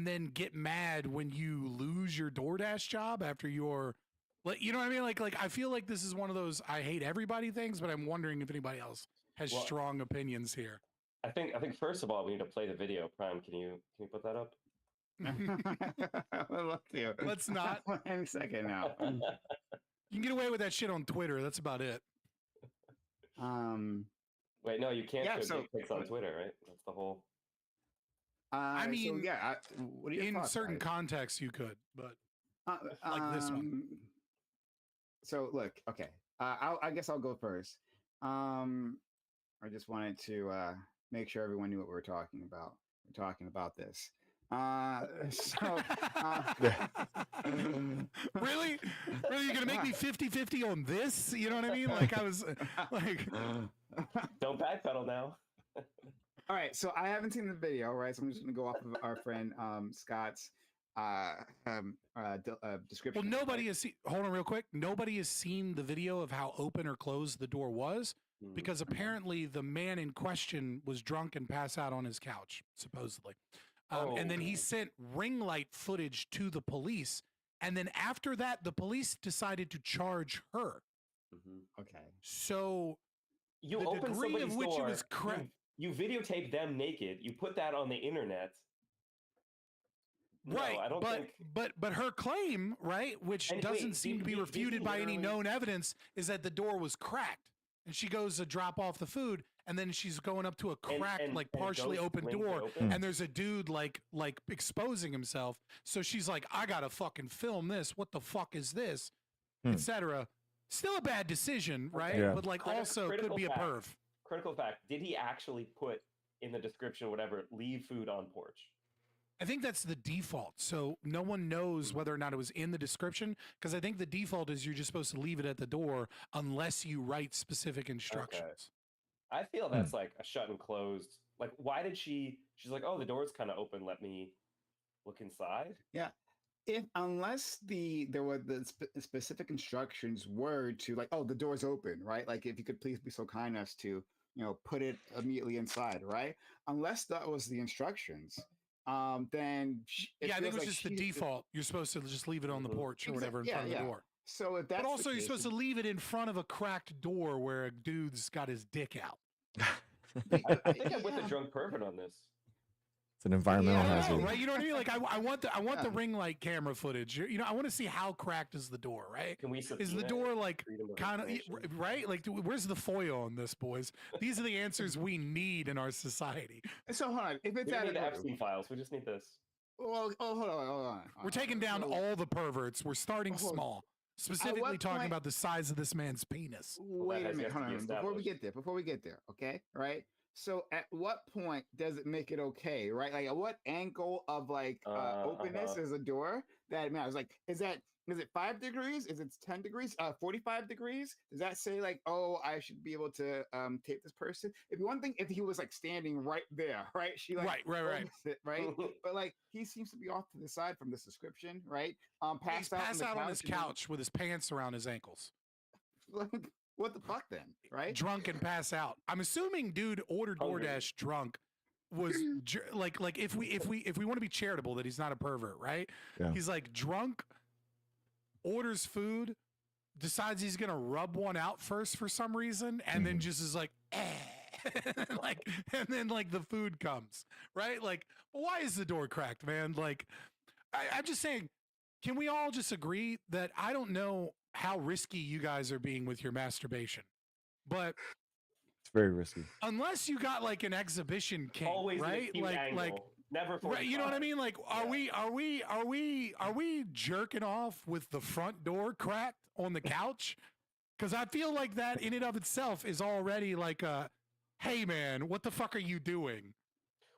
and then get mad when you lose your DoorDash job after your, like, you know what I mean? Like I feel like this is one of those I hate everybody things, but I'm wondering if anybody else has Well, strong opinions here. I think first of all we need to play the video. Prime, can you put that up? Let's not. One second now. You can get away with that shit on Twitter. That's about it. Wait, no, you can't show so dick pics on Twitter, right? That's the whole. I mean, so yeah, what are your in thoughts, certain guys? contexts you could, but like this one. So look, okay. I guess I'll go first. I just wanted to make sure everyone knew what we were talking about. We're talking about this. Really? Really? You're gonna make me 50-50 on this? You know what I mean? Like I was like, Don't backpedal now. all right, so I haven't seen the video, right? So I'm just gonna go off of our friend Scott's description. well, nobody has seen. Hold on, real quick. Nobody has seen the video of how open or closed the door was, because apparently the man in question was drunk and passed out on his couch, supposedly. And then he sent ring light footage to the police. And then after that, the police decided to charge her. Okay. So you the open degree somebody's of which door, it was correct. You videotape them naked. You put that on the internet. Right, No, I don't think. But her claim, right, which And doesn't wait, seem to be did he refuted by any literally- known evidence, is that the door was cracked. And she goes to drop off the food, and then she's going up to a cracked, and like it partially goes open linked door, open? and there's a dude like exposing himself. So she's like, I gotta fucking film this. What the fuck is this? Etc. Still a bad decision, right? Yeah. But like also could be a perv. Critical fact: did he actually put in the description, whatever, leave food on porch? I think that's the default. So no one knows whether or not it was in the description, because I think the default is you're just supposed to leave it at the door unless you write specific instructions. I feel that's like a shut and closed. Like, why did she's like, oh, the door's kind of open. Let me look inside. Yeah. Unless there were the specific instructions were to like, oh, the door's open, right? Like, if you could please be so kind as to, put it immediately inside, right? Unless that was the instructions, then I think it was just the default. You're supposed to just leave it on the porch or whatever in front of the door. So if that's but also the you're case, supposed to leave it in front of a cracked door where a dude's got his dick out. I think I'm with the drunk pervert on this. It's an environmental hazard. Right? You know what I mean? Like I want the ring light camera footage. I want to see how cracked is the door, right? Can we Is the subpoena door like freedom of kind of information? right? Like where's the FOIA on this, boys? These are the answers we need in our society. So hold on. If We it's don't at need the a Epstein files. We just need this. well, hold on. We're taking down all the perverts. We're starting Hold on. small. Specifically talking point- about the size of this man's penis. Wait a has minute, yet to hold be on. Before we get there, okay, right? So at what point does it make it okay, right? Like at what angle of like openness is a door that matters? Like, is it 5 degrees? Is it 10 degrees? 45 degrees? Does that say like, oh, I should be able to tape this person? It'd be one thing if he was like standing right there, right? She like Right. opens it, right? But like he seems to be off to the side from this description, right? He's passed out on his couch with his pants around his ankles. Like, what the fuck then, right? Drunk and pass out. I'm assuming dude ordered Hungry. DoorDash drunk. Was like if we want to be charitable that he's not a pervert, right? Yeah. He's like drunk, orders food, decides he's gonna rub one out first for some reason, and then just is like, like, and then like the food comes, right? Like, why is the door cracked, man? Like, I'm just saying, can we all just agree that I don't know how risky you guys are being with your masturbation, but It's very risky. unless you got like an exhibition king, Always in a right? cute angle. Never 45. Right, you know what I mean? Like, are we jerking off with the front door cracked on the couch? Because I feel like that in and of itself is already like a, hey man, what the fuck are you doing?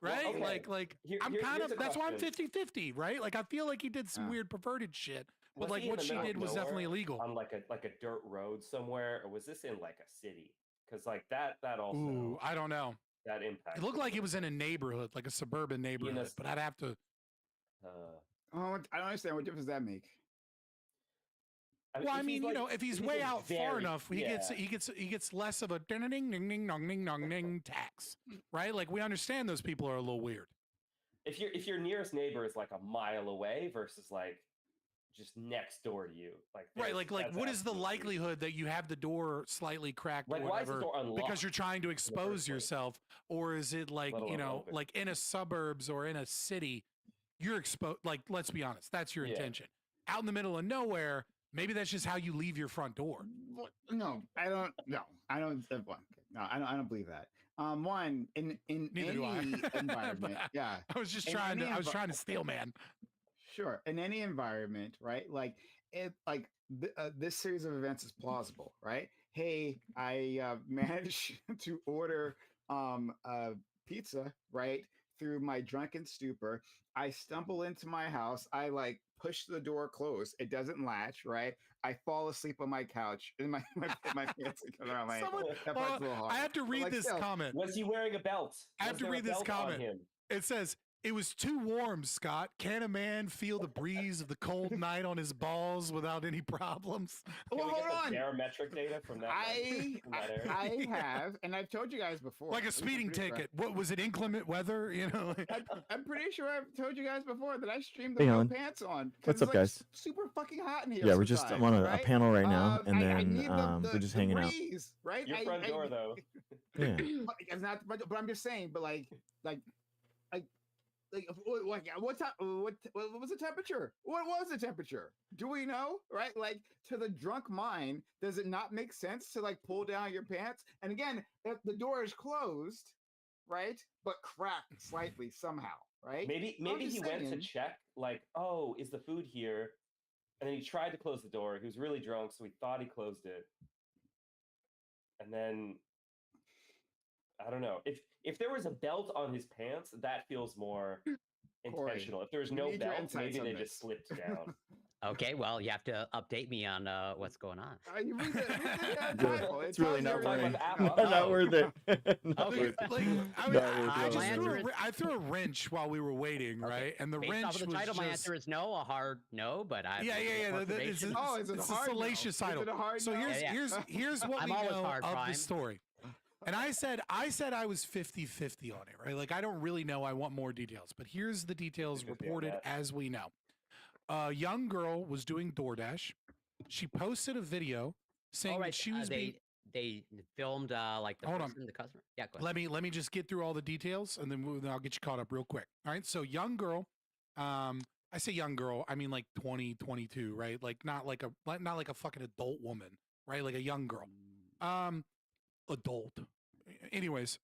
Right? Well, okay. Like I'm Here's kind of, a that's why I'm question. 50-50, right? Like I feel like he did some weird perverted shit, but Was like he in what the she middle did of was definitely nowhere illegal. on like a dirt road somewhere, or was this in like a city? Because like that also Ooh, I don't know. that impact. It looked like it was in a neighborhood, like a suburban neighborhood, but I'd have to. Oh, I don't understand. What difference does that make? Well, I if mean, he's, you like- know, if he's he's, way like, out far very- enough, he gets less of a ding ding ding ding dong ding dong ding tax, right? Like we understand those people are a little weird. if your nearest neighbor is like a mile away versus like just next door to you, like Right, there's- like that's what is the absolutely- likelihood that you have the door slightly cracked Like, or why is the whatever door unlocked because you're trying to in the first expose place? yourself, or is it like, Let you alone know, open. like in a suburbs or in a city, you're exposed, like, let's be honest, that's your Yeah. intention. Out in the middle of nowhere, maybe that's just how you leave your front door. No, I don't. No, I don't. No, I don't believe that. One in Neither do I. any environment. But Yeah, I was just In trying to any I was trying to steal, man. sure. In any environment, right? Like it, like this series of events is plausible, right? Hey, I managed to order pizza, right? Through my drunken stupor, I stumble into my house. I like push the door closed. It doesn't latch, right? I fall asleep on my couch, and my pants are around my ankle. Someone, That well, part's a little hard. I have to But, read like, this still, comment. Was he wearing a belt? I have Was to there a read this belt on comment. him? It says, "It was too warm, Scott. Can a man feel the breeze of the cold night on his balls without any problems?" Can Well, we get hold the on. barometric data from that? from that area? I have, and I've told you guys before. Like a speeding ticket. What was it? Inclement weather? You know. I'm pretty sure I've told you guys before that I streamed Hey, the no Alan. pants on. 'cause What's it's, up, like, guys? Super fucking hot in here. Yeah, we're just sometimes, on a right? panel right now, and I then need we're just hanging out. breeze, right? Your front door, though. Yeah. It's not, but I'm just saying. But like, what was the temperature? What was the temperature? Do we know? Right? Like, to the drunk mind, does it not make sense to like pull down your pants? And again, if the door is closed, right, but cracked slightly somehow, right? Maybe just he went to saying. check, like, oh, is the food here? And then he tried to close the door. He was really drunk, so he thought he closed it. And then I don't know. If there was a belt on his pants, that feels more Corey, intentional. If there was we no need your belt, insights maybe on they this. just slipped down. Okay, well, you have to update me on what's going on. You read the Good. title. It It's really tells not you Talking worth about everything. the app. Not Oh. worth it. Not Okay. worth it. Like, Not worth My just answer threw is- I threw a wrench while we were waiting, Okay. right? And the Based wrench off of the was title, my just, answer is no, a hard no, but I yeah. It's confirmation. Oh, is it it's a a hard no? salacious Is title. it a hard So no? here's Yeah, yeah. here's what I'm we always know hard, of Prime. the story. And I said I was 50-50 on it, right? Like, I don't really know. I want more details. But here's the details 50-50 on reported that. as we know. A young girl was doing DoorDash. She posted a video saying All right, that she was being. they filmed like the Hold on. person, the customer. Yeah, go ahead. Let me just get through all the details, and then I'll get you caught up real quick. All right. So young girl, I say young girl, I mean like 20, 22, right? Like not like a fucking adult woman, right? Like a young girl. Adult. Anyways,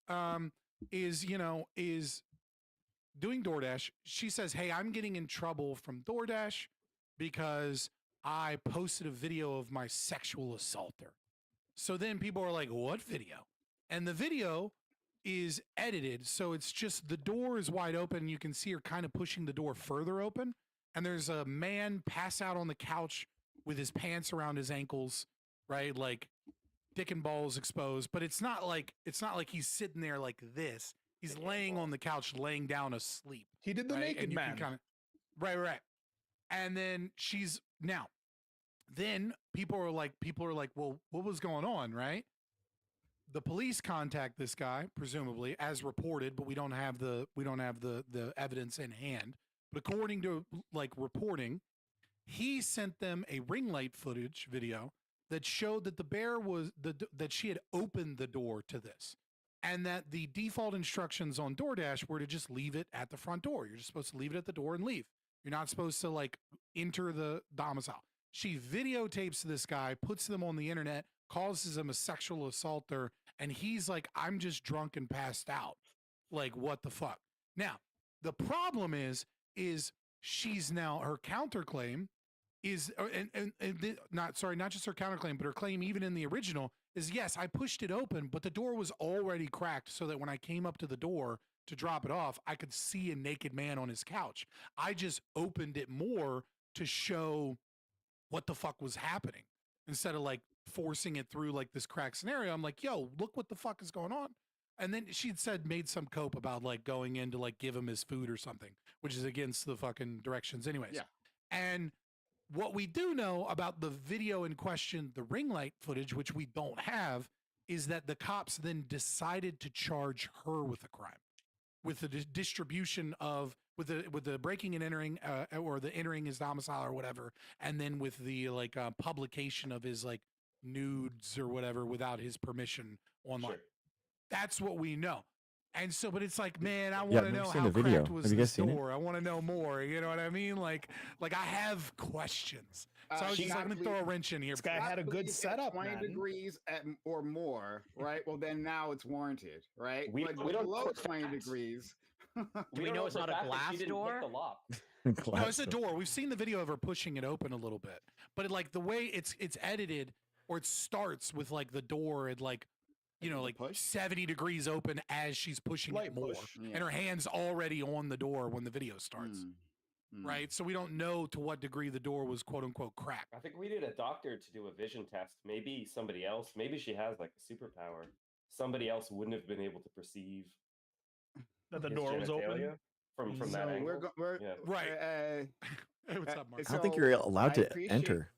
is doing DoorDash. She says, "Hey, I'm getting in trouble from DoorDash because I posted a video of my sexual assaulter." So then people are like, "What video?" And the video is edited, so it's just the door is wide open. You can see her kind of pushing the door further open, and there's a man pass out on the couch with his pants around his ankles, right? Like dick and balls exposed, but it's not like he's sitting there like this. He's Dick and laying on balls. the couch, laying down asleep. He did the right? naked And you man. can right. And then then people are like, well, what was going on, right? The police contact this guy, presumably, as reported, but we don't have the evidence in hand. But according to like reporting, he sent them a ring light footage video that showed that the bear was that she had opened the door to this, and that the default instructions on DoorDash were to just leave it at the front door. You're just supposed to leave it at the door and leave. You're not supposed to like enter the domicile. She videotapes this guy, puts them on the internet, causes him a sexual assaulter, and he's like, "I'm just drunk and passed out." Like, what the fuck? Now, the problem is she's now, her counterclaim is, not just her counterclaim, but her claim even in the original is, yes, I pushed it open, but the door was already cracked so that when I came up to the door to drop it off, I could see a naked man on his couch. I just opened it more to show what the fuck was happening instead of like forcing it through like this crack scenario. I'm like, yo, look what the fuck is going on. And then she'd made some cope about like going in to like give him his food or something, which is against the fucking directions anyways. Yeah. And what we do know about the video in question, the ring light footage, which we don't have, is that the cops then decided to charge her with a crime. with the distribution of with the breaking and entering or the entering his domicile or whatever, and then with the like publication of his like nudes or whatever without his permission online. Sure. That's what we know. And so, but it's like, man, I Yeah, want I've to never know seen how the video. cracked was Have you guys this seen it? door. I want to know more. You know what I mean? Like I have questions. So I was just like, let me throw a wrench in here. This guy had a good At setup, 20 man. degrees or more, right? Well, then now it's warranted, right? We But don't know below for 20 fact. degrees. Do we don't know it's for not a fact that glass she didn't door? Hit the lock. No, it's a door. We've seen the video of her pushing it open a little bit, but it, like the way it's edited, or it starts with like the door at like, you know, like Push? 70 degrees open as she's pushing Light it more, push. Yeah. and her hand's already on the door when the video starts, right? So we don't know to what degree the door was quote unquote cracked. I think we need a doctor to do a vision test. Maybe somebody else. Maybe she has like a superpower. Somebody else wouldn't have been able to perceive That the his door was open. genitalia from So that angle. we're Yeah. Right. Hey, what's up, Mark? I don't think So, you're allowed I to appreciate- enter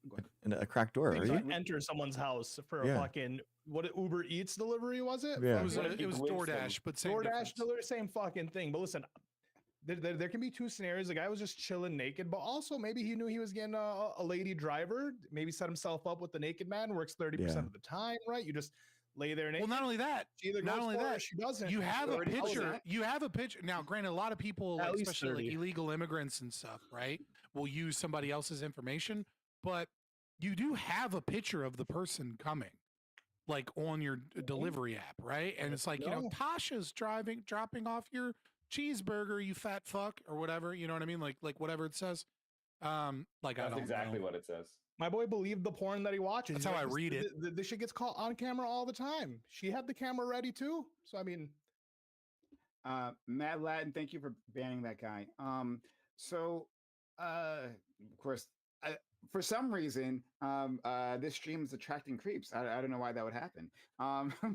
Go ahead. in a cracked door, You are you? can't enter someone's house for a Yeah. fucking Uber Eats delivery, was it? Yeah. It was, What if he it was glimpsed them? DoorDash, but same DoorDash difference. delivery, same fucking thing. But listen, there can be two scenarios. The guy was just chilling naked, but also maybe he knew he was getting a lady driver. Maybe set himself up with the naked man. Works 30% Yeah. of the time, right? You just lay there naked. Well, not only that, she either not goes only for it or that, she doesn't. you have a Already knows picture. that. You have a picture. Now, granted, a lot of people, At like, least especially like 30. illegal immigrants and stuff, right, will use somebody else's information, but you do have a picture of the person coming, like on your delivery app, right? And it's like, you know, No. Tasha's dropping off your cheeseburger, you fat fuck, or whatever. You know what I mean? Like whatever it says. Like I That's don't exactly know. what it says. My boy believed the porn that he watches. That's He's how I this- read it. This shit gets caught on camera all the time. She had the camera ready too. So I mean, Mad Latin, thank you for banning that guy. Of course, for some reason, this stream is attracting creeps. I don't know why that would happen.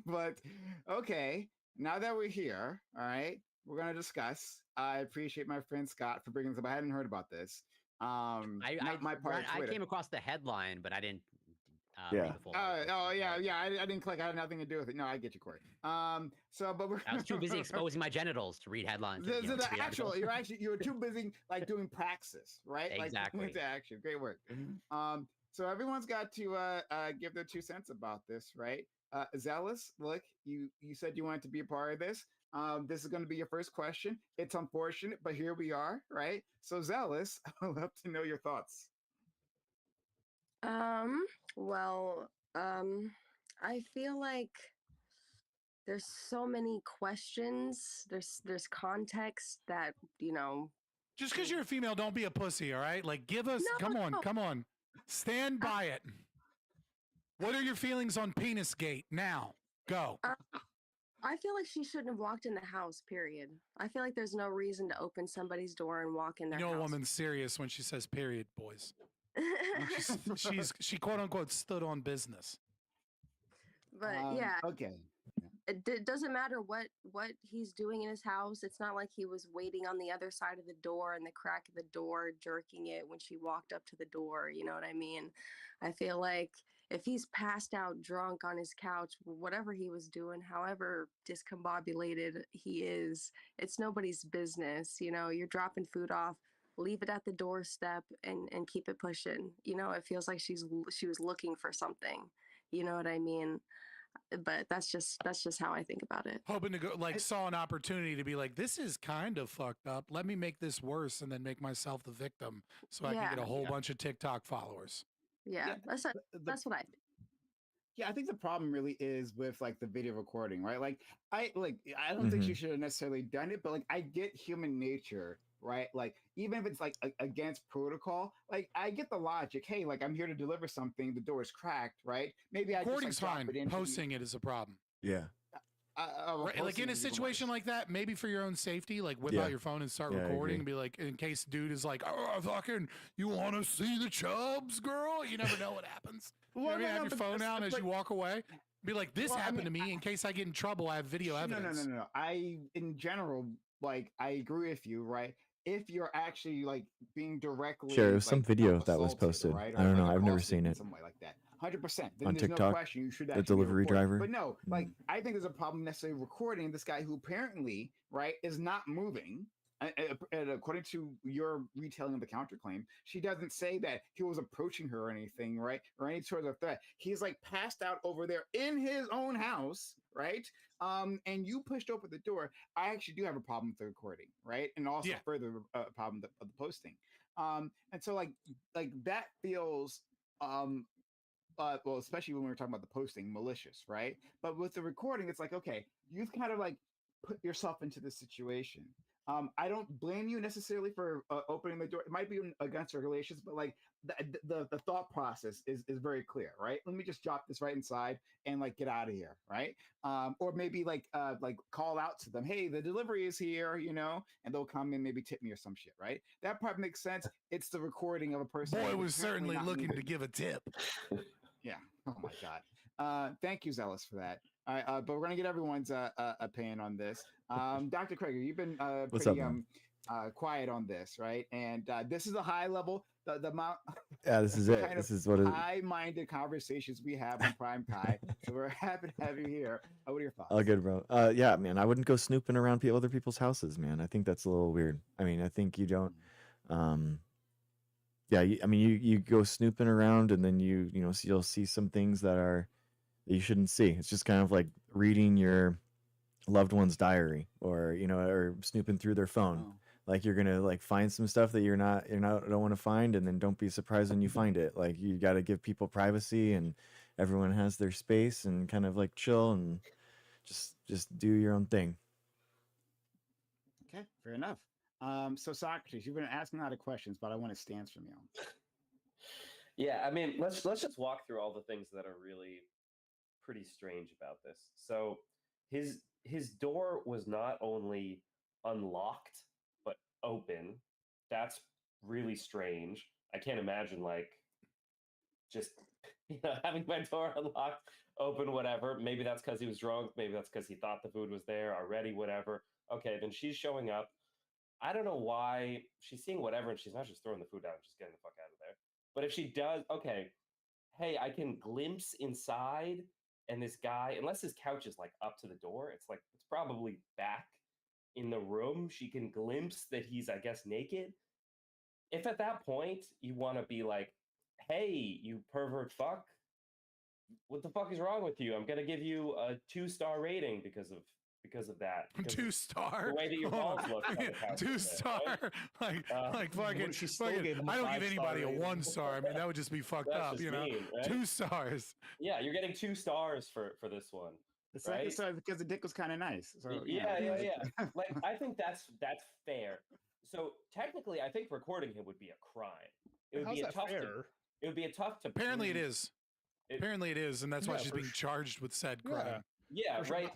But okay, now that we're here, all right, we're gonna discuss. I appreciate my friend Scott for bringing this up. I hadn't heard about this. Not my part. of I Twitter. came across the headline, but I didn't. Yeah. Read the full Oh article. yeah. I didn't click. I had nothing to do with it. No, I get you, Corey. But we're I was too busy exposing my genitals to read headlines. The, you know, the to read actual, articles. you were too busy like doing praxis, right? Exactly. Like into action. Great work. So everyone's got to give their 2 cents about this, right? Zealous, look, you said you wanted to be a part of this. This is going to be your first question. It's unfortunate, but here we are, right? So Zealous, I'd love to know your thoughts. Well, I feel like there's so many questions. There's context that, you know. Just because you're a female, don't be a pussy, all right? Like, give us, No, come on. Stand by it. What are your feelings on Penis Gate now? Go. I feel like she shouldn't have walked in the house, period. I feel like there's no reason to open somebody's door and walk in their You know a house. woman's serious when she says period, boys. She quote unquote stood on business. But yeah, Okay. it doesn't matter what he's doing in his house. It's not like he was waiting on the other side of the door and the crack of the door, jerking it when she walked up to the door. You know what I mean? I feel like if he's passed out drunk on his couch, whatever he was doing, however discombobulated he is, it's nobody's business. You know, you're dropping food off, leave it at the doorstep and keep it pushing. You know, it feels like she was looking for something. You know what I mean? But that's just how I think about it. Hoping to go, like, saw an opportunity to be like, this is kind of fucked up. Let me make this worse and then make myself the victim so I can get a whole bunch of TikTok followers. Yeah, that's what I think. Yeah, I think the problem really is with like the video recording, right? Like I don't think she should have necessarily done it, but like I get human nature, right? Like even if it's like against protocol, like I get the logic. Hey, like I'm here to deliver something, the door is cracked, right? Maybe I just Recording's like, drop fine. it into the- Posting it is a problem. Yeah. Right, like in a situation like that, maybe for your own safety, like whip out your phone and start Yeah, I recording agree. and be like, in case dude is like, oh, fucking, you want to see the chubs, girl? You never know what happens. You know what I mean? Have your phone out as you walk away. Be like, this Well, I happened mean, to me. In case I get in trouble, I have video evidence. No. In general, like I agree with you, right? If you're actually like being directly Sure, it was some like, video that was assaulted, posted. right? I don't know, like, I've never accosted seen in it. some way like that. 100%. Then On there's TikTok, no question you should the actually be delivery recording. driver? But no, like I think there's a problem necessarily recording this guy who apparently, right, is not moving. And according to your retelling of the counterclaim, she doesn't say that he was approaching her or anything, right, or any sort of threat. He's like passed out over there in his own house, right? And you pushed open the door. I actually do have a problem with the recording, right, and also Yeah. further problem of the posting. And so like that feels well, especially when we were talking about the posting, malicious, right? But with the recording, it's like, okay, you've kind of like put yourself into this situation. I don't blame you necessarily for opening the door. It might be against regulations, but like the thought process is very clear, right? Let me just drop this right inside and like get out of here, right? Or maybe like call out to them, hey, the delivery is here, you know, and they'll come and maybe tip me or some shit, right? That part makes sense. It's the recording of a person. Boy who's was apparently certainly not looking moving. to give a tip. Yeah. Oh my God. Thank you, Zealous, for that. All right, but we're gonna get everyone's opinion on this. Dr. Krager, you've been What's pretty up, man? quiet on this, right? And this is a high level, the amount Yeah, this is it. kind This of is what it. high-minded conversations we have on Prime Time. So we're happy to have you here. What are your thoughts? All good, bro. Yeah, man. I wouldn't go snooping around other people's houses, man. I think that's a little weird. I mean, I think you don't. Yeah, I mean, you go snooping around, and then you'll see some things that you shouldn't see. It's just kind of like reading your loved one's diary, or or snooping through their phone. Oh. Like you're gonna like find some stuff that you don't want to find, and then don't be surprised when you find it. Like you got to give people privacy, and everyone has their space, and kind of like chill and just do your own thing. Okay, fair enough. So Socrates, you've been asking a lot of questions, but I want a stance from you. Yeah, I mean, let's just walk through all the things that are really pretty strange about this. So his door was not only unlocked but open. That's really strange. I can't imagine like just having my door unlocked, open, whatever. Maybe that's because he was drunk. Maybe that's because he thought the food was there already. Whatever. Okay, then she's showing up. I don't know why she's seeing whatever, and she's not just throwing the food out, just getting the fuck out of there. But if she does, okay, hey, I can glimpse inside, and this guy, unless his couch is like up to the door, it's probably back in the room. She can glimpse that he's, I guess, naked. If at that point you want to be like, hey, you pervert fuck, what the fuck is wrong with you? I'm gonna give you a 2-star rating because of that. Because of 2-star. the way that your balls look on the couch there, 2-star. right? Like fucking. She still fucking gave him a I don't give 5-star anybody a rating. 1-star. I mean, that would just be fucked That's up, just you know. mean, right? 2 stars. Yeah, you're getting 2 stars for this one. The second Right? star is because the dick was kind of nice. So Yeah. Like, I think that's fair. So technically, I think recording him would be a crime. It would How's be a that tough. fair? It would be a tough to. Apparently, it prove. is. Apparently, it is, and that's why Yeah, she's for being charged with said crime. Yeah, For sure. right.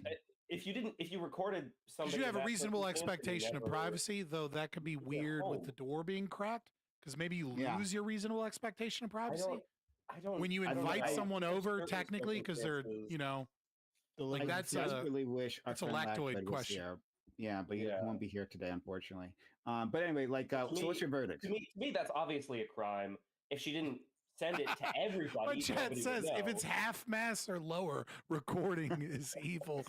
If you recorded somebody, Because you have in a that reasonable circumstance and you expectation of never- privacy, though that could be weird with the door being cracked. Because maybe you Yeah. lose your reasonable expectation of I privacy don't. when you I don't invite know. someone There's over, certain technically, because they're circumstances- like I that's desperately wish our that's a friend lactoid Lactoid was question. here. Yeah, but he Yeah. won't be here today, unfortunately. But anyway, like, To so what's me- your verdict? To me, that's obviously a crime. If she didn't send it to everybody, But chat nobody would says if know. it's half mass or lower, recording is evil.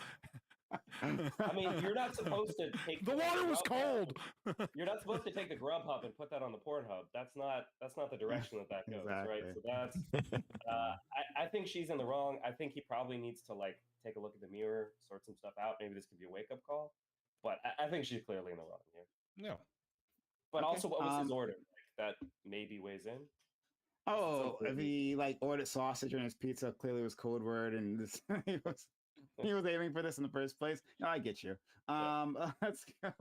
I mean, you're not supposed to take The water was Grubhub. cold. You're not supposed to take the Grubhub and put that on the Pornhub. That's not the direction that goes, right? Exactly. So that's. I think she's in the wrong. I think he probably needs to like take a look at the mirror, sort some stuff out. Maybe this could be a wake up call. But I think she's clearly in the wrong here. No. But Okay, also, what was his order? Like, that maybe weighs in. Oh, something if he like ordered sausage on his pizza, clearly was code word, and this, he was aiming for this in the first place. No, I get you. Let's go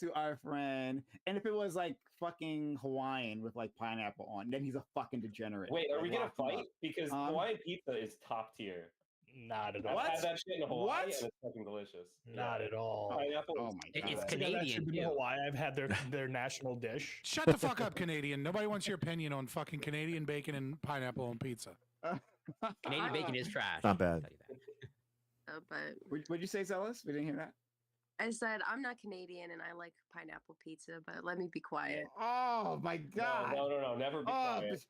to our friend. And if it was like fucking Hawaiian with like pineapple on, then he's a fucking degenerate. Wait, are Like, we gonna lock him fight? up. Because Hawaiian pizza is top tier. Not at I've all. had that shit in Hawaii, What? and it's fucking delicious. Not at all. Pineapple. Oh is- my It's god. I've Canadian, actually been to too. Hawaii. I've had their national dish. Shut the fuck up, Canadian. Nobody wants your opinion on fucking Canadian bacon and pineapple on pizza. Canadian bacon is trash. Not bad. I'll tell you that. But What'd you say, Zealous? We didn't hear that. I said I'm not Canadian and I like pineapple pizza, but let me be quiet. Oh my god. No, never be Oh, quiet.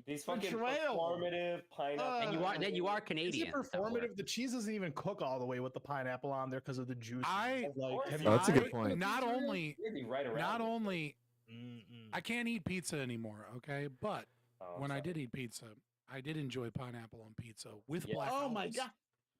These fucking Betrayal. performative pineapple. And you are Is Canadian. it so we're- performative? The cheese doesn't even cook all the way with the pineapple on there because of the juice. I- Have Oh, that's a good I- point. Not only, You'd be right around. not it. only, Mm-mm. I can't eat pizza anymore. Okay, but Oh, I'm when I sorry. did eat pizza, I did enjoy pineapple on pizza with Yeah. black Oh my olives. god.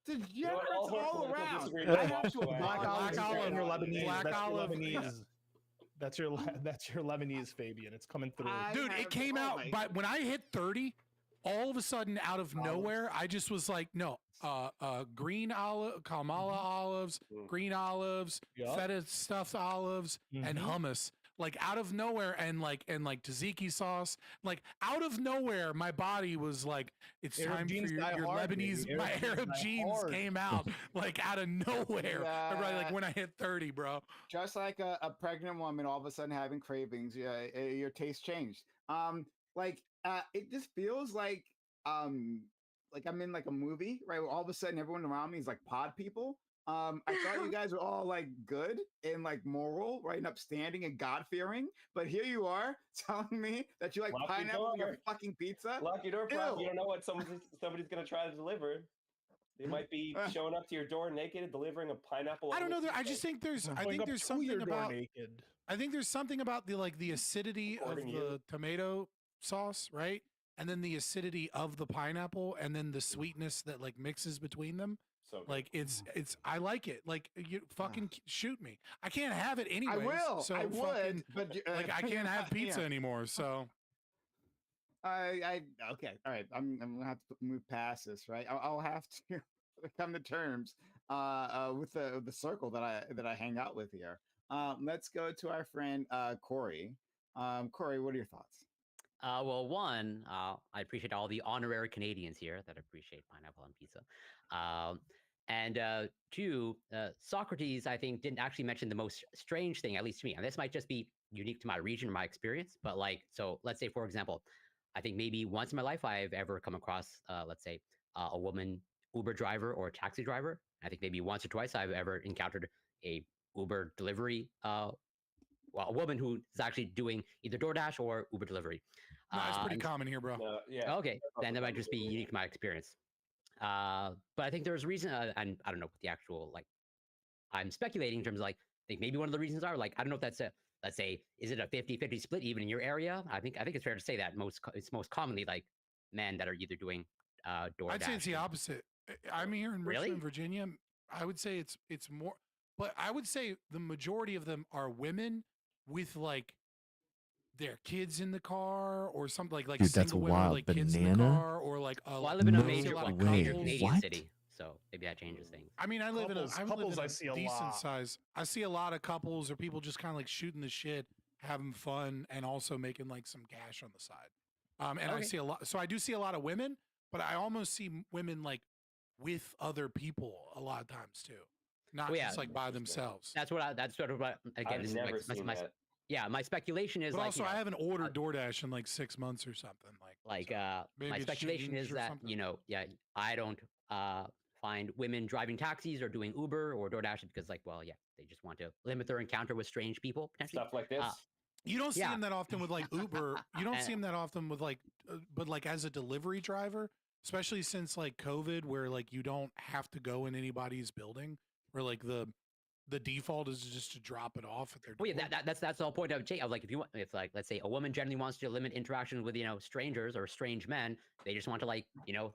Degenerates You know what, all of our all political around. disagreements I wash have to away. Black apologize olive, Black right olive, now. Lebanese. black That's your olive. Lebanese. That's your Lebanese, Fabian. It's coming through. Dude, it came out, but when I hit 30, all of a sudden, out of nowhere, I just was like, no, green olive, Kamala olives, Mm. green olives, Yup. feta stuffed olives, and Mhm. hummus. Like out of nowhere, and like tzatziki sauce, like out of nowhere, my body was like, "It's Arab time for genes your die hard, Lebanese." baby. My Arab genes Arab die genes hard. came out like out of nowhere, right? Like Yeah. when I hit 30, bro. Just like a pregnant woman all of a sudden having cravings, your taste changed. It just feels like I'm in like a movie, right? Where all of a sudden everyone around me is like pod people. I thought you guys were all like good and like moral, right, and upstanding and God fearing, but here you are telling me that you like Lock your pineapple on your door. fucking pizza. Lock your door, prop. You Ew. don't know what somebody's gonna try to deliver. They might be showing up to your door naked and delivering a pineapple. I don't know. on I just think there's. I Going think up there's to something your door about. naked. I think there's something about the acidity of Recording the you. tomato sauce, right? And then the acidity of the pineapple, and then the sweetness that like mixes between them. So good. Like it's I like it. Like you fucking shoot me. I can't have it anyway. I will. So I would, fucking, but like I can't have pizza yeah. anymore. So I okay, all right. I'm gonna have to move past this, right? I'll have to come to terms with the circle that I hang out with here. Let's go to our friend Corey. Corey, what are your thoughts? Well, one, I appreciate all the honorary Canadians here that appreciate pineapple on pizza. And two, Socrates, I think, didn't actually mention the most strange thing, at least to me. And this might just be unique to my region or my experience. But like, so let's say, for example, I think maybe once in my life I've ever come across, let's say, a woman Uber driver or taxi driver. I think maybe once or twice I've ever encountered a Uber delivery a woman who is actually doing either DoorDash or Uber delivery. no, it's pretty and- common here, bro. No, yeah. Okay, then that might just be unique to my experience. But I think there's a reason, and I don't know what the actual like. I'm speculating in terms of like, I think maybe one of the reasons are like, I don't know if that's a, let's say, is it a 50-50 split even in your area? I think it's fair to say that it's most commonly like men that are either doing DoorDash. I'd say it's the and- opposite. I'm here in Really? Richmond, Virginia. I would say it's more, but I would say the majority of them are women with like their kids in the car or something like Dude, that's single women with wild. like kids in the Banana? car or like Well, I live in a No major, lot of way. Canadian What? city, so maybe that changes things. I mean, I live Couples- in a couples I see a decent lot. size. I see a lot of couples or people just kind of like shooting the shit, having fun, and also making like some cash on the side. And I Okay. see a lot. So I do see a lot of women, but I almost see women like with other people a lot of times too, not Well, yeah. just like by Interesting. themselves. That's sort of what again. I've This never is seen my that. yeah. My speculation is But like also, you know, I haven't ordered DoorDash in like 6 months or something. like so maybe my it's speculation change is or that something. you know I don't find women driving taxis or doing Uber or DoorDash because like well yeah they just want to limit their encounter with strange people potentially. Stuff like this. You don't see Yeah. them that often with like Uber. You don't see them that often with like, but like as a delivery driver, especially since like COVID, where like you don't have to go in anybody's building, where like the default is just to drop it off at their door. Well, yeah, that's the whole point of change. Of like, if you want, if like, let's say a woman generally wants to limit interaction with strangers or strange men, they just want to like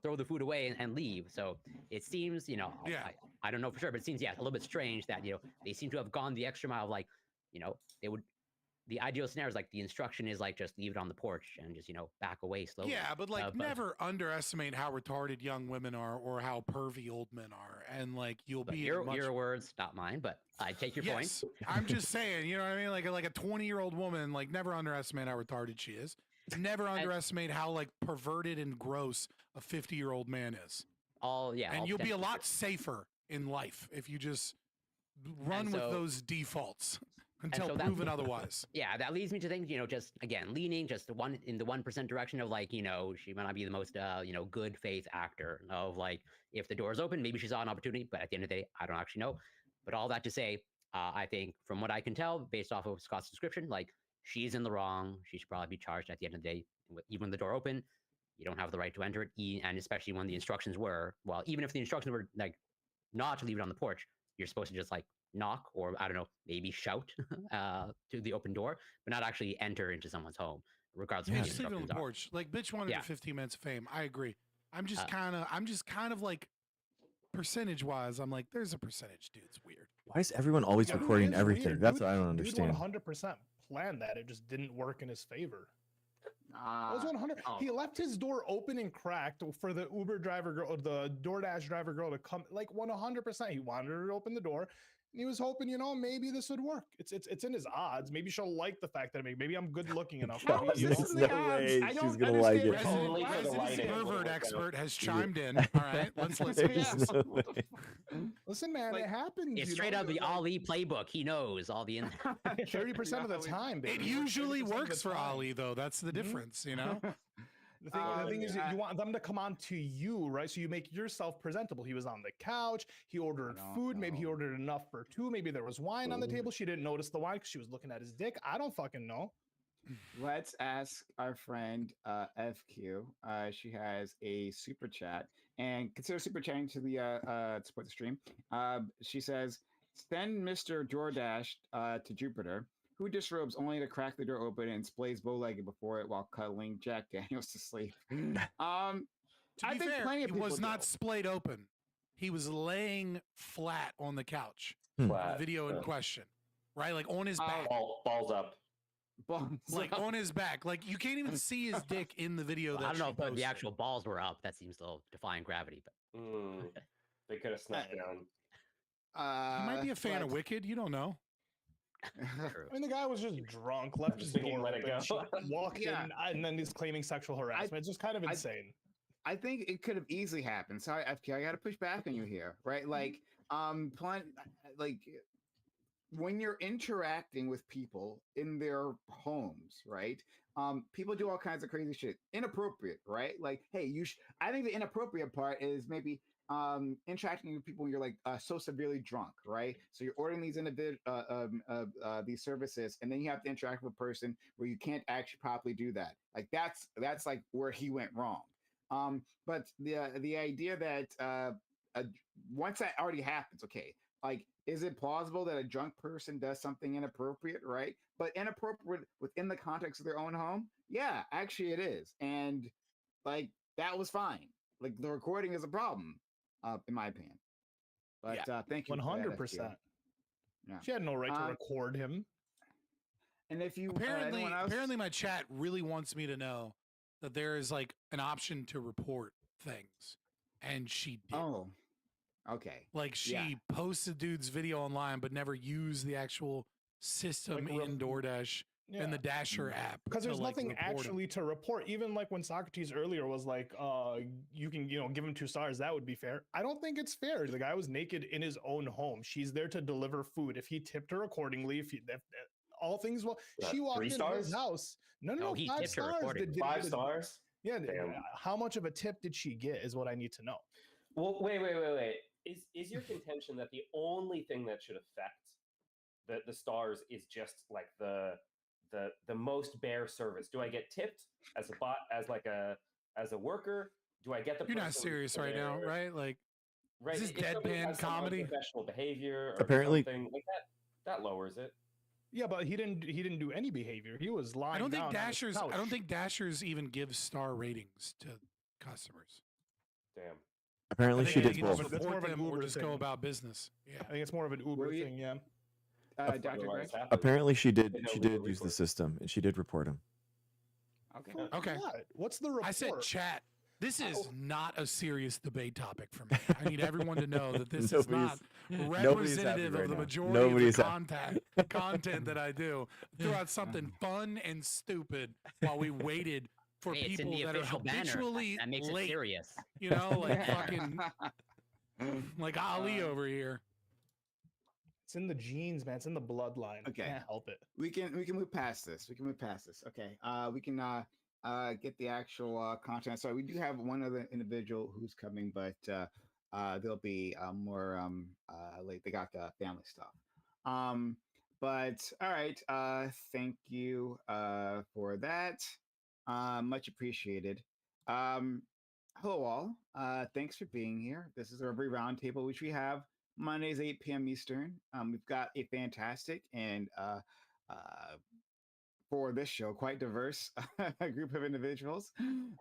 throw the food away and leave. So it seems Yeah. I don't know for sure, but it seems a little bit strange that they seem to have gone the extra mile. Of, like they would. The ideal scenario is like the instruction is like just leave it on the porch and just back away slowly. Yeah, but like but- never underestimate how retarded young women are or how pervy old men are, and like you'll But be in your much your words, not mine. But I take your point. yes, I'm just saying, you know what I mean? Like a 20-year-old woman, like never underestimate how retarded she is. Never underestimate how like perverted and gross a 50-year-old man is. All yeah, And all you'll be a potentially lot true. safer in life if you just run And with so- those defaults until so that- proven otherwise. Yeah, that leads me to think, just again, leaning just in the 1% direction of like, she might not be the most, good faith actor of like, if the door is open, maybe she saw an opportunity, but at the end of the day, I don't actually know. But all that to say, I think from what I can tell, based off of Scott's description, like she's in the wrong. She should probably be charged at the end of the day, even with the door open. you don't have the right to enter it, and especially when the instructions were, well, even if the instructions were like not to leave it on the porch, you're supposed to just like knock or I don't know, maybe shout to the open door, but not actually enter into someone's home, regardless Yeah, of what the just leave it on instructions the are. porch. Like, bitch wanted Yeah. her 15 minutes of fame. I agree. I'm just Uh, kind of like percentage wise. I'm like, there's a percentage, dude. It's weird. Why is everyone always Yeah, it recording is everything? weird. That's what I don't Dude understand. 100% planned that. It just didn't work in his favor. It was Ah, 100. oh. He left his door open and cracked for the Uber driver girl, the DoorDash driver girl to come. Like 100%, he wanted her to open the door, and he was hoping, maybe this would work. It's in his odds. Maybe she'll like the fact that maybe I'm good looking enough. How Maybe, is you this know? in There's the no odds? way I she's don't gonna like understand it. this. Only for the Residency lighting. pervert Yeah. expert has chimed in. All right, let's listen. There's no way. Listen, man, Like, it happens. it's you straight know, out the like, Ali playbook. He knows all the. 30% of the time, baby. It It works usually 30% of the works for time. Ali, though. That's the difference, you know. The thing is, you want them to come on to you, right? So you make yourself presentable. He was on the couch. He ordered don't food. Maybe he know. ordered enough for two. Maybe there was wine on the table. She didn't notice the wine because she was looking at his dick. I don't fucking know. Let's ask our friend FQ. She has a super chat, and consider super chatting to the to support the stream. She says, "Send Mr. DoorDash to Jupiter, who disrobes only to crack the door open and splays bow-legged before it while cuddling Jack Daniels to sleep." To I be think fair, plenty of he was people not do. splayed open. He was laying flat on the couch. Hmm. The Flat. video in question, right? Like on his Oh. back, Balls up. like on his back. Like you can't even see his dick in the video. I That don't know she if the posted. actual balls were up. That seems a little defying gravity, but They could have snuck down. He might be a fan of but- Wicked. You don't know. true. I mean, the guy was just drunk, left I'm his just thinking, door let it open, go. she walked Yeah. in, and then he's claiming sexual harassment. It's just kind of insane. I think it could have easily happened. Sorry, FK, I got to push back on you here, right? Like, like when you're interacting with people in their homes, right? People do all kinds of crazy shit, inappropriate, right? Like, hey, I think the inappropriate part is maybe interacting with people when you're like so severely drunk, right? So you're ordering these these services, and then you have to interact with a person where you can't actually properly do that. Like that's like where he went wrong. But the idea that once that already happens, okay, like is it plausible that a drunk person does something inappropriate, right? But inappropriate within the context of their own home? Yeah, actually it is. And like that was fine. Like the recording is a problem, in my opinion. But thank you. 100%. Yeah. She had no right to record him. And if you Apparently, anyone else, apparently, my chat really wants me to know that there is like an option to report things, and she did. oh, okay. Like she Yeah. posted dude's video online, but never used the actual system Like, in DoorDash Yeah. in the Dasher app. Because there's to, like, nothing report him. actually to report. Even like when Socrates earlier was like, you can, give him 2 stars. That would be fair. I don't think it's fair. The guy was naked in his own home. She's there to deliver food. If he tipped her accordingly, if all things well, she walked 3 into stars? his house. No, No, he 5 tipped her stars. accordingly. 5 stars? Yeah. Damn. How much of a tip did she get is what I need to know. Well, wait. Is your contention that the only thing that should affect the stars is just like the most bare service? Do I get tipped as a bot, as a worker? Do I get the? You're not person serious right now, there? right? Like, Right. Is this if somebody deadpan has some comedy? unprofessional behavior or Apparently- something like that lowers it. Yeah, but he didn't do any behavior. He was lying. I don't think down on his Dashers. I don't couch. think Dashers even give star ratings to customers. Damn. Apparently I she think did you can both. That's more report of an them or Uber just go thing. about business. Yeah. I think it's more of an Uber Were you- thing. Yeah. Dr. Greg. Otherwise, happens. Apparently she did. Didn't know She we were did use the recording. system, and she did report him. Okay. For Okay. what? What's the report? I said chat. This is Oh. not a serious debate topic for me. I need everyone to know that this is Nobody's- not nobody's happy representative right of the now. majority Nobody's of happy. the content that I do. Throw out something fun and stupid while we waited for Hey, it's in people the that are official banner. habitually That makes it late. serious. You know, like fucking like Ali over here. It's in the genes, man. It's in the bloodline. Okay. Can't help it. we can move past this. We can move past this. Okay. We can get the actual content. So we do have one other individual who's coming, but there'll be more late. They got family stuff. But all right. Thank you for that. Much appreciated. Um, hello all. Thanks for being here. This is our every roundtable, which we have Mondays 8 p.m. Eastern. We've got a fantastic and for this show, quite diverse group of individuals.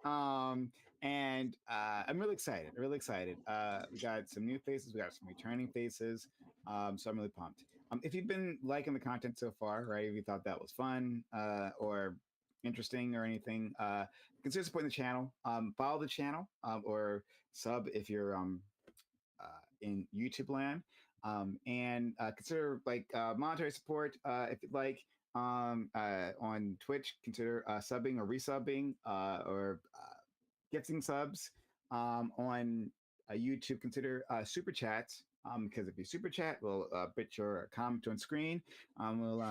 And I'm really excited. Really excited. We got some new faces. We got some returning faces. So I'm really pumped. If you've been liking the content so far, right? If you thought that was fun or interesting or anything, consider supporting the channel. Follow the channel or sub if you're in YouTube land. And consider like monetary support if you'd like. On Twitch, consider subbing or resubbing or gifting subs. On YouTube, consider super chats because if you super chat, we'll put your comment on screen. We'll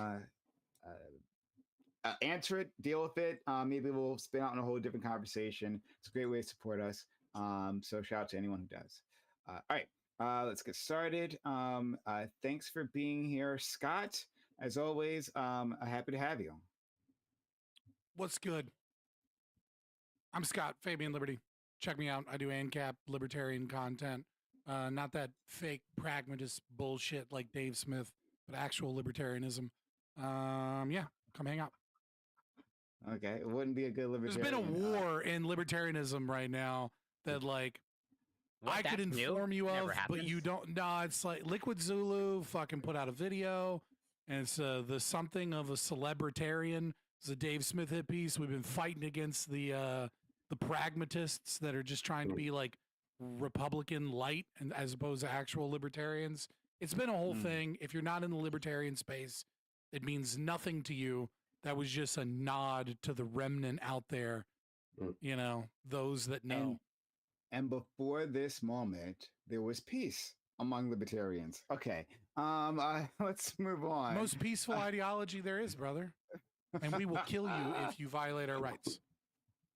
answer it, deal with it. Maybe we'll spin out in a whole different conversation. It's a great way to support us. So shout out to anyone who does. All right, let's get started. Thanks for being here, Scott. As always, happy to have you. What's good? I'm Scott, Fabian Liberty. Check me out. I do ANCAP libertarian content. Not that fake pragmatist bullshit like Dave Smith, but actual libertarianism. Yeah, come hang out. Okay, it wouldn't be a good There's libertarian. been a war in libertarianism right now that like What, I could that's new? inform you Never of, but you happens? don't. No, it's like Liquid Zulu fucking put out a video, and it's the something of a celebritarian. It's a Dave Smith hit piece. We've been fighting against the pragmatists that are just trying to be like Republican light and as opposed to actual libertarians. It's been a whole thing. If you're not in the libertarian space, it means nothing to you. That was just a nod to the remnant out there. You know, those that know. And before this moment, there was peace among libertarians. Okay, let's move on. Most peaceful ideology there is, brother. And we will kill you if you violate our rights.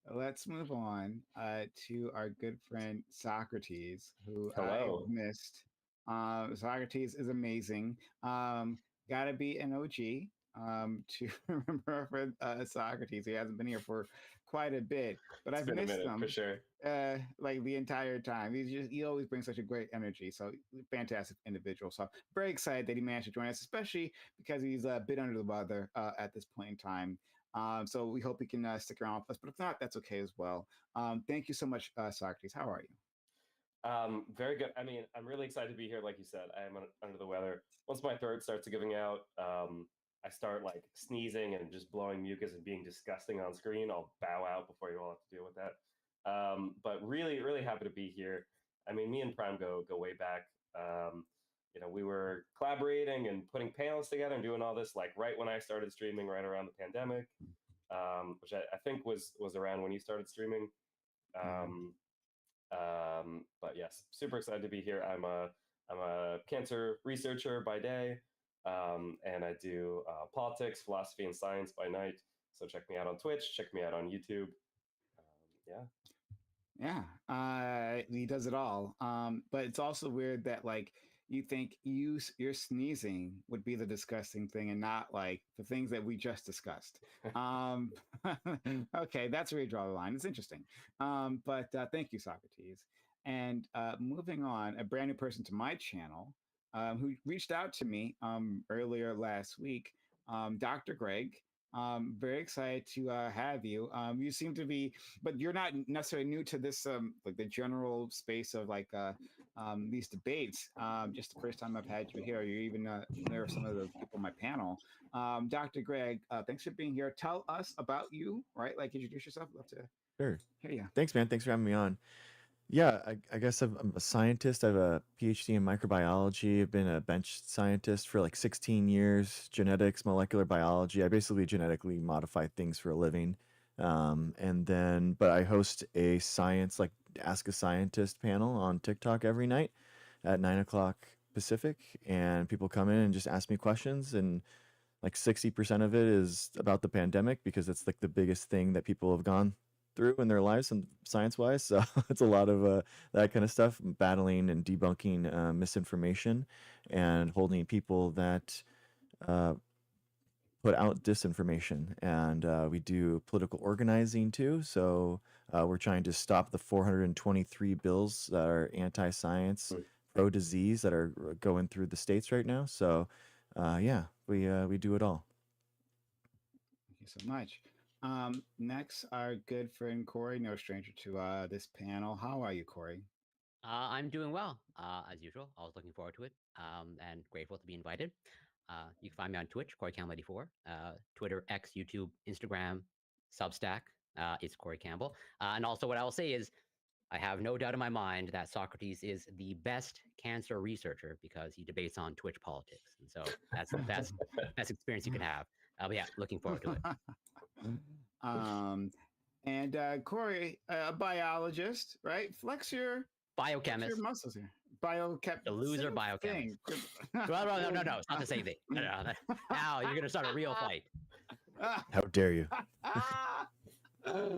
Let's move on to our good friend Socrates, who Hello. I missed. Socrates is amazing. Gotta be an OG to remember for Socrates. He hasn't been here for quite a bit, but It's I've been a missed minute him for sure. like the entire time. He always brings such a great energy. So fantastic individual. So very excited that he managed to join us, especially because he's a bit under the weather at this point in time. So we hope he can stick around with us, but if not, that's okay as well. Thank you so much, Socrates. How are you? Very good. I mean, I'm really excited to be here. Like you said, I am under the weather. Once my throat starts giving out, I start like sneezing and just blowing mucus and being disgusting on screen. I'll bow out before you all have to deal with that. But really, really happy to be here. I mean, me and Prime go way back. You know, we were collaborating and putting panels together and doing all this like right when I started streaming, right around the pandemic, which I think was around when you started streaming. But yes, super excited to be here. I'm a cancer researcher by day, and I do politics, philosophy, and science by night. So check me out on Twitch. Check me out on YouTube. Yeah. Yeah, he does it all. But it's also weird that like you think your sneezing would be the disgusting thing and not like the things that we just discussed. Okay, that's where you draw the line. It's interesting. But thank you, Socrates. And moving on, a brand new person to my channel who reached out to me earlier last week, Dr. Greg. Very excited to have you. You seem to be, but you're not necessarily new to this, like the general space of like these debates. Just the first time I've had you here. You're even familiar with some of the people on my panel. Dr. Greg, thanks for being here. Tell us about you, right? Like introduce yourself. Love to Sure. hear you. Thanks, man. Thanks for having me on. Yeah, I guess I'm a scientist. I have a PhD in microbiology. I've been a bench scientist for like 16 years, genetics, molecular biology. I basically genetically modify things for a living. But I host a science, like Ask a Scientist panel on TikTok every night at 9 o'clock Pacific. And people come in and just ask me questions. And like 60% of it is about the pandemic because it's like the biggest thing that people have gone through in their lives and science-wise. So it's a lot of that kind of stuff, battling and debunking misinformation and holding people that put out disinformation, and we do political organizing too. So we're trying to stop the 423 bills that are anti-science, pro-disease that are going through the states right now. So yeah, we do it all. Thank you so much. Next, our good friend Corey, no stranger to this panel. How are you, Corey? I'm doing well, as usual. I was looking forward to it, and grateful to be invited. You can find me on Twitch, CoreyCampbell84, Twitter, X, YouTube, Instagram, Substack. It's Corey Campbell. And also, what I will say is, I have no doubt in my mind that Socrates is the best cancer researcher because he debates on Twitch politics, and so that's the best experience you can have. But yeah, looking forward to it. And Corey, a biologist, right? Flex your Biochemist. muscles here. Biochem. The loser same biochemist. thing. Well, no, it's not the same thing. No. Now you're gonna start a real fight. How dare you?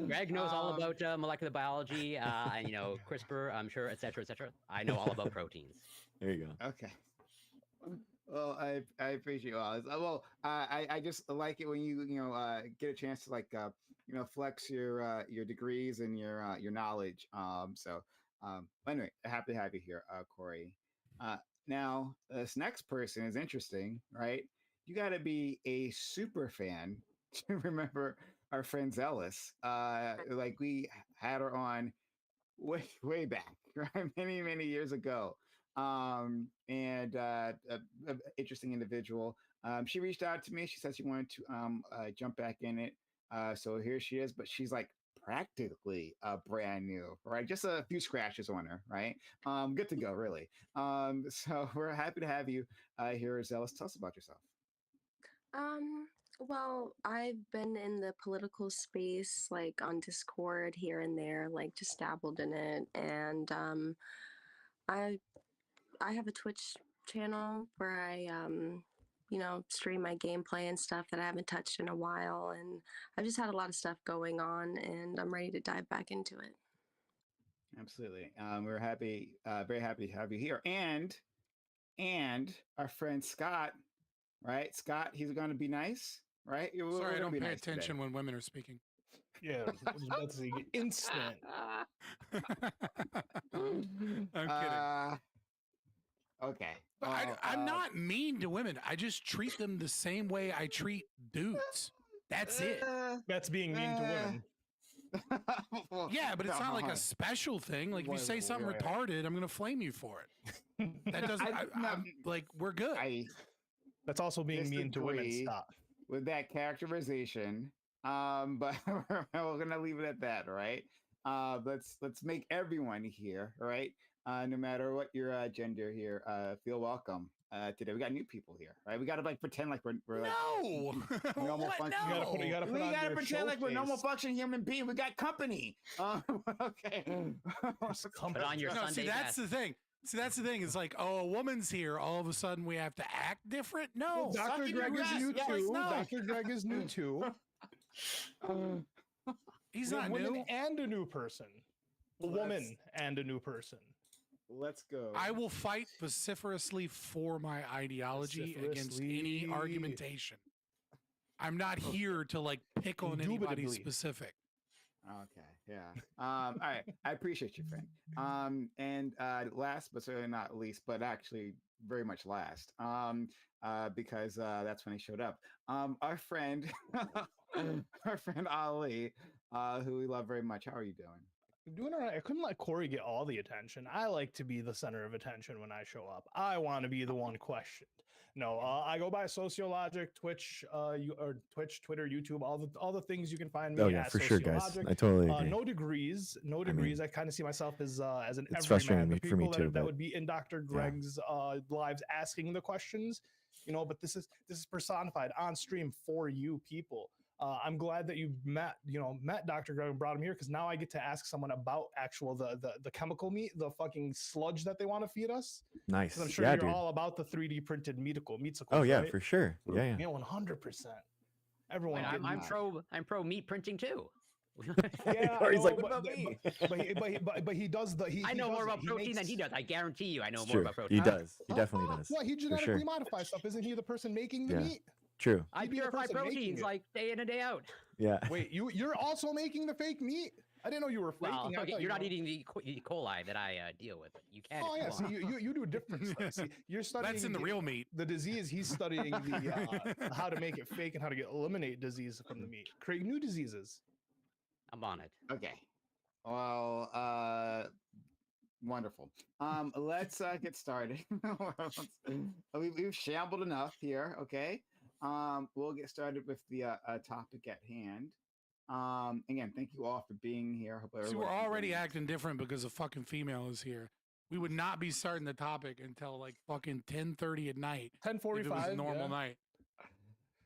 Greg knows all about molecular biology, and CRISPR, I'm sure, et cetera, et cetera. I know all about proteins. There you go. Okay. Well, I appreciate all this. Well, I just like it when you get a chance to flex your degrees and your knowledge. Anyway, happy to have you here, Corey. Now this next person is interesting, right? You got to be a super fan to remember our friend Zealous. Like we had her on way back, right? Many years ago. Interesting individual. She reached out to me. She said she wanted to jump back in it. So here she is, but she's like practically brand new, right? Just a few scratches on her, right? Good to go, really. So we're happy to have you here, Zealous. Tell us about yourself. Well, I've been in the political space, like on Discord here and there, like just dabbled in it, and I have a Twitch channel where I stream my gameplay and stuff that I haven't touched in a while, and I've just had a lot of stuff going on, and I'm ready to dive back into it. Absolutely. We're happy, very happy to have you here, and our friend Scott, right? Scott, he's going to be nice, right? Sorry, I don't pay attention when women are speaking. Yeah, I was about to say instant. I'm kidding. Okay. But I'm not mean to women. I just treat them the same way I treat dudes. That's it. That's being mean to women. Yeah, but it's not like a special thing. Like if you say something retarded, I'm going to flame you for it. That doesn't. I'm like we're good. That's also being mean to women. Stop with that characterization. But we're going to leave it at that, right? Let's make everyone here, right? No matter what your gender here, feel welcome today. We got new people here, right? We got to pretend like we're no normal function. No. We got to pretend like we're normal functioning human being. We got company. Okay. Put on your Sunday that's the thing. See, that's the thing. It's like, oh, a woman's here. All of a sudden, we have to act different. No, Dr. Greg is new too. Dr. Greg is new too. He's not new. And a new person. A woman and a new person. Let's go. I will fight vociferously for my ideology against any argumentation. I'm not here to pick on anybody specific. Okay, yeah. All right. I appreciate you, friend. And last but certainly not least, but actually very much last, because that's when he showed up. Our friend, Ali, who we love very much. How are you doing? I'm doing all right. I couldn't let Corey get all the attention. I like to be the center of attention when I show up. I want to be the one questioned. No, I go by Sociologic, Twitch, Twitch, Twitter, YouTube, all the things you can find me. Oh yeah, for sure, guys. I totally agree. No degrees. I kind of see myself as an it's everyman. frustrating for me too. That would be in Dr. Greg's lives asking the questions, but this is personified on stream for you people. I'm glad that you met Dr. Greg and brought him here, because now I get to ask someone about the chemical meat, the fucking sludge that they want to feed us. Nice. I'm sure you're all about the 3D printed meatsicles. Oh yeah, right? for sure. Yeah. 100%. Everyone. I'm pro meat printing too. Yeah, he's like, what about me? But he does the. I know more about protein than he does. I guarantee you, I know more about protein. He does. He definitely does. Well, he genetically modifies stuff. Isn't he the person making the meat? True. I He'd be the purify person making proteins it. like day in and day out. Yeah. Wait, you're also making the fake meat? I didn't know you were faking. Well, I okay, thought you're you not know- eating the E. coli that I deal with. You can. Oh if you yeah, want. see, you do different stuff. See, you're studying. That's in the real meat. The disease. He's studying the how to make it fake and how to eliminate disease from the meat, create new diseases. I'm on it. Okay. Well, wonderful. Let's get started. We've shambled enough here. Okay. We'll get started with the topic at hand. Again, thank you all for being here. Hope See, we're everyone's already enjoying acting different because a fucking female is here. We would not be starting the topic until like fucking 10:30 at night. If it was 10:45. a normal night.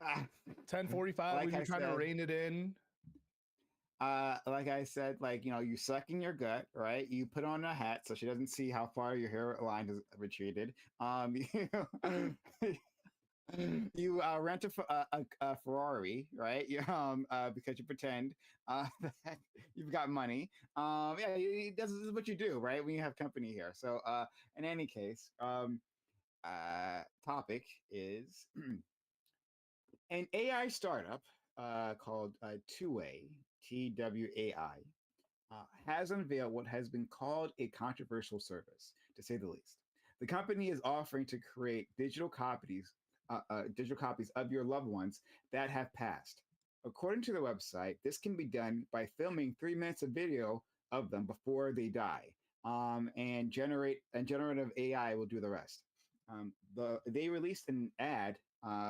this. 10:45. Like When I you're trying to said- rein it in. Like I said, like, you suck in your gut, right? You put on a hat so she doesn't see how far your hairline has retreated. You rent a Ferrari, right? Because you pretend that you've got money. Yeah, this is what you do, right? When you have company here. So, in any case, topic is an AI startup called Two-Way, TWAI, has unveiled what has been called a controversial service, to say the least. The company is offering to create digital copies of your loved ones that have passed. According to the website, this can be done by filming 3 minutes of video of them before they die, and generative AI will do the rest. They released an ad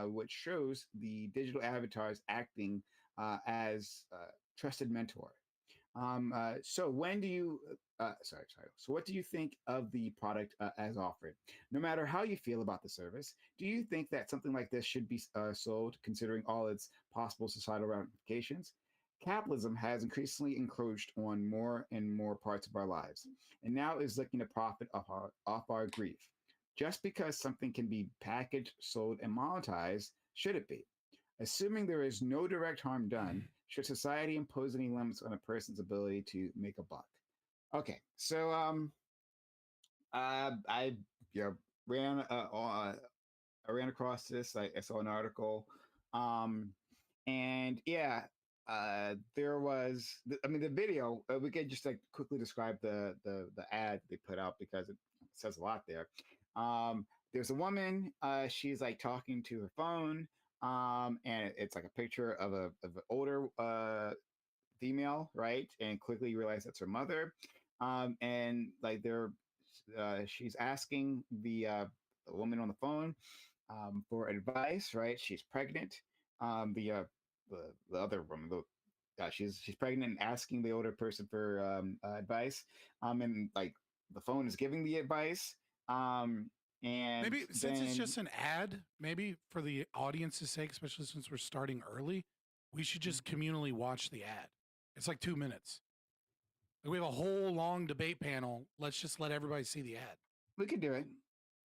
which shows the digital avatars acting as trusted mentor. So when do you sorry. So what do you think of the product as offered? No matter how you feel about the service, do you think that something like this should be sold, considering all its possible societal ramifications? Capitalism has increasingly encroached on more and more parts of our lives, and now is looking to profit off our grief. Just because something can be packaged, sold, and monetized, should it be? Assuming there is no direct harm done, should society impose any limits on a person's ability to make a buck? Okay, so I ran I ran across this. I saw an article, and yeah, there was. The video. We could just like quickly describe the ad they put out because it says a lot there. There's a woman. She's like talking to her phone. And it's like a picture of an older female, right? And quickly you realize that's her mother. And like she's asking the woman on the phone for advice, right? She's pregnant. The other woman, she's pregnant and asking the older person for advice. And like the phone is giving the advice. And Maybe since then, it's just an ad, maybe for the audience's sake, especially since we're starting early, we should just communally watch the ad. It's like 2 minutes. Like, we have a whole long debate panel. Let's just let everybody see the ad. we could do it.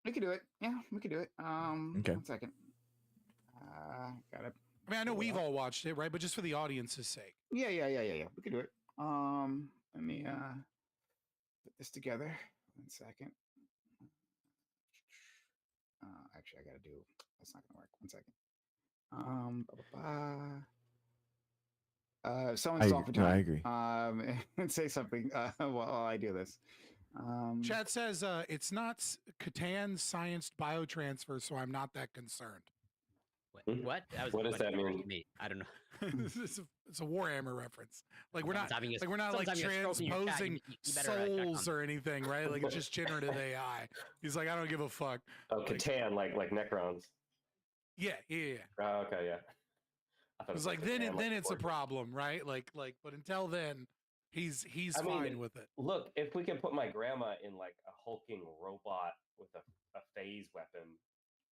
We could do it. Yeah, we could do it. Okay. 1 second. Gotta. I mean, I know pull it we've up. all watched it, right? But just for the audience's sake. Yeah. We could do it. Let me put this together. 1 second. Actually, I gotta do. That's not gonna work. 1 second. Someone I stall for agree. No, I time. agree. And say something while I do this. Chad says it's not Catan scienced biotransfer, so I'm not that concerned. What? That was What a does that question for mean? Me. I don't know. It's a Warhammer reference. Like we're not Someone's having a- like we're not like someone's having a stroke in your chat. transposing You better, check on souls or anything, right? Like it's just generative AI. He's like, I don't give a fuck. Oh, Catan, like Necrons. Yeah. Oh, okay, yeah. I thought it It's was like then Catan, then it's a Forge. problem, right? Like but until then, he's I mean, fine with it. Look, if we can put my grandma in like a hulking robot with a phase weapon,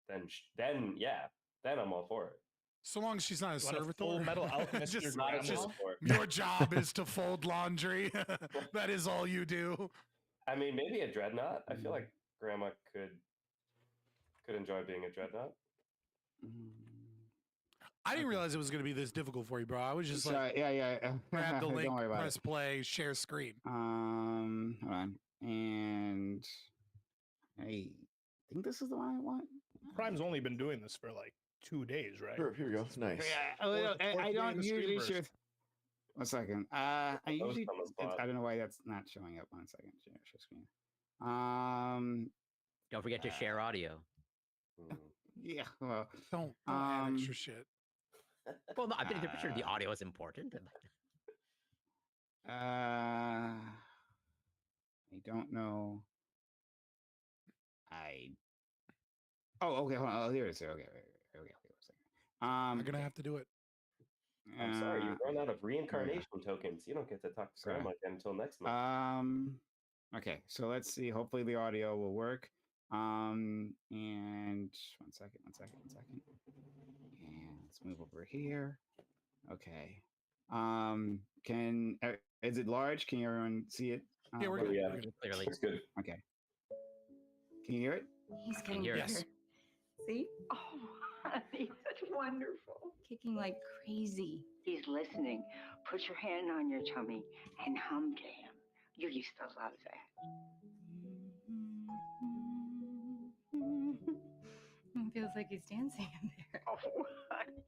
then yeah, then I'm all for it. So long as she's not a You want a servitor. Full Metal Alchemist your Just- Not grandma? just for it. your job is to fold laundry. That is all you do. I mean, maybe a dreadnought. I feel like grandma could enjoy being a dreadnought. I didn't Okay. realize it was going to be this difficult for you, bro. I was just Sorry, like, yeah. grab the link, Don't worry about press it. play, share screen. Hold on. And I think this is the one I want. Prime's only been doing this for like 2 days, right? Here we go. Nice. Yeah, Fourth- I fourth day don't in the usually Streamverse. should. 1 second. I was usually. on the spot. I don't know why that's not showing up. 1 second. Share screen. Don't forget to share audio. Mm. Yeah. Well. Don't add extra shit. Well, no, I'm pretty sure the audio is important. I don't know. Oh, okay. Hold on. Oh, here it is. Okay. Okay. 1 second. I'm gonna have to do it. I'm sorry, you run out of yeah. reincarnation tokens. You don't get to talk to Sorry. Grandma again until next month. Okay. So let's see. Hopefully the audio will work. And 1 second. And let's move over here. Okay. Is it large? Can everyone see it? Yeah, we're Oh, good. yeah. We're good. Clearly. It's good. Okay. Can you hear it? He's getting hear better. it. See? Oh, honey, such wonderful. Kicking like crazy. He's listening. Put your hand on your tummy and hum to him. You used to love that. It feels like he's dancing in there. Oh, honey.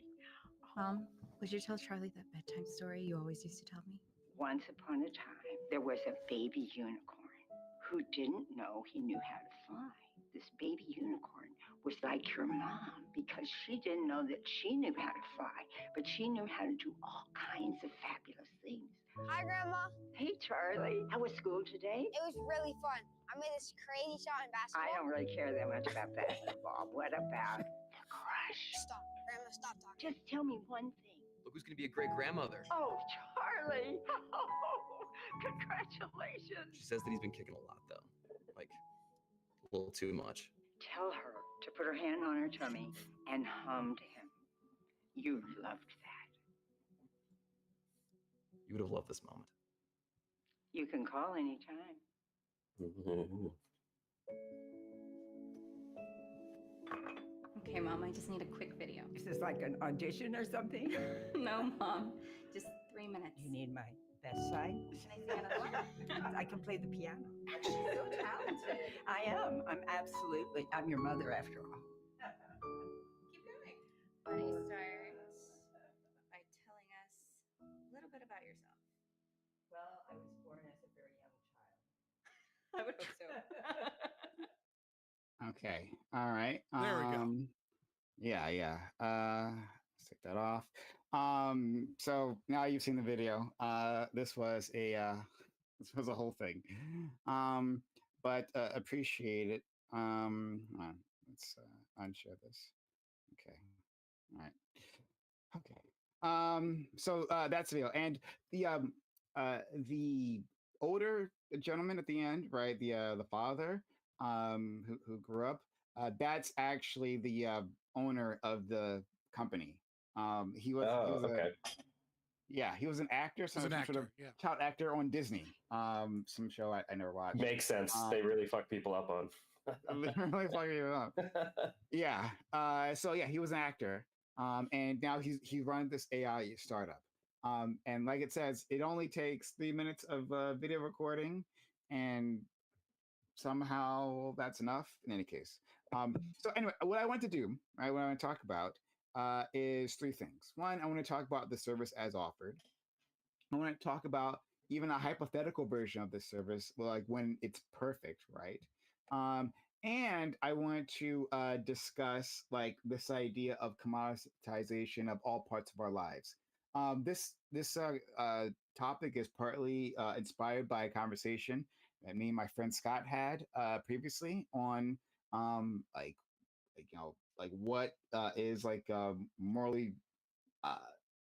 Mom, would you tell Charlie that bedtime story you always used to tell me? Once upon a time, there was a baby unicorn who didn't know he knew how to fly. This baby unicorn was like your mom because she didn't know that she knew how to fly, but she knew how to do all kinds of fabulous things. Hi, Grandma. Hey, Charlie. How was school today? It was really fun. I made this crazy shot in basketball. I don't really care that much about basketball. What about the crush? Stop. Grandma, stop talking. Just tell me one thing. Look who's gonna be a great grandmother. Oh, Charlie. Congratulations. She says that he's been kicking a lot though. Like a little too much. Tell her to put her hand on her tummy and hum to him. You loved that. You would have loved this moment. You can call anytime. Okay, Mom, I just need a quick video. Is this like an audition or something? No, Mom, just 3 minutes. You need my best side? Can I sing another one? I can play the piano. So talented. I am. I'm your mother after all. Keep going. Why don't you start by telling us a little bit about yourself? Well, I was born as a very young child. I would hope so. Okay. All right. There we go. Yeah. Let's take that off. So now you've seen the video. This was a whole thing. But appreciate it. Hold on. Let's unshare this. Okay. All right. Okay. So that's the video. And the older gentleman at the end, right? The father who grew up, that's actually the owner of the company. He was okay. he was an actor, As an sort of actor, yeah. child actor on Disney, some show I never watched. Makes sense. They really fuck people up on. Really fucking it up. Yeah. So yeah, he was an actor, and now he runs this AI startup. And like it says, it only takes 3 minutes of video recording, and somehow that's enough. In any case, so anyway, what I want to do, right, what I want to talk about is 3 things. One, I want to talk about the service as offered. I want to talk about even a hypothetical version of this service, like when it's perfect, right? And I want to discuss like this idea of commoditization of all parts of our lives. This topic is partly inspired by a conversation that me and my friend Scott had previously on like what is like morally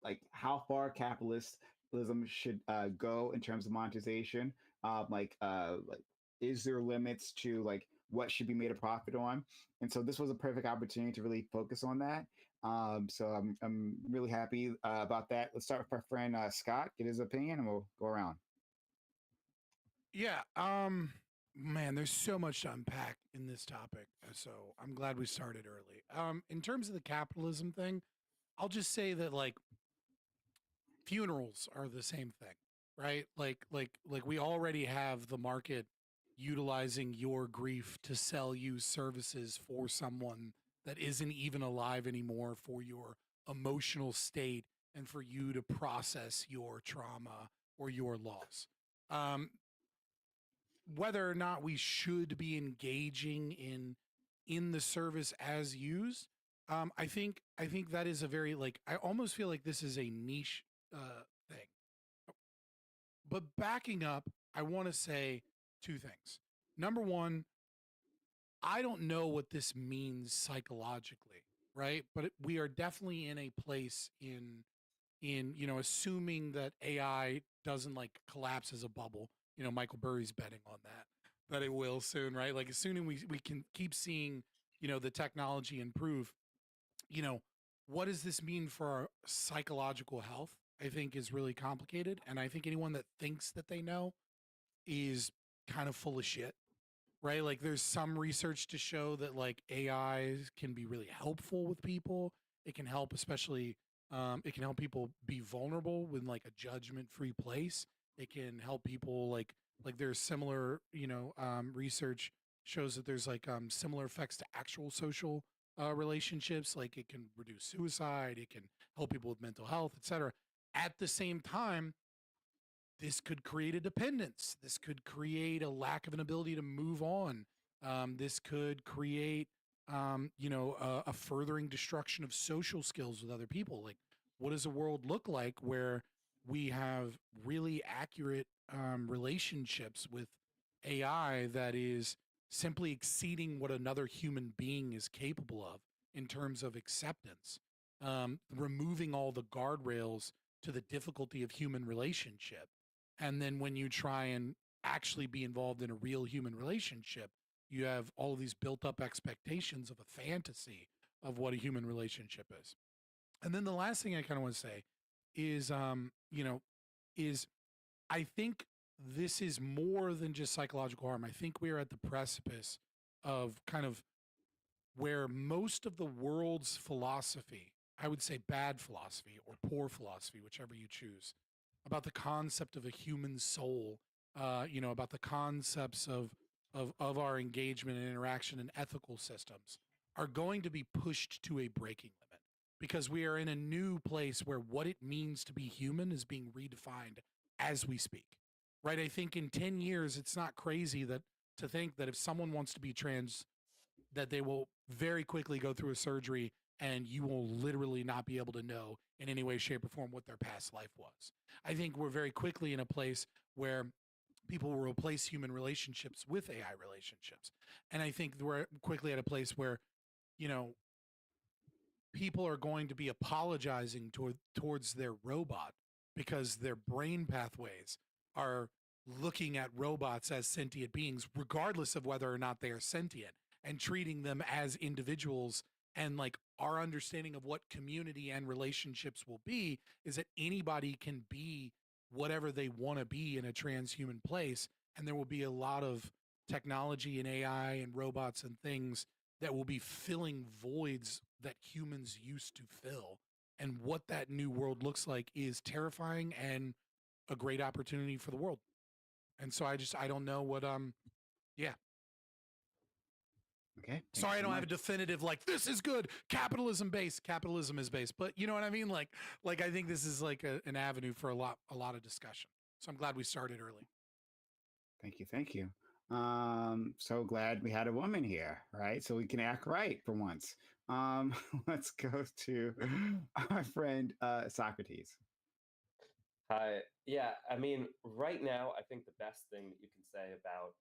like how far capitalism should go in terms of monetization. Like is there limits to like what should be made a profit on? And so this was a perfect opportunity to really focus on that. So I'm really happy about that. Let's start with our friend Scott, get his opinion, and we'll go around. Yeah. Man, there's so much to unpack in this topic. So I'm glad we started early. In terms of the capitalism thing, I'll just say that like funerals are the same thing, right? Like we already have the market utilizing your grief to sell you services for someone that isn't even alive anymore for your emotional state and for you to process your trauma or your loss. Um, whether or not we should be engaging in the service as used, I think that is a very, like, I almost feel like this is a niche thing. But backing up, I want to say two things. Number one, I don't know what this means psychologically, right? But we are definitely in a place in assuming that AI doesn't like collapse as a bubble. Michael Burry's betting on that it will soon, right? Like, assuming we can keep seeing the technology improve. What does this mean for our psychological health? I think is really complicated, and I think anyone that thinks that they know is kind of full of shit, right? Like, there's some research to show that like AI can be really helpful with people. It can help, especially it can help people be vulnerable with like a judgment-free place. It can help people like there's similar, research shows that there's like similar effects to actual social relationships. Like, it can reduce suicide, it can help people with mental health, etc. At the same time, this could create a dependence. This could create a lack of an ability to move on. This could create, a furthering destruction of social skills with other people. Like, what does a world look like where we have really accurate relationships with AI that is simply exceeding what another human being is capable of in terms of acceptance, removing all the guardrails to the difficulty of human relationship. And then when you try and actually be involved in a real human relationship, you have all of these built up expectations of a fantasy of what a human relationship is. And then the last thing I kind of want to say is, is I think this is more than just psychological harm. I think we are at the precipice of kind of where most of the world's philosophy, I would say bad philosophy or poor philosophy, whichever you choose, about the concept of a human soul, about the concepts of our engagement and interaction and ethical systems, are going to be pushed to a breaking limit because we are in a new place where what it means to be human is being redefined as we speak. Right? I think in 10 years, it's not crazy that to think that if someone wants to be trans, that they will very quickly go through a surgery and you will literally not be able to know in any way, shape, or form what their past life was. I think we're very quickly in a place where people will replace human relationships with AI relationships. And I think we're quickly at a place where, people are going to be apologizing towards their robot because their brain pathways are looking at robots as sentient beings, regardless of whether or not they are sentient, and treating them as individuals. And like, our understanding of what community and relationships will be is that anybody can be whatever they want to be in a transhuman place. And there will be a lot of technology and AI and robots and things that will be filling voids that humans used to fill. And what that new world looks like is terrifying and a great opportunity for the world. And so I don't know what, yeah. Okay. Sorry, I don't have a definitive, like, this is good. Capitalism is based, but you know what I mean? Like I think this is like an avenue for a lot of discussion. So I'm glad we started early. Thank you. So glad we had a woman here, right? So we can act right for once. Let's go to our friend Socrates. Hi. Yeah, I mean, right now, I think the best thing that you can say about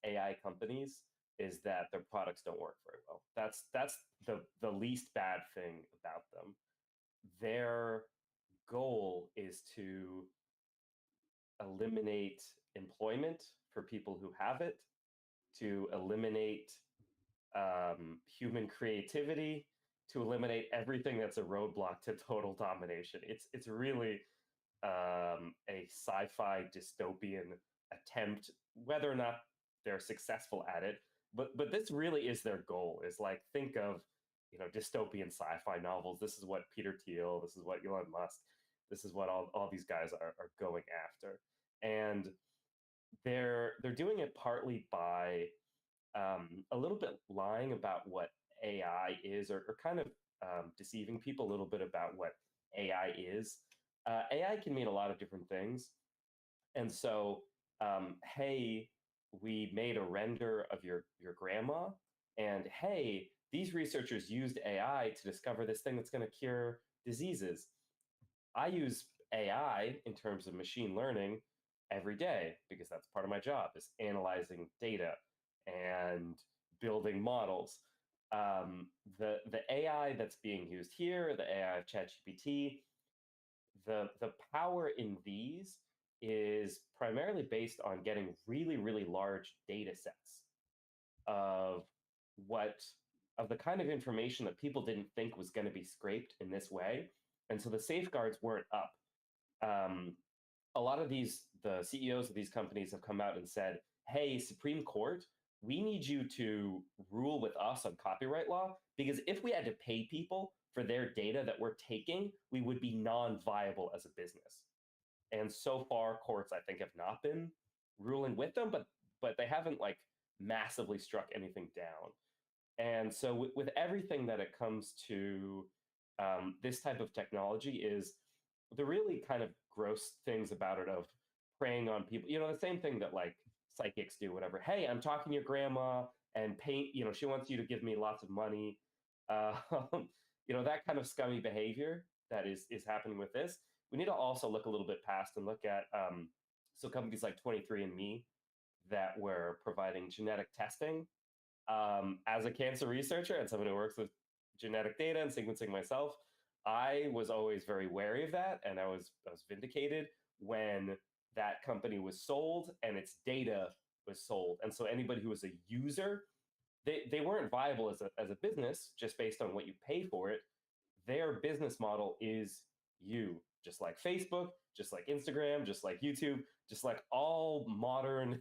AI companies is that their products don't work very well. That's the least bad thing about them. Their goal is to eliminate employment for people who have it, to eliminate human creativity, to eliminate everything that's a roadblock to total domination. It's really a sci-fi dystopian attempt, whether or not they're successful at it. But this really is their goal. Is like, think of dystopian sci-fi novels. This is what Peter Thiel. This is what Elon Musk. This is what all these guys are going after, and they're doing it partly by a little bit lying about what AI is, or kind of deceiving people a little bit about what AI is. AI can mean a lot of different things. And so, hey, we made a render of your grandma, and hey, these researchers used AI to discover this thing that's going to cure diseases. I use AI in terms of machine learning every day because that's part of my job is analyzing data and building models. The AI that's being used here, the AI of ChatGPT, the power in these is primarily based on getting really large data sets of what of the kind of information that people didn't think was going to be scraped in this way, and so the safeguards weren't up. A lot of the CEOs of these companies have come out and said, hey, Supreme Court, we need you to rule with us on copyright law, because if we had to pay people for their data that we're taking, we would be non-viable as a business. And so far, courts, I think, have not been ruling with them, but they haven't like massively struck anything down. And so with everything that it comes to this type of technology is the really kind of gross things about it of preying on people. You know, the same thing that like psychics do, whatever. Hey, I'm talking to your grandma and she wants you to give me lots of money. Uh, that kind of scummy behavior that is happening with this. We need to also look a little bit past and look at so companies like 23andMe that were providing genetic testing. As a cancer researcher and someone who works with genetic data and sequencing myself, I was always very wary of that, and I was vindicated when that company was sold and its data was sold. And so anybody who was a user, they weren't viable as a business just based on what you pay for it. Their business model is you, just like Facebook, just like Instagram, just like YouTube, just like all modern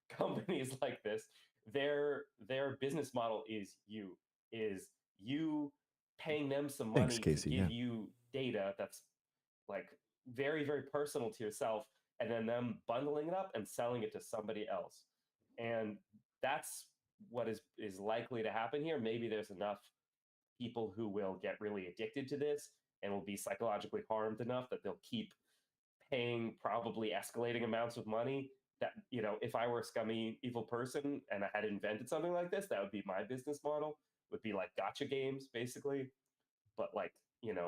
companies like this. Their business model is you paying them some Thanks, money Casey. to give Yeah. you data that's like very personal to yourself, and then them bundling it up and selling it to somebody else. And that's what is likely to happen here. Maybe there's enough people who will get really addicted to this and will be psychologically harmed enough that they'll keep paying probably escalating amounts of money. That, if I were a scummy evil person and I had invented something like this, that would be my business model, would be like gotcha games basically, but like,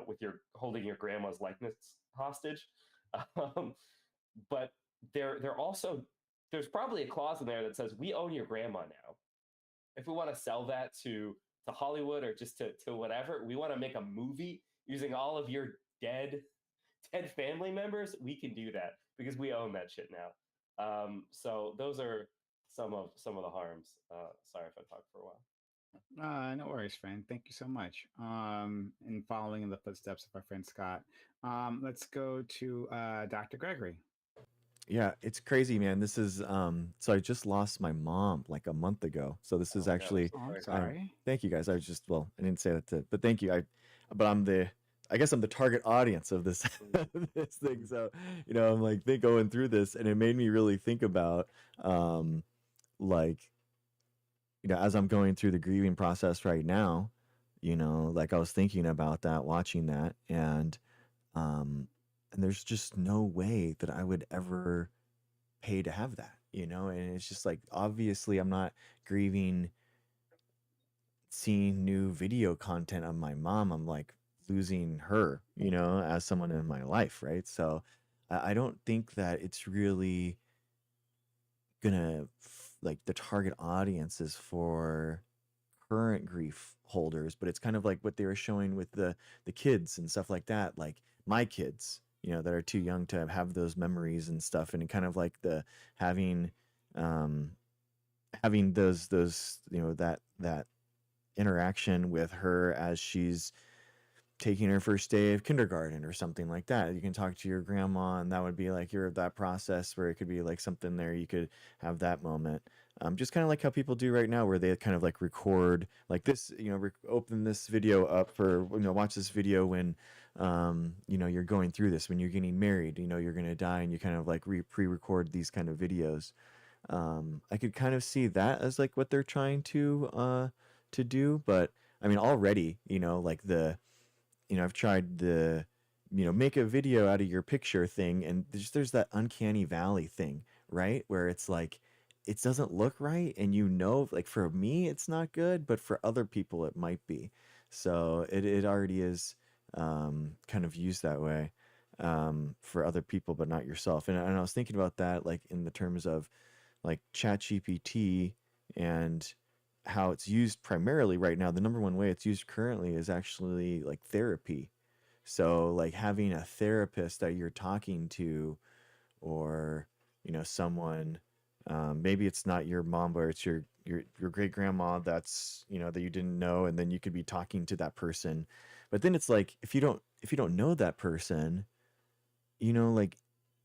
with your holding your grandma's likeness hostage. But they're also, there's probably a clause in there that says we own your grandma now. If we want to sell that to Hollywood or just to whatever, we want to make a movie using all of your dead family members, we can do that because we own that shit now. So those are some of the harms. Sorry if I talked for a while. No worries, friend. Thank you so much. And following in the footsteps of our friend Scott, let's go to Dr. Gregory. Yeah, it's crazy, man. This is so I just lost my mom like a month ago. So this is Oh, no, actually Oh, I'm sorry. sorry. thank you guys. I didn't say that but thank you. But I guess I'm the target audience of this this thing. So, I'm like going through this, and it made me really think about like, as I'm going through the grieving process right now, like I was thinking about that, watching that, and there's just no way that I would ever pay to have that, and it's just like, obviously I'm not grieving seeing new video content of my mom. I'm like losing her, as someone in my life, right? So I don't think that it's really gonna like the target audience is for current grief holders, but it's kind of like what they were showing with the kids and stuff like that, like my kids, that are too young to have those memories and stuff, and kind of like the having those that interaction with her as she's taking her first day of kindergarten or something like that. You can talk to your grandma, and that would be like that process where it could be like something there. You could have that moment. Just kind of like how people do right now, where they kind of like record like this, open this video up for, watch this video when, you're going through this, when you're getting married, you're going to die, and you kind of like pre-record these kind of videos. I could kind of see that as like what they're trying to do, but I mean, already, like I've tried the, make a video out of your picture thing, and there's that uncanny valley thing, right? Where it's like, it doesn't look right, and like for me, it's not good, but for other people, it might be. So it already is kind of used that way for other people, but not yourself. And I was thinking about that, like in the terms of like ChatGPT and how it's used primarily right now. The number one way it's used currently is actually like therapy. So like having a therapist that you're talking to, or someone, maybe it's not your mom, but it's your great grandma that's that you didn't know, and then you could be talking to that person. But then it's like, if you don't know that person, like,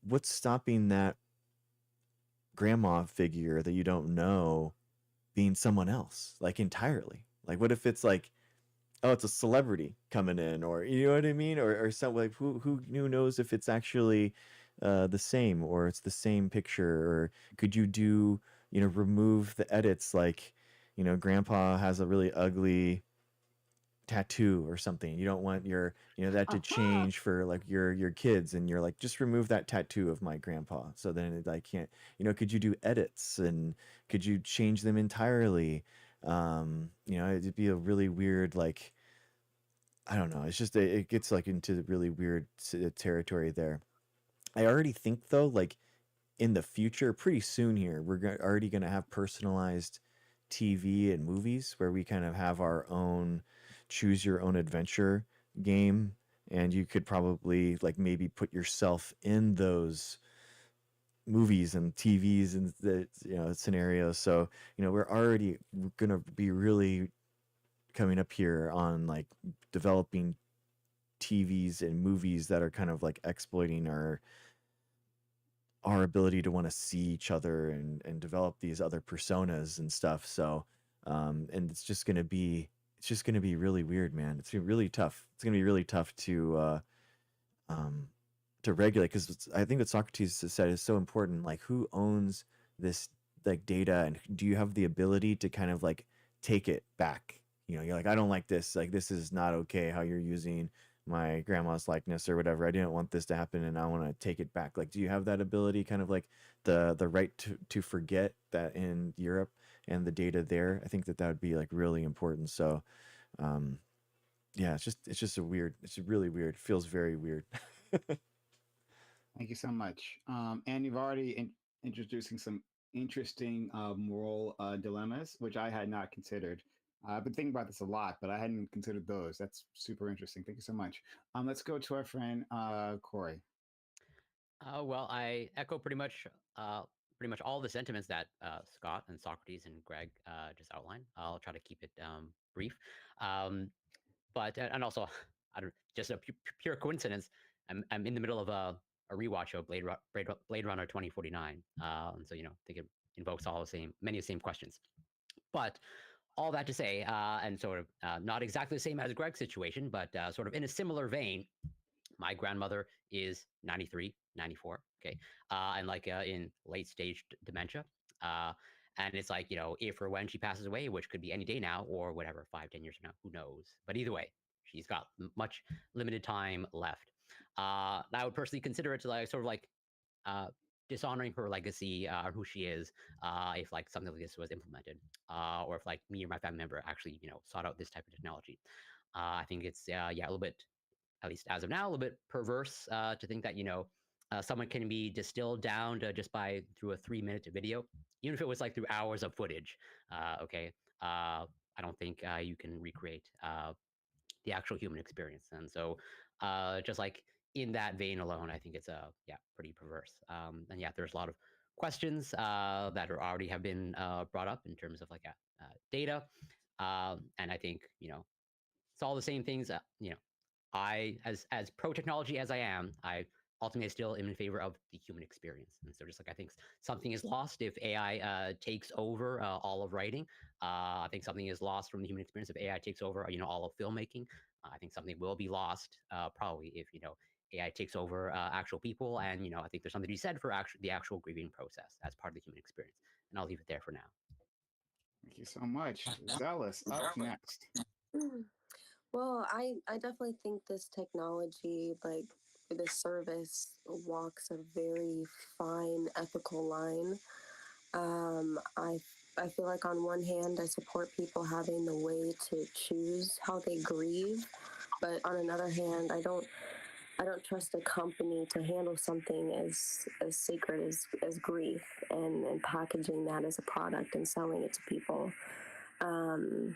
what's stopping that grandma figure that you don't know being someone else, like, entirely? Like, what if it's like, oh, it's a celebrity coming in, or you know what I mean, or something, like, who knows if it's actually the same, or it's the same picture, or could you do remove the edits, like grandpa has a really ugly tattoo or something, you don't want your that to change for like your kids, and you're like, just remove that tattoo of my grandpa, so then I can't, could you do edits, and could you change them entirely? It'd be a really weird, like, I don't know, it's just it gets like into really weird territory there. I already think though, like, in the future, pretty soon here, we're already going to have personalized TV and movies where we kind of have our own choose your own adventure game, and you could probably like maybe put yourself in those movies and TVs and the scenarios. So we're already going to be really coming up here on like developing TVs and movies that are kind of like exploiting our ability to want to see each other and develop these other personas and stuff. So and it's just gonna be really weird, man. It's gonna be really tough. It's gonna be really tough um to regulate, because I think what Socrates has said is so important. Like, who owns this like data, and do you have the ability to kind of like take it back? You're like, I don't like this. Like, this is not okay how you're using my grandma's likeness or whatever. I didn't want this to happen, and I want to take it back. Like, do you have that ability, kind of like the right to forget that in Europe and the data there? I think that would be like really important. So yeah, it's really weird. It feels very weird. Thank you so much. And you've already introducing some interesting moral dilemmas, which I had not considered. I've been thinking about this a lot, but I hadn't considered those. That's super interesting. Thank you so much. Let's go to our friend Corey. Well, I echo pretty much all the sentiments that Scott and Socrates and Greg just outlined. I'll try to keep it brief. But and also, I don't just a pure coincidence. I'm in the middle of a rewatch of Blade Runner 2049, and so I think it invokes many of the same questions. But all that to say, and sort of not exactly the same as Greg's situation, but sort of in a similar vein, my grandmother is 93, 94, okay, and like in late stage dementia. And it's like, if or when she passes away, which could be any day now or whatever, 5, 10 years from now, who knows? But either way, she's got much limited time left. I would personally consider it to like sort of like dishonoring her legacy or who she is if like something like this was implemented, or if like me or my family member actually sought out this type of technology. I think it's a little bit, at least as of now, a little bit perverse to think that someone can be distilled down to just by through a 3-minute video, even if it was like through hours of footage. Okay, I don't think you can recreate the actual human experience, and so just like in that vein alone, I think it's pretty perverse. And yeah, there's a lot of questions that are already have been brought up in terms of like data, and I think it's all the same things. I, as pro technology as I am, I ultimately still am in favor of the human experience. And so, just like I think something is lost if AI takes over all of writing. I think something is lost from the human experience if AI takes over, all of filmmaking. I think something will be lost probably if AI takes over actual people. And I think there's something to be said for the actual grieving process as part of the human experience. And I'll leave it there for now. Thank you so much. Zealous up next. Well, I definitely think this technology, like this service, walks a very fine ethical line. Um, I I feel like on one hand, I support people having the way to choose how they grieve, but on another hand, I don't trust a company to handle something as sacred as grief and packaging that as a product and selling it to people. Um,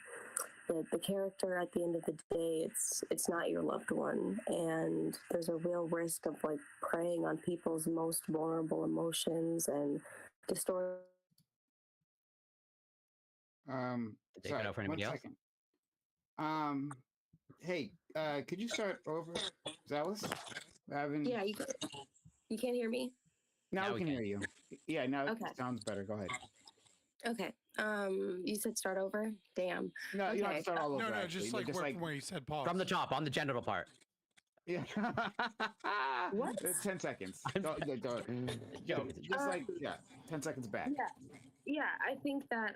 the character at the end of the day, it's not your loved one, and there's a real risk of like preying on people's most vulnerable emotions and distorting. Did they Sorry, cut out for one anybody else? second. Hey, could you start over, Zealous? Having Yeah, you can't hear me. now Now we we can hear can. you. Yeah, now Okay. it sounds better. Go ahead. Okay. You said start over. Damn. No, you don't have to Okay. start all over. No, actually, just but like work from where you said pause. From the top on the genital part. yeah. What? 10 seconds. I'm Just like 10 seconds back. Yeah, I think that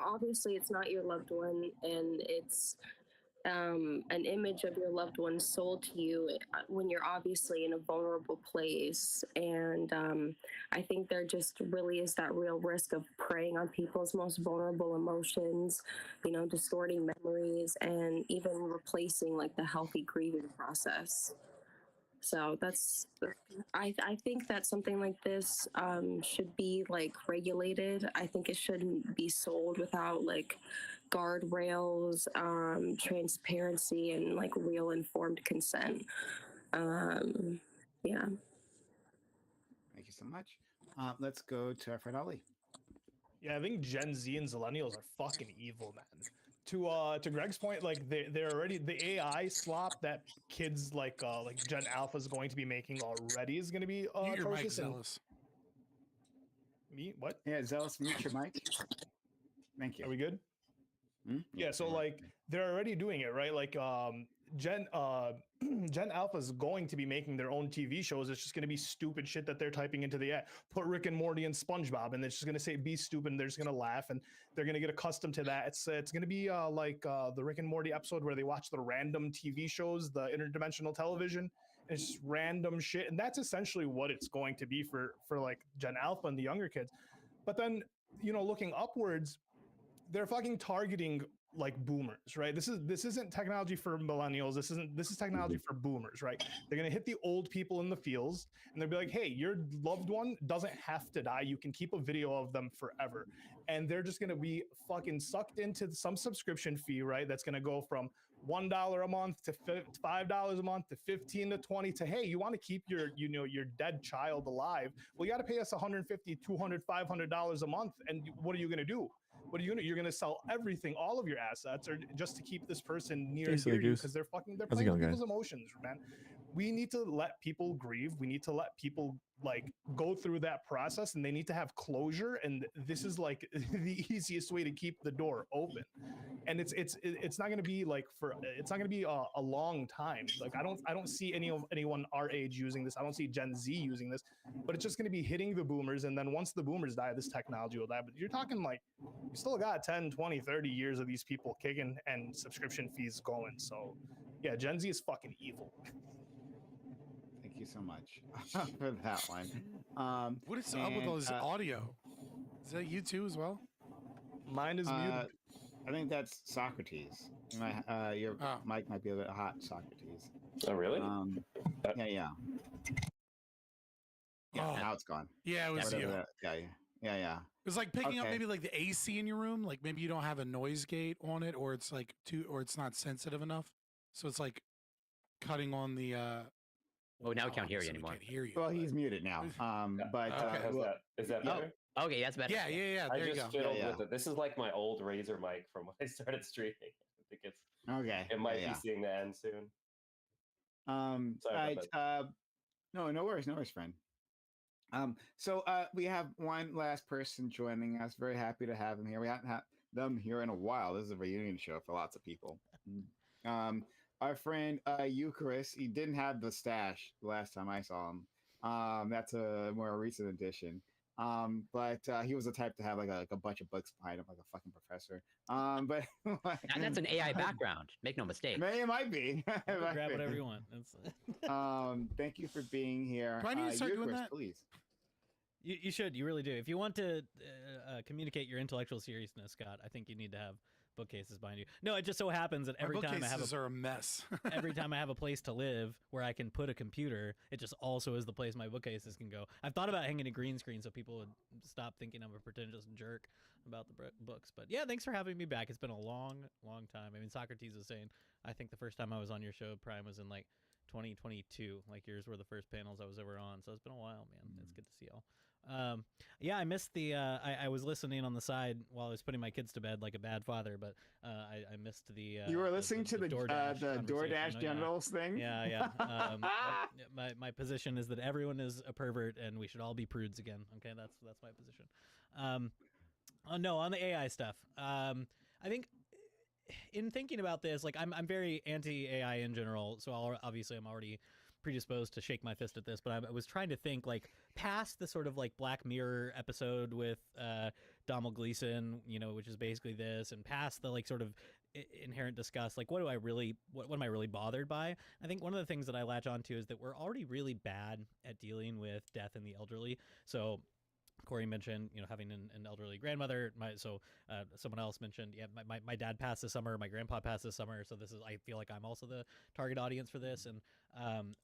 obviously it's not your loved one, and it's an image of your loved one sold to you when you're obviously in a vulnerable place. And I think there just really is that real risk of preying on people's most vulnerable emotions, distorting memories, and even replacing like the healthy grieving process. So I think that something like this should be like regulated. I think it shouldn't be sold without like guardrails, transparency, and like real informed consent. Yeah. Thank you so much. Let's go to our friend Ollie. Yeah, I think Gen Z and Zillennials are fucking evil, man. To Greg's point, like they're already the AI slop that kids like Gen Alpha is going to be making already is going to be Mute your mic, atrocious. And Zealous. me, what? Yeah, Zealous, mute your mic. Thank you. Are we good? Hmm? Yeah, so like they're already doing it, right? Like Gen Gen Alpha is going to be making their own TV shows. It's just going to be stupid shit that they're typing into the app. Put Rick and Morty and SpongeBob, and it's just going to say be stupid. And they're just going to laugh, and they're going to get accustomed to that. It's going to be like the Rick and Morty episode where they watch the random TV shows, the interdimensional television. And it's just random shit, and that's essentially what it's going to be for like Gen Alpha and the younger kids. But then looking upwards, they're fucking targeting like boomers, right? This isn't technology for millennials. This is technology for boomers, right? They're gonna hit the old people in the fields, and they'll be like, hey, your loved one doesn't have to die. You can keep a video of them forever. And they're just gonna be fucking sucked into some subscription fee, right? That's gonna go from $1 a month to $5 a month to 15 to 20 to, hey, you want to keep your dead child alive? Well, you got to pay us $150, $200, $500 a month. And what are you going to do? What are you gonna? You're gonna sell everything, all of your assets, or just to keep this person near Hey, silly you goose. because they're How's it playing with going, people's guys? emotions, man. We need to let people grieve. We need to let people like go through that process, and they need to have closure. And this is like the easiest way to keep the door open. And it's not gonna be like it's not gonna be a long time. Like I don't see anyone our age using this. I don't see Gen Z using this, but it's just gonna be hitting the boomers. And then once the boomers die, this technology will die. But you're talking like you still got 10, 20, 30 years of these people kicking and subscription fees going. So yeah, Gen Z is fucking evil. Thank you so much for that one. What is up with all this audio? Is that you too as well? Mine is muted. I think that's Socrates. Your mic might be a bit hot, Socrates. Oh, really? Yeah. Oh. Now it's gone. Yeah, it was you. Yeah. It was like picking up maybe like the AC in your room. Like maybe you don't have a noise gate on it, or it's like or it's not sensitive enough. So it's like cutting on the. Oh, now we can't hear you anymore. Can't hear you. Well, he's muted now. But how's that? Is that better? Okay, that's better. Yeah. I There you just go. fiddled with it. This is like my old Razer mic from when I started streaming. I think it's okay. It might be seeing the end soon. Sorry about that. No worries, friend. So we have one last person joining us. Very happy to have them here. We haven't had them here in a while. This is a reunion show for lots of people. Our friend Eucharist, he didn't have the stash the last time I saw him. That's a more recent addition. But he was the type to have like a bunch of books behind him, like a fucking professor. But That's an AI background. Make no mistake. it might be. You It can might grab be. whatever you want. That's Thank you for being here. Do I need to start doing Eucharist, that? please. you should. You really do. If you want to communicate your intellectual seriousness, Scott, I think you need to have bookcases behind you. No, it just so happens that every My time I have bookcases are a mess. every time I have a place to live where I can put a computer, it just also is the place my bookcases can go. I've thought about hanging a green screen so people would stop thinking I'm a pretentious jerk about the books. But yeah, thanks for having me back. It's been a long, long time. I mean, Socrates was saying, I think the first time I was on your show, Prime, was in like 2022. Like yours were the first panels I was ever on. So it's been a while, man. It's good to see y'all. Yeah, I missed the. I was listening on the side while I was putting my kids to bed, like a bad father. But I missed the. You were listening to the DoorDash conversation. genitals thing. Yeah. My position is that everyone is a pervert and we should all be prudes again. Okay, that's my position. No, on the AI stuff. I think in thinking about this, like I'm very anti AI in general. So obviously I'm already predisposed to shake my fist at this, but I was trying to think like past the sort of like Black Mirror episode with Donald Gleason, you know, which is basically this, and past the like sort of inherent disgust, like what am I really bothered by? I think one of the things that I latch onto is that we're already really bad at dealing with death in the elderly. So Corey mentioned, you know, having an elderly grandmother. Someone else mentioned, yeah, my dad passed this summer, my grandpa passed this summer. So I feel like I'm also the target audience for this. And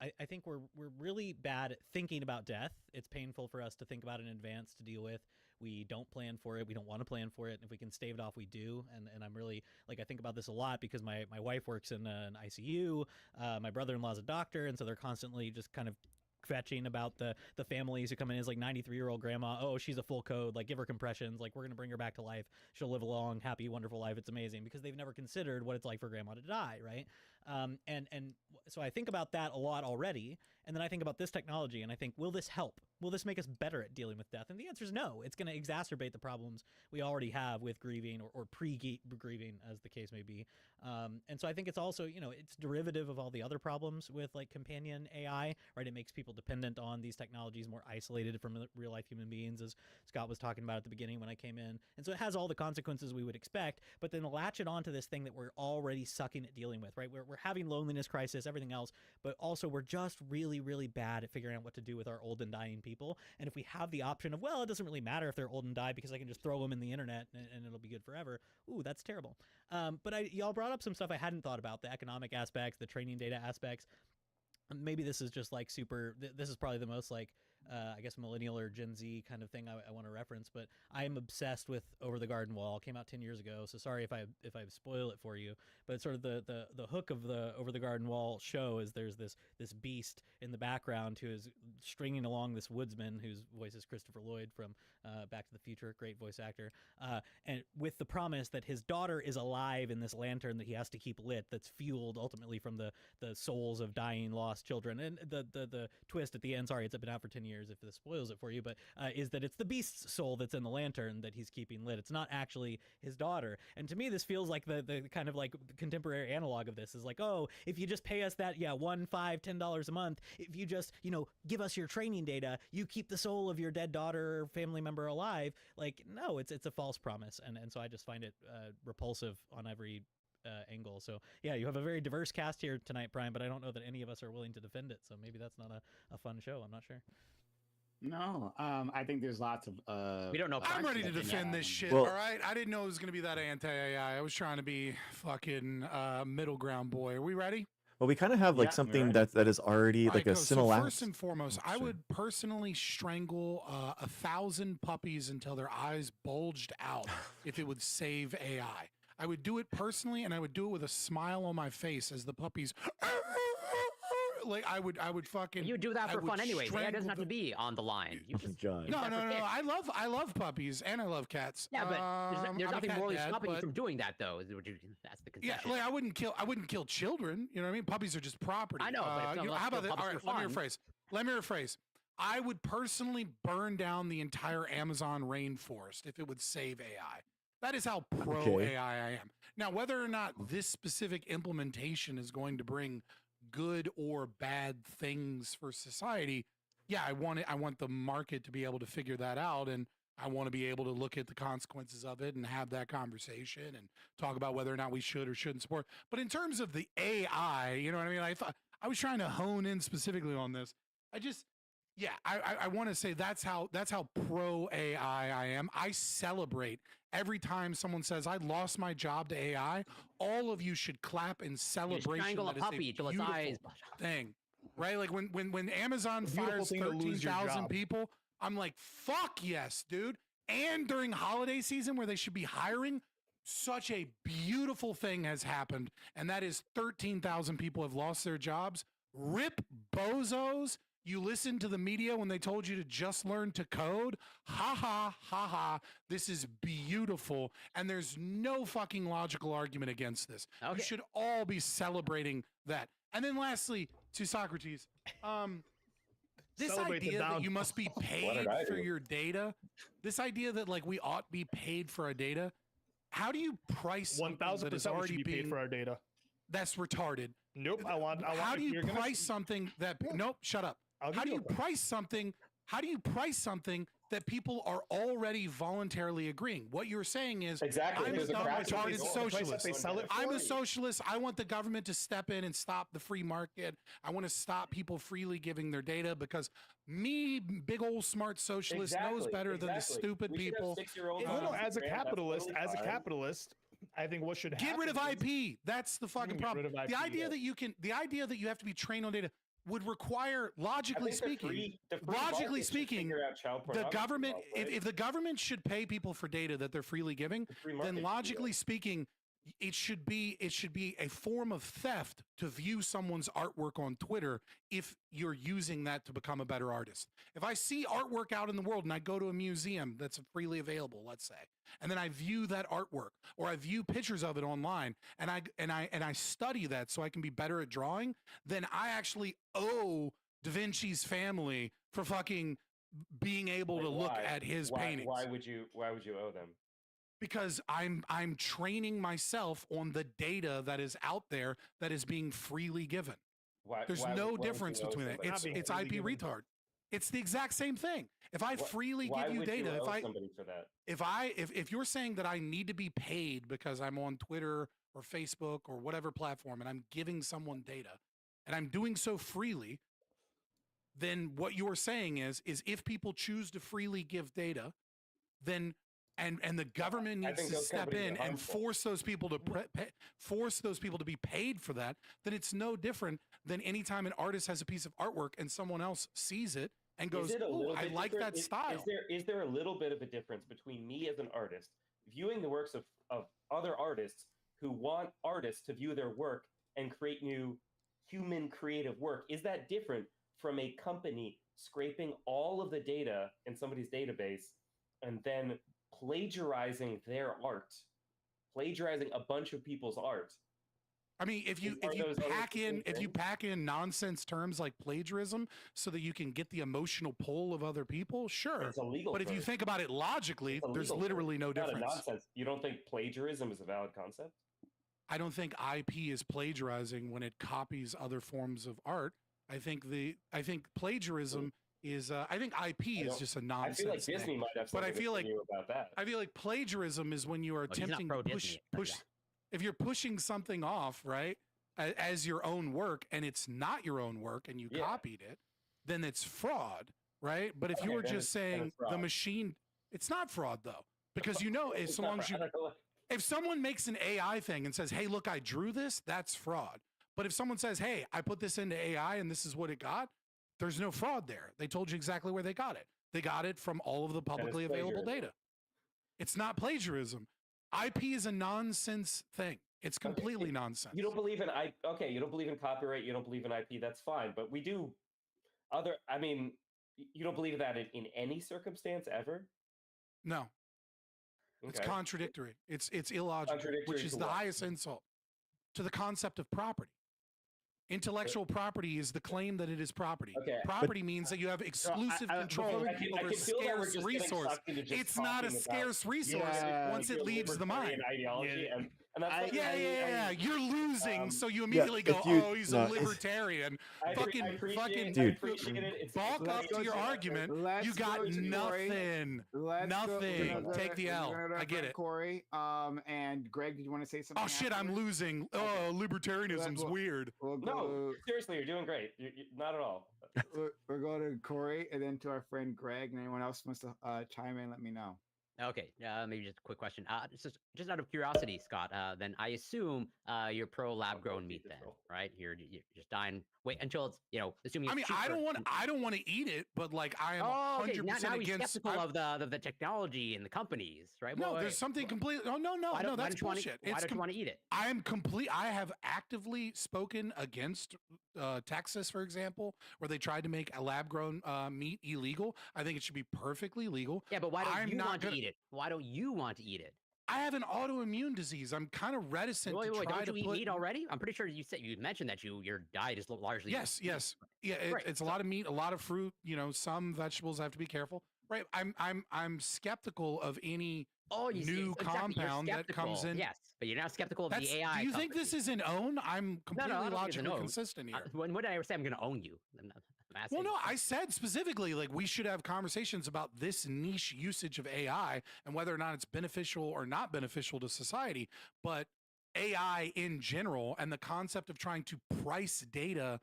I think we're really bad at thinking about death. It's painful for us to think about it in advance, to deal with. We don't plan for it. We don't want to plan for it. And if we can stave it off, we do. And I'm really, like, I think about this a lot because my wife works in an ICU. My brother-in-law's a doctor. And so they're constantly just kind of fetching about the families who come in as like 93-year-old grandma. Oh, she's a full code. Like, give her compressions. Like, we're going to bring her back to life. She'll live a long, happy, wonderful life. It's amazing, because they've never considered what it's like for grandma to die, right? And so I think about that a lot already. And then I think about this technology and I think, will this help? Will this make us better at dealing with death? And the answer is no. It's going to exacerbate the problems we already have with grieving or pre-grieving, as the case may be. And so I think it's also, you know, it's derivative of all the other problems with like companion AI, right? It makes people dependent on these technologies, more isolated from real life human beings, as Scott was talking about at the beginning when I came in. And so it has all the consequences we would expect, but then latch it onto this thing that we're already sucking at dealing with, right? We're having loneliness crisis, everything else, but also we're just really, really bad at figuring out what to do with our old and dying people. And if we have the option of, well, it doesn't really matter if they're old and die because I can just throw them in the internet and it'll be good forever. Ooh, that's terrible. But y'all brought up some stuff I hadn't thought about, the economic aspects, the training data aspects. Maybe this is just like this is probably the most like, I guess millennial or Gen Z kind of thing I want to reference, but I am obsessed with Over the Garden Wall. It came out 10 years ago, so sorry if I spoil it for you. But sort of the hook of the Over the Garden Wall show is there's this beast in the background who is stringing along this woodsman whose voice is Christopher Lloyd from Back to the Future, great voice actor, and with the promise that his daughter is alive in this lantern that he has to keep lit, that's fueled ultimately from the souls of dying lost children. And the twist at the end, sorry, it's been out for 10 years if this spoils it for you, but is that it's the beast's soul that's in the lantern that he's keeping lit. It's not actually his daughter. And to me, this feels like the kind of like contemporary analog of this is like, oh, if you just pay us that, $1, $5, $10 a month, if you just, you know, give us your training data, you keep the soul of your dead daughter or family member alive. Like, no, it's a false promise. And so I just find it repulsive on every angle. So yeah, you have a very diverse cast here tonight, Brian, but I don't know that any of us are willing to defend it. So maybe that's not a fun show. I'm not sure. No, I think there's lots of. We don't know. I'm ready to defend this shit. Well- all right, I didn't know it was gonna be that anti-AI. I was trying to be fucking middle ground boy. Are we ready? Well, we kind of have like Yeah, something right. that is already All like right, a go. So synapse. first and foremost, I Sure. would personally strangle 1,000 puppies until their eyes bulged out if it would save AI. I would do it personally, and I would do it with a smile on my face as the puppies. Like I would fucking. You do that I for would fun anyways. AI strangle doesn't have the- to be on the line. You Oh my just, God. No, That's no, no. it. I love puppies and I love cats. yeah, but there's I'm nothing a cat morally dad, stopping you but- from doing that, though. That's the Yeah, concession. like I wouldn't kill children. You know what I mean? Puppies are just property. I know, but if you know, let's how kill about that? All puppies right, for let me rephrase. I would personally burn down the entire Amazon rainforest if it would save AI. That is how pro Okay. AI I am. Now, whether or not this specific implementation is going to bring good or bad things for society, yeah, I want the market to be able to figure that out, and I want to be able to look at the consequences of it and have that conversation and talk about whether or not we should or shouldn't support. But in terms of the AI, you know what I mean? I thought I was trying to hone in specifically on this. I want to say that's how pro AI I am. I celebrate every time someone says I lost my job to AI. All of you should clap in celebration. Strangle a that puppy is till its eyes. thing, right? Like when Amazon fires thing to lose your 13,000 job. people, I'm like, fuck yes, dude. And during holiday season where they should be hiring, such a beautiful thing has happened, and that is 13,000 people have lost their jobs. Rip bozos. You listened to the media when they told you to just learn to code. Ha ha ha ha. This is beautiful. And there's no fucking logical argument against this. Okay. You should all be celebrating that. And then lastly, to Socrates, this Celebrate the idea that down. you must be paid I for do? your data, this idea that like we ought to be paid for our data, how do you price something that is 1000% we already should be paid being, for our data. that's retarded. Nope. How do you you're gonna- price something that nope, shut up. I'll How give do you you a price something? How do you price something that people are already voluntarily agreeing? What you're saying is, Exactly. I'm a There's a dumb, crack in retarded the door. socialist. They sell it I'm for a you. socialist. I want the government to step in and stop the free market. I want to stop people freely giving their data because me, big old smart socialist, knows better than the stupid We should have people. 6-year-olds No, on no, as a Instagram, that's capitalist, totally fine. I think what should Get rid of happen is- IP. That's the fucking get problem. rid of The IP, idea yeah. that the idea that you have to be trained on data would require, logically speaking, logically speaking, the government, if the government should pay people for data that they're freely giving, then logically speaking, it should be a form of theft to view someone's artwork on Twitter if you're using that to become a better artist. If I see artwork out in the world and I go to a museum that's freely available, let's say, and then I view that artwork or I view pictures of it online and I study that so I can be better at drawing, then I actually owe Da Vinci's family for fucking being able to look at his paintings. Why would you owe them? Because I'm training myself on the data that is out there that is being freely given. There's no difference between it. It's IP retard. It's the exact same thing. If I freely give you data, if you're saying that I need to be paid because I'm on Twitter or Facebook or whatever platform and I'm giving someone data and I'm doing so freely, then what you're saying is if people choose to freely give data, then and the government needs to step in and force those people to be paid for that, then it's no different than anytime an artist has a piece of artwork and someone else sees it and goes, "Oh, I like that style." Is there a little bit of a difference between me as an artist viewing the works of other artists who want artists to view their work and create new human creative work? Is that different from a company scraping all of the data in somebody's database and then plagiarizing their art, plagiarizing a bunch of people's art? I mean, if you pack in nonsense terms like plagiarism so that you can get the emotional pull of other people, sure. It's illegal. But if you think about it logically, there's literally no difference. Nonsense. You don't think plagiarism is a valid concept? I don't think IP is plagiarizing when it copies other forms of art. I think plagiarism is. I think IP is just a nonsense. I feel like Disney might have something to say about that. I feel like plagiarism is when you are attempting to push. If you're pushing something off, right, as your own work, and it's not your own work, and you copied it, then it's fraud, right? But if you were just saying the machine, it's not fraud though, because if someone makes an AI thing and says, "Hey, look, I drew this," that's fraud. But if someone says, "Hey, I put this into AI and this is what it got," there's no fraud there. They told you exactly where they got it. They got it from all of the publicly available data. It's not plagiarism. IP is a nonsense thing. It's completely nonsense. You don't believe in you don't believe in copyright, you don't believe in IP, that's fine. But we do you don't believe that in any circumstance ever? No. It's contradictory. It's illogical, which is the highest insult to the concept of property. Intellectual property is the claim that it is property. Property means that you have exclusive control over a scarce resource. It's not a scarce resource once it leaves the mind. And that's like, Yeah. You're losing, so you yeah, immediately go, if you- "Oh, he's no, a it's- libertarian." I Fucking appreciate Dude. it. It's bulk it's up great to your see that. argument. Let's You got go to Corey. nothing. We're Nothing. gonna Take the we're L. gonna go to I get friend it. Corey. And Greg, did you want to say something? Oh shit, I'm afterwards? losing. Okay. Oh, libertarianism's Well, weird. We'll No, go. seriously, you're doing great. Not at all. We're going to Corey, and then to our friend Greg, and anyone else wants to chime in, let me know. Okay, maybe just a quick question. Just out of curiosity, Scott. Then I assume you're pro lab-grown meat, then, right? You're just dying. Wait until it's assuming. I It's mean, cheaper. I don't want to eat it, but like I am Oh, okay. 100% Now he's against. skeptical of the technology and the companies, right? No, Wait, there's something completely. Oh no, why don't- why that's don't you wanna- bullshit. Why don't you want to eat it? I am complete. I have actively spoken against Texas, for example, where they tried to make a lab-grown meat illegal. I think it should be perfectly legal. Yeah, but why don't I'm you not want gonna- to eat it? Why don't you want to eat it? I have an autoimmune disease. I'm kind of reticent Wait, to try don't to you eat put. meat already? I'm pretty sure you mentioned that your diet is largely Yes. Yeah, Right, it's a lot of meat, a lot of fruit. Some vegetables. I have to be careful. Right. I'm skeptical of any new exactly, you're compound that comes skeptical, in. Yes, but you're not skeptical of That's, the AI. do you think this is an own? I'm completely I don't think it's an logically own. consistent here. When did I ever say I'm going to own you? I'm asking. Well, no, I said specifically like we should have conversations about this niche usage of AI and whether or not it's beneficial or not beneficial to society. But AI in general and the concept of trying to price data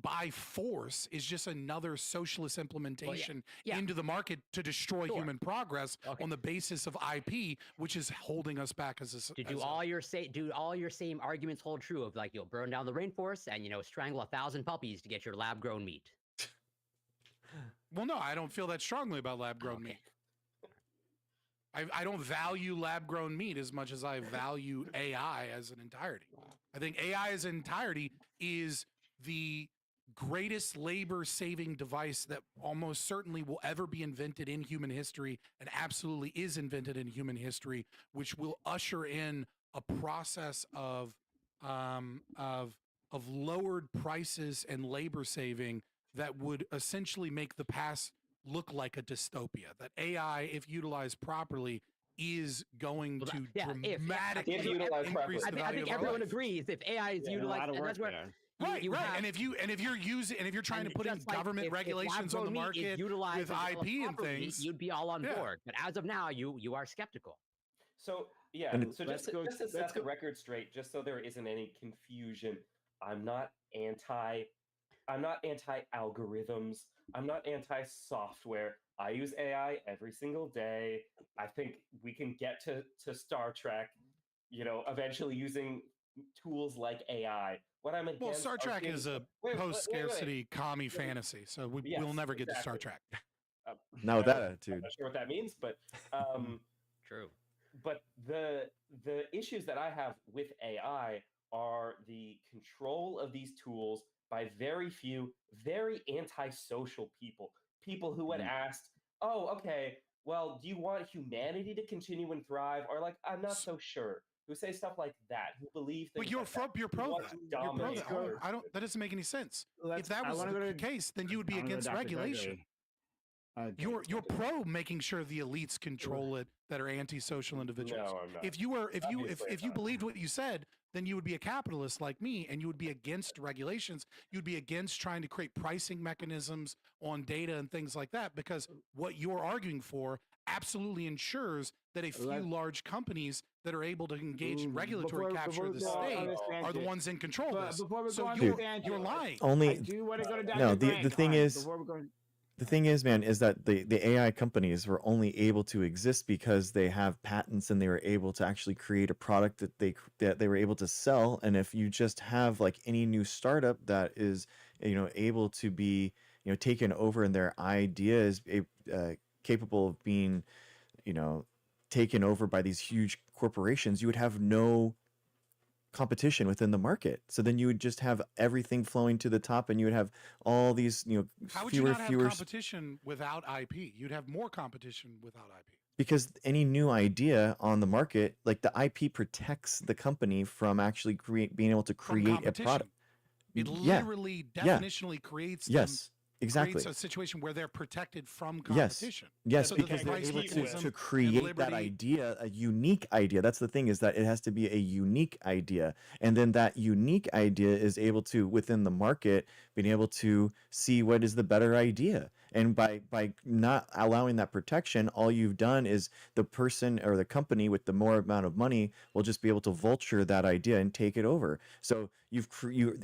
by force is just another socialist implementation into the market to destroy human progress on the basis of IP, which is holding us back as a. Do all your same arguments hold true of like you'll burn down the rainforest and strangle 1,000 puppies to get your lab grown meat? Well, no, I don't feel that strongly about lab-grown meat. I don't value lab-grown meat as much as I value AI as an entirety. I think AI as an entirety is the greatest labor-saving device that almost certainly will ever be invented in human history, and absolutely is invented in human history, which will usher in a process of lowered prices and labor saving that would essentially make the past look like a dystopia. That AI, if utilized properly, is going to dramatically increase the value I think of our everyone life. agrees if AI is utilized, and that's where Right. have- And if you're trying to put in just like government if regulations on the lab-grown meat is market utilized with and developed IP and properly, things, you'd be all on Yeah. board. But as of now, you are skeptical. So yeah, And so just to set the record straight, just so there isn't any confusion, I'm not anti algorithms. I'm not anti software. I use AI every single day. I think we can get to Star Trek, eventually using tools like AI. What I'm against. well, Star are Trek things is a like- wait, post-scarcity commie fantasy, so we'll never get to Star exactly. Trek. Not with that I'm attitude. not sure what that means, but True. But the issues that I have with AI are the control of these tools by very few, very antisocial people who, when asked, "Oh, okay, well, do you want humanity to continue and thrive?" Or like, "I'm not so sure." Who say stuff like that? Who believe things But you're like that, you're who pro want that. to You're pro dominate that. the Hold on. earth. That doesn't make any sense. If that I was wanna the go to- case, then you would be I wanna go to against Dr. regulation. Gregory. You're pro making sure the elites control it that are antisocial individuals. No, I'm not. If you Obviously, I'm not. believed what you said, then you would be a capitalist like me, and you would be against regulations. You'd be against trying to create pricing mechanisms on data and things like that, because what you're arguing for absolutely ensures that a few large companies that are able to engage in regulatory capture of the state are the ones in control of this. Before we go So on you're, this tangent, you're lying. Only I do want to go to Dr. no. Greg. The thing is, before we go, the thing is, man, is that the AI companies were only able to exist because they have patents and they were able to actually create a product that they were able to sell. And if you just have like any new startup that is able to be taken over and their idea is capable of being taken over by these huge corporations, you would have no competition within the market. So then you would just have everything flowing to the top, and you would have all these How would you not have competition without IP? You'd have more competition without IP. because any new idea on the market, like the IP protects the company from actually being able to create a product. It literally definitionally creates them. Yes. Exactly. creates a situation where they're protected from Yes. competition. Yes, So that because the they're price able mechanism to and create that liberty- idea, a unique idea. That's the thing, is that it has to be a unique idea. And then that unique idea is able to, within the market, being able to see what is the better idea. And by not allowing that protection, all you've done is the person or the company with the more amount of money will just be able to vulture that idea and take it over. So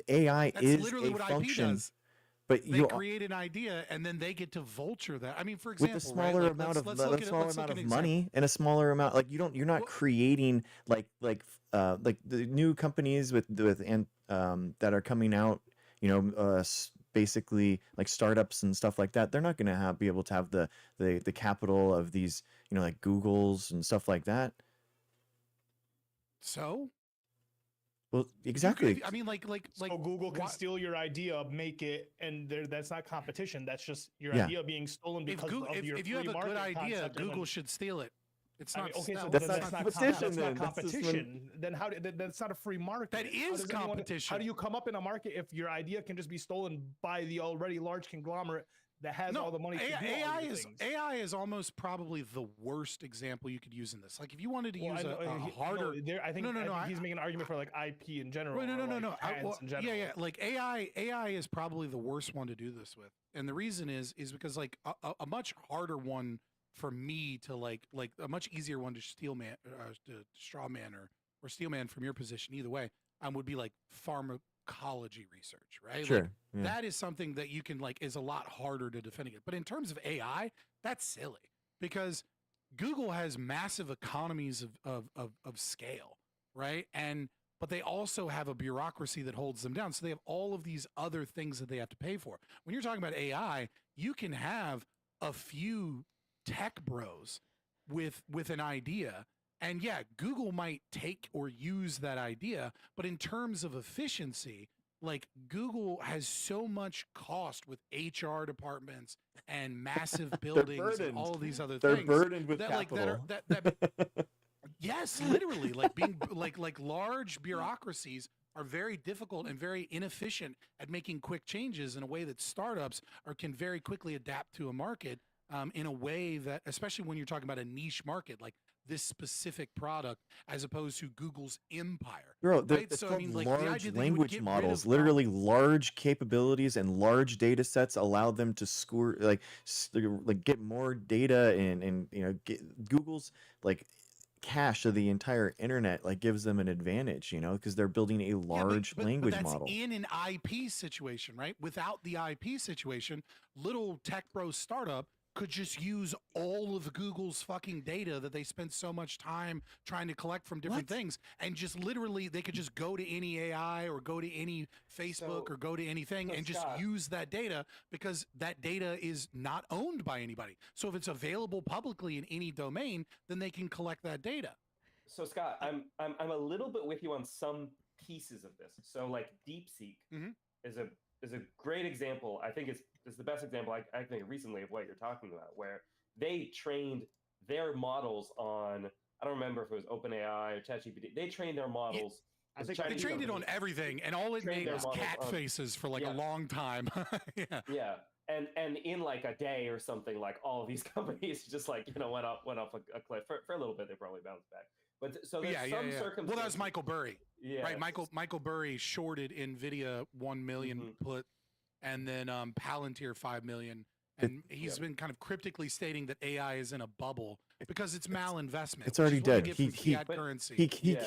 AI That's is literally a what function. IP does. But They you create an idea and then they get to vulture that. I mean, for with example, a smaller right? amount of let's look at smaller let's look amount at of an example. money and a smaller amount, like you're not creating like the new companies and that are coming out, basically like startups and stuff like that. They're not going to be able to have the capital of these, like Googles and stuff like that. So Well, exactly. I mean, like so Google can why- steal your idea, make it, and that's not competition. That's just your Yeah. idea being stolen if because Google, of your if you have free a good market idea, concept, and Google then- should steal it. It's I not. mean, okay, so stealth. then That's not that's not competition That's not then. That's just when- competition. Then how? That's not a free market. That How is does anyone- competition. How do you come up in a market if your idea can just be stolen by the already large conglomerate that has all the money to do all AI these is things? AI is almost probably the worst example you could use in this. Like if you wanted to Well, use I know, a harder. I think No, he's making an argument for like IP in general. Wait, no, or, no, no, like, no. patents in general. Yeah. Like AI is probably the worst one to do this with, and the reason is because like a much harder one for me to like a much easier one to to straw man or steel man from your position either way would be like pharmacology research, right? Sure. Like, yeah. that is something that you can like is a lot harder to defend against. But in terms of AI, that's silly because Google has massive economies of scale, right? But they also have a bureaucracy that holds them down. So they have all of these other things that they have to pay for. When you're talking about AI, you can have a few tech bros with an idea. And yeah, Google might take or use that idea, but in terms of efficiency, like Google has so much cost with HR departments and massive buildings and all of these other They're things. burdened with that, capital. Yes, literally, like being like large bureaucracies are very difficult and very inefficient at making quick changes in a way that startups can very quickly adapt to a market in a way that, especially when you're talking about a niche market like this specific product, as opposed to Google's empire. Bro, right? it's So called I mean, like large the idea that you would language get rid models. of Literally, large capabilities and large data sets allow them to score like get more data and Google's like cache of the entire internet like gives them an advantage, because they're building a large language that's model. in an IP situation, right? Without the IP situation, little tech bro startup could just use all of Google's fucking data that they spent so much time trying to collect from different things, and just literally they could just go to any AI or go to any Facebook or go to anything and just use that data because that data is not owned by anybody. So if it's available publicly in any domain, then they can collect that data. So Scott, I'm a little bit with you on some pieces of this. So like DeepSeek is a great example. I think it's the best example I think recently of what you're talking about, where they trained their models on, I don't remember if it was OpenAI or ChatGPT. They trained their models. I think they trained it on everything, and all it made was cat faces for like a long time. Yeah. And in like a day or something, like all of these companies just like went off a cliff for a little bit. They probably bounced back. But so there's some circumstances. Well, that was Michael Burry. Yeah. Right. Michael Burry shorted Nvidia 1 million put, and then Palantir 5 million. And he's been kind of cryptically stating that AI is in a bubble because it's malinvestment. It's already dead. He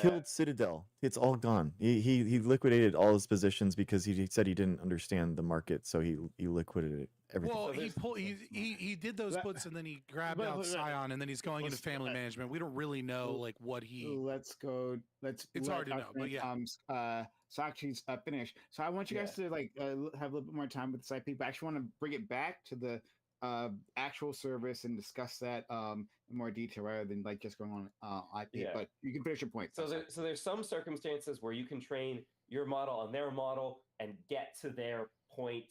killed Citadel. It's all gone. He liquidated all his positions because he said he didn't understand the market, so he liquidated everything. Well, he did those puts and then he grabbed out Scion and then he's going into family management. We don't really know like what he. It's hard to know, but yeah. Sakshi's finished. So I want you guys to like have a little bit more time with this IP, but I actually want to bring it back to the actual service and discuss that in more detail rather than like just going on IP. Yeah. But you can finish your point. So there's some circumstances where you can train your model on their model and get to their point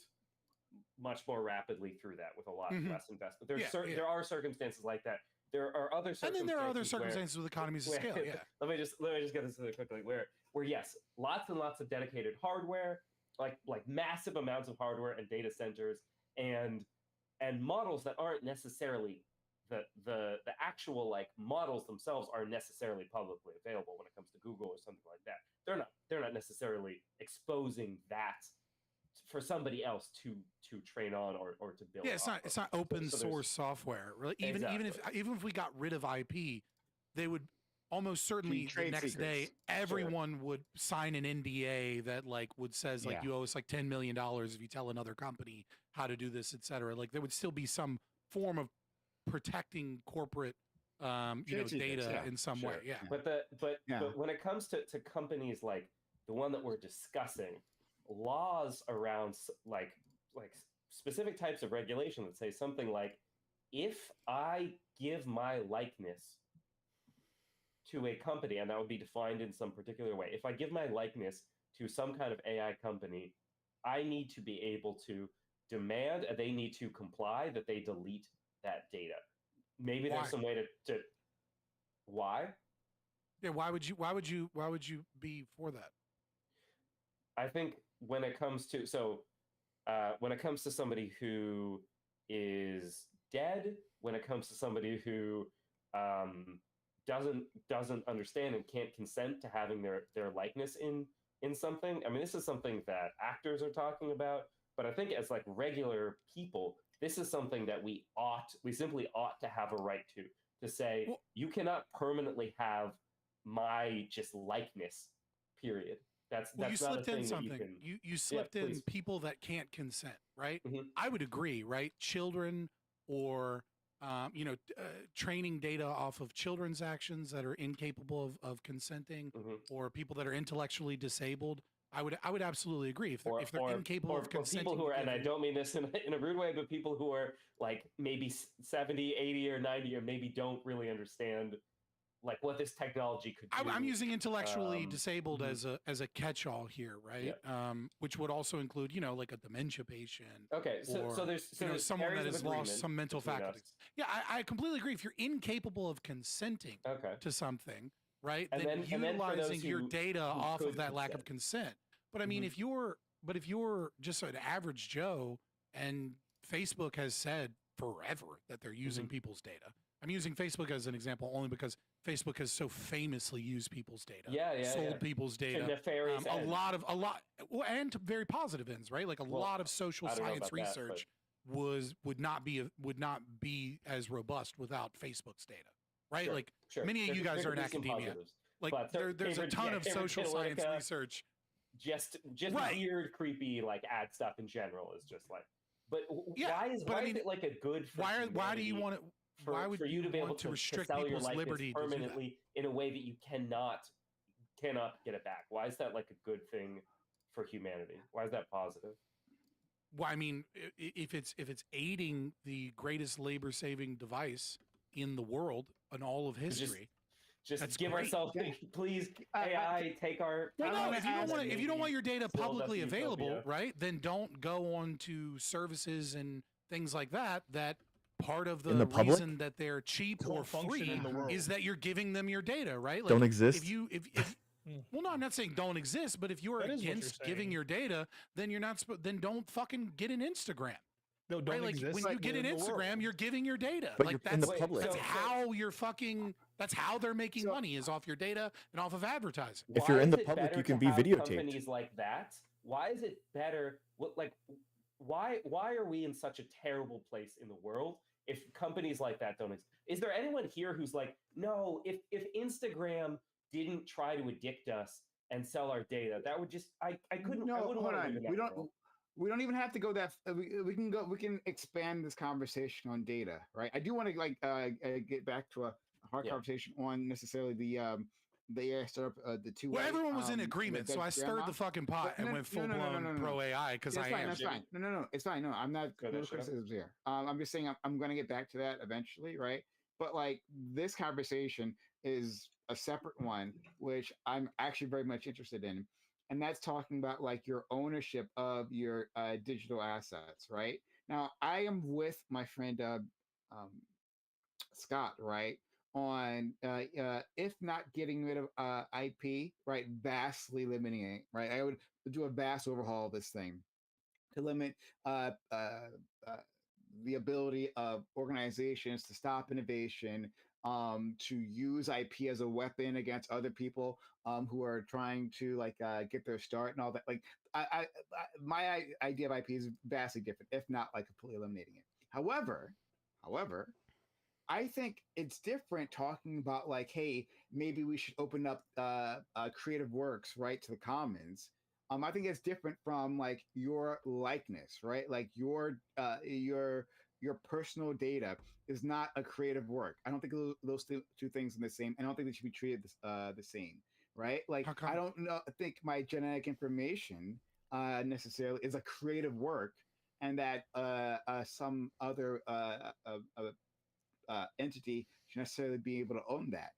much more rapidly through that with a lot less investment. There are circumstances like that. There are other circumstances. And then there are other circumstances with economies of scale. Yeah. Let me just get this really quickly. Where yes, lots and lots of dedicated hardware, like massive amounts of hardware and data centers, and models that aren't necessarily the actual like models themselves aren't necessarily publicly available when it comes to Google or something like that. They're not necessarily exposing that for somebody else to train on or to build. Yeah, it's not open So source software. Really, even if we got rid of IP, they would almost certainly the trade next day secrets. everyone would sign an NDA that like would says like Yeah. you owe us like $10 million if you tell another company how to do this, etc. Like there would still be some form of protecting corporate Trade secrets, data yeah. in some way. Yeah. But when it comes to companies like the one that we're discussing, laws around like specific types of regulation that say something like, if I give my likeness to a company, and that would be defined in some particular way, if I give my likeness to some kind of AI company, I need to be able to demand, they need to comply that they delete that data. Maybe Why? there's some way to why? Yeah, why would you be for that? I think when it comes to somebody who is dead, when it comes to somebody who doesn't understand and can't consent to having their likeness in something. I mean, this is something that actors are talking about, but I think as like regular people, this is something that we simply ought to have a right to say, Well, you cannot permanently have my just likeness, period. That's you not a slipped thing in that something. you can. You slipped in please. people that can't consent, right? Mhm. I would agree, right? Children or training data off of children's actions that are incapable of consenting, Mhm. or people that are intellectually disabled. I would absolutely agree if they're incapable of or consenting. people who are, to and I give- don't mean this in a rude way, but people who are like maybe 70, 80, or 90, or maybe don't really understand like what this technology could do. I'm using intellectually disabled mhm. as a catch-all here, right? Which would also include, like a dementia patient. Okay, so or, there's someone areas that of has lost agreement some mental between us. faculties. Yeah, I completely agree. If you're incapable of consenting Okay. to something, right, And then then for those utilizing your who data off could of that lack of consent. consent. But I mean, Mhm. if you're just an average Joe, and Facebook has said forever that they're using people's data. I'm using Facebook as an example only because Facebook has so famously used people's data, sold people's To data, nefarious a ends. lot, well, and to very positive ends, right? Like a lot of social I don't know science about that, research would not be as robust without Facebook's data, right? Sure, like sure. many of There you could- guys there are in could be some academia. positives, Like but there's a ton of Cambridge social science Analytica, research. just Right. weird, creepy, like ad stuff in general is just like. But Yeah, why is but I mean, it like a good? For why do you want it? Why would for you to be able want to restrict sell your people's likeness liberty to do that? permanently in a way that you cannot get it back? Why is that like a good thing for humanity? Why is that positive? Well, I mean, if it's aiding the greatest labor saving device in the world in all of history, just that's give great. ourselves, please, AI, take our. Well, no, if you don't want your data build us publicly a available, utopia. right? Then don't go on to services and things like that. That part of In the the public? reason that they're cheap Don't or function free in the world. is that you're giving them your data, right? Don't exist? If you if well, no, I'm not saying don't exist, but if you're That is what you're against giving saying. your data, then you're not. Then don't fucking get an Instagram. No, don't Right? Like exist when you get an in the world. Instagram, you're giving your data. But like you're in the that's public. that's So- how you're fucking. That's how they're making money is off your data and off of advertising. If Why you're in is the it public, better you can to be have videotaped. Companies like that. Why is it better? Why are we in such a terrible place in the world if companies like that don't exist? Is there anyone here who's like, no? If Instagram didn't try to addict us and sell our data, that would just I couldn't. No, I wouldn't hold want to live on. in that We don't. world. We don't even have to go that. We can go. We can expand this conversation on data, right? I do want to get back to a hard conversation on necessarily the AI startup, the two. Well, everyone was in agreement, so I stirred the fucking pot and went full blown pro AI because I am. That's fine. No, it's fine. No, I'm not. No criticisms here. I'm just saying I'm going to get back to that eventually, right? But like this conversation is a separate one, which I'm actually very much interested in. And that's talking about like your ownership of your digital assets, right? Now, I am with my friend Scott, right, on if not getting rid of IP, right, vastly limiting it, right? I would do a vast overhaul of this thing. to limit uh, uh, uh, the ability of organizations to stop innovation, to use IP as a weapon against other people who are trying to get their start and all that. Like my idea of IP is vastly different, if not like completely eliminating it. However, I think it's different talking about like, hey, maybe we should open up creative works right to the commons. I think it's different from like your likeness, right? Like your personal data is not a creative work. I don't think those two things are the same. I don't think they should be treated the same, right? Like How come? I don't know. I think my genetic information necessarily is a creative work, and that some other entity should necessarily be able to own that.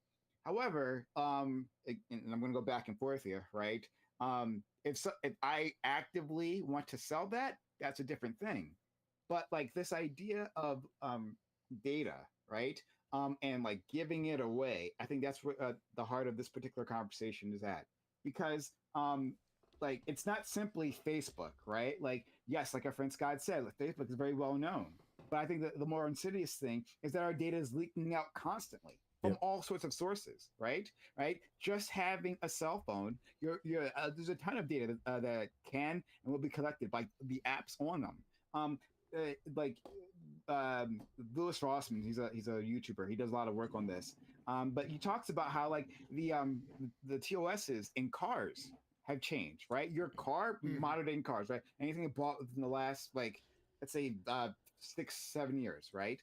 However, and I'm going to go back and forth here, right? If I actively want to sell that, that's a different thing. But like this idea of data, right? And like giving it away, I think that's where the heart of this particular conversation is at. Because like it's not simply Facebook, right? Like yes, like our friend Scott said, like, Facebook is very well known. But I think that the more insidious thing is that our data is leaking out constantly from all sorts of sources, right? Right? Just having a cell phone, there's a ton of data that can and will be collected by the apps on them. Like Louis Rossman, he's a YouTuber. He does a lot of work on this. But he talks about how like the TOSs in cars have changed, right? Your car, modern day cars, right? Anything you bought within the last like let's say 6-7 years, right?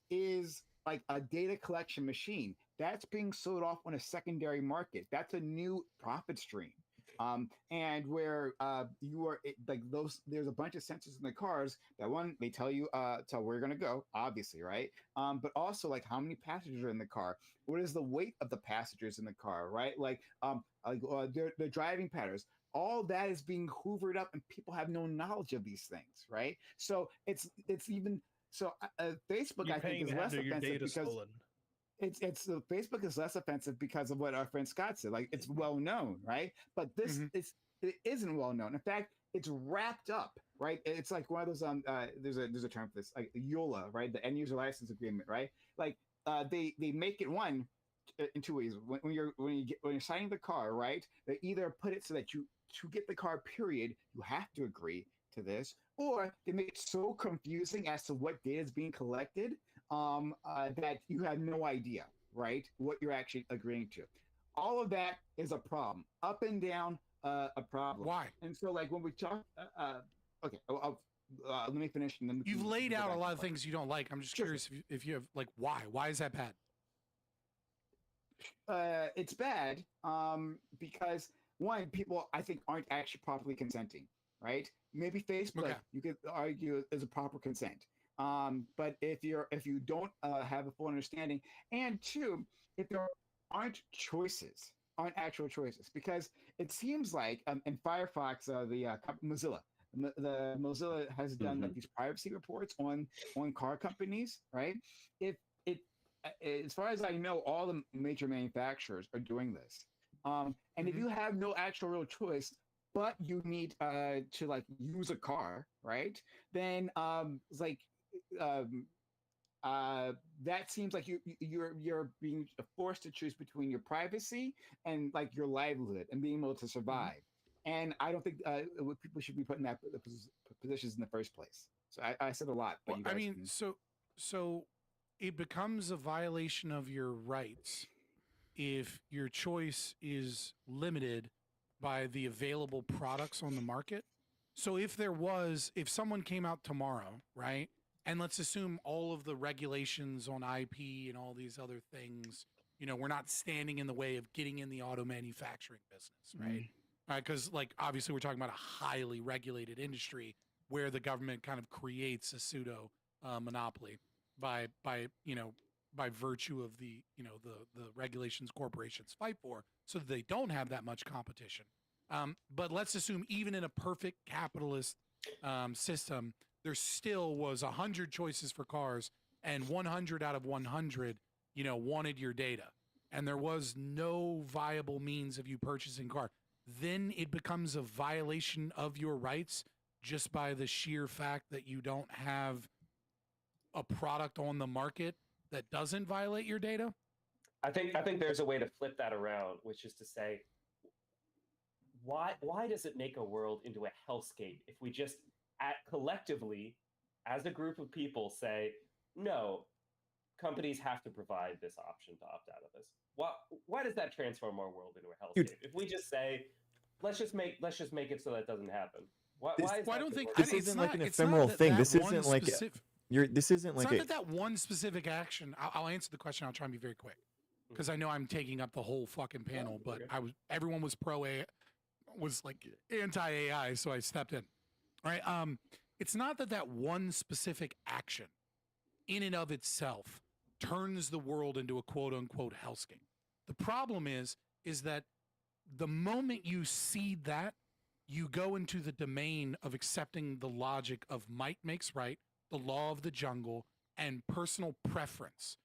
Is like a data collection machine that's being sold off on a secondary market. That's a new profit stream. And where you are like those, there's a bunch of sensors in the cars that one they tell you to where you're gonna go, obviously, right? But also like how many passengers are in the car, what is the weight of the passengers in the car, right? Like their driving patterns. All that is being hoovered up, and people have no knowledge of these things, right? So it's even so. Facebook, I think, is less offensive because stolen. it's Facebook is less offensive because of what our friend Scott said. Like it's well known, right? But this it isn't well known. In fact, it's wrapped up, right? It's like one of those there's a term for this, like EULA, right? The end user license agreement, right? Like they make it one in two ways. When you're signing the car, right? They either put it so that you to get the car, period, you have to agree to this, or they make it so confusing as to what data is being collected that you have no idea, right, what you're actually agreeing to. All of that is a problem, up and down, a problem. Why? And so, like when we talk, okay, let me finish. And then you've laid out a lot of things you don't like. I'm just curious if you have like why? Why is that bad? It's bad because one, people I think aren't actually properly consenting, right? Maybe Facebook you could argue is a proper consent. But if you don't have a full understanding, and two, if there aren't actual choices, because it seems like in Firefox, Mozilla, the Mozilla has done like these privacy reports on car companies, right? As far as I know, all the major manufacturers are doing this. And if you have no actual real choice, but you need to like use a car, right? Then it's like that seems like you're being forced to choose between your privacy and like your livelihood and being able to survive. And I don't think people should be put in that positions in the first place. So I said a lot, but well, I mean, so it becomes a violation of your rights if your choice is limited by the available products on the market. So if someone came out tomorrow, right? And let's assume all of the regulations on IP and all these other things, we're not standing in the way of getting in the auto manufacturing business, right? Because like, obviously we're talking about a highly regulated industry where the government kind of creates a pseudo monopoly by virtue of the regulations corporations fight for, so that they don't have that much competition. But let's assume even in a perfect capitalist system, there still was 100 choices for cars, and 100 out of 100, wanted your data, and there was no viable means of you purchasing a car. Then it becomes a violation of your rights just by the sheer fact that you don't have a product on the market that doesn't violate your data? I think there's a way to flip that around, which is to say, why does it make a world into a hellscape if we just collectively, as a group of people, say, no, companies have to provide this option to opt out of this? Why does that transform our world into a hellscape? If we just say, let's just make it so that doesn't happen. Why is Well, I that don't think This it's isn't not, like an it's not ephemeral that thing. that This one isn't like specific- this isn't it's like not a, that that one specific action. I'll answer the question. I'll try and be very quick because I know I'm taking up the whole fucking panel. But everyone was pro AI, was like anti AI, so I stepped in. All right. It's not that that one specific action, in and of itself, turns the world into a quote unquote hellscape. The problem is that the moment you see that, you go into the domain of accepting the logic of might makes right, the law of the jungle, and personal preference.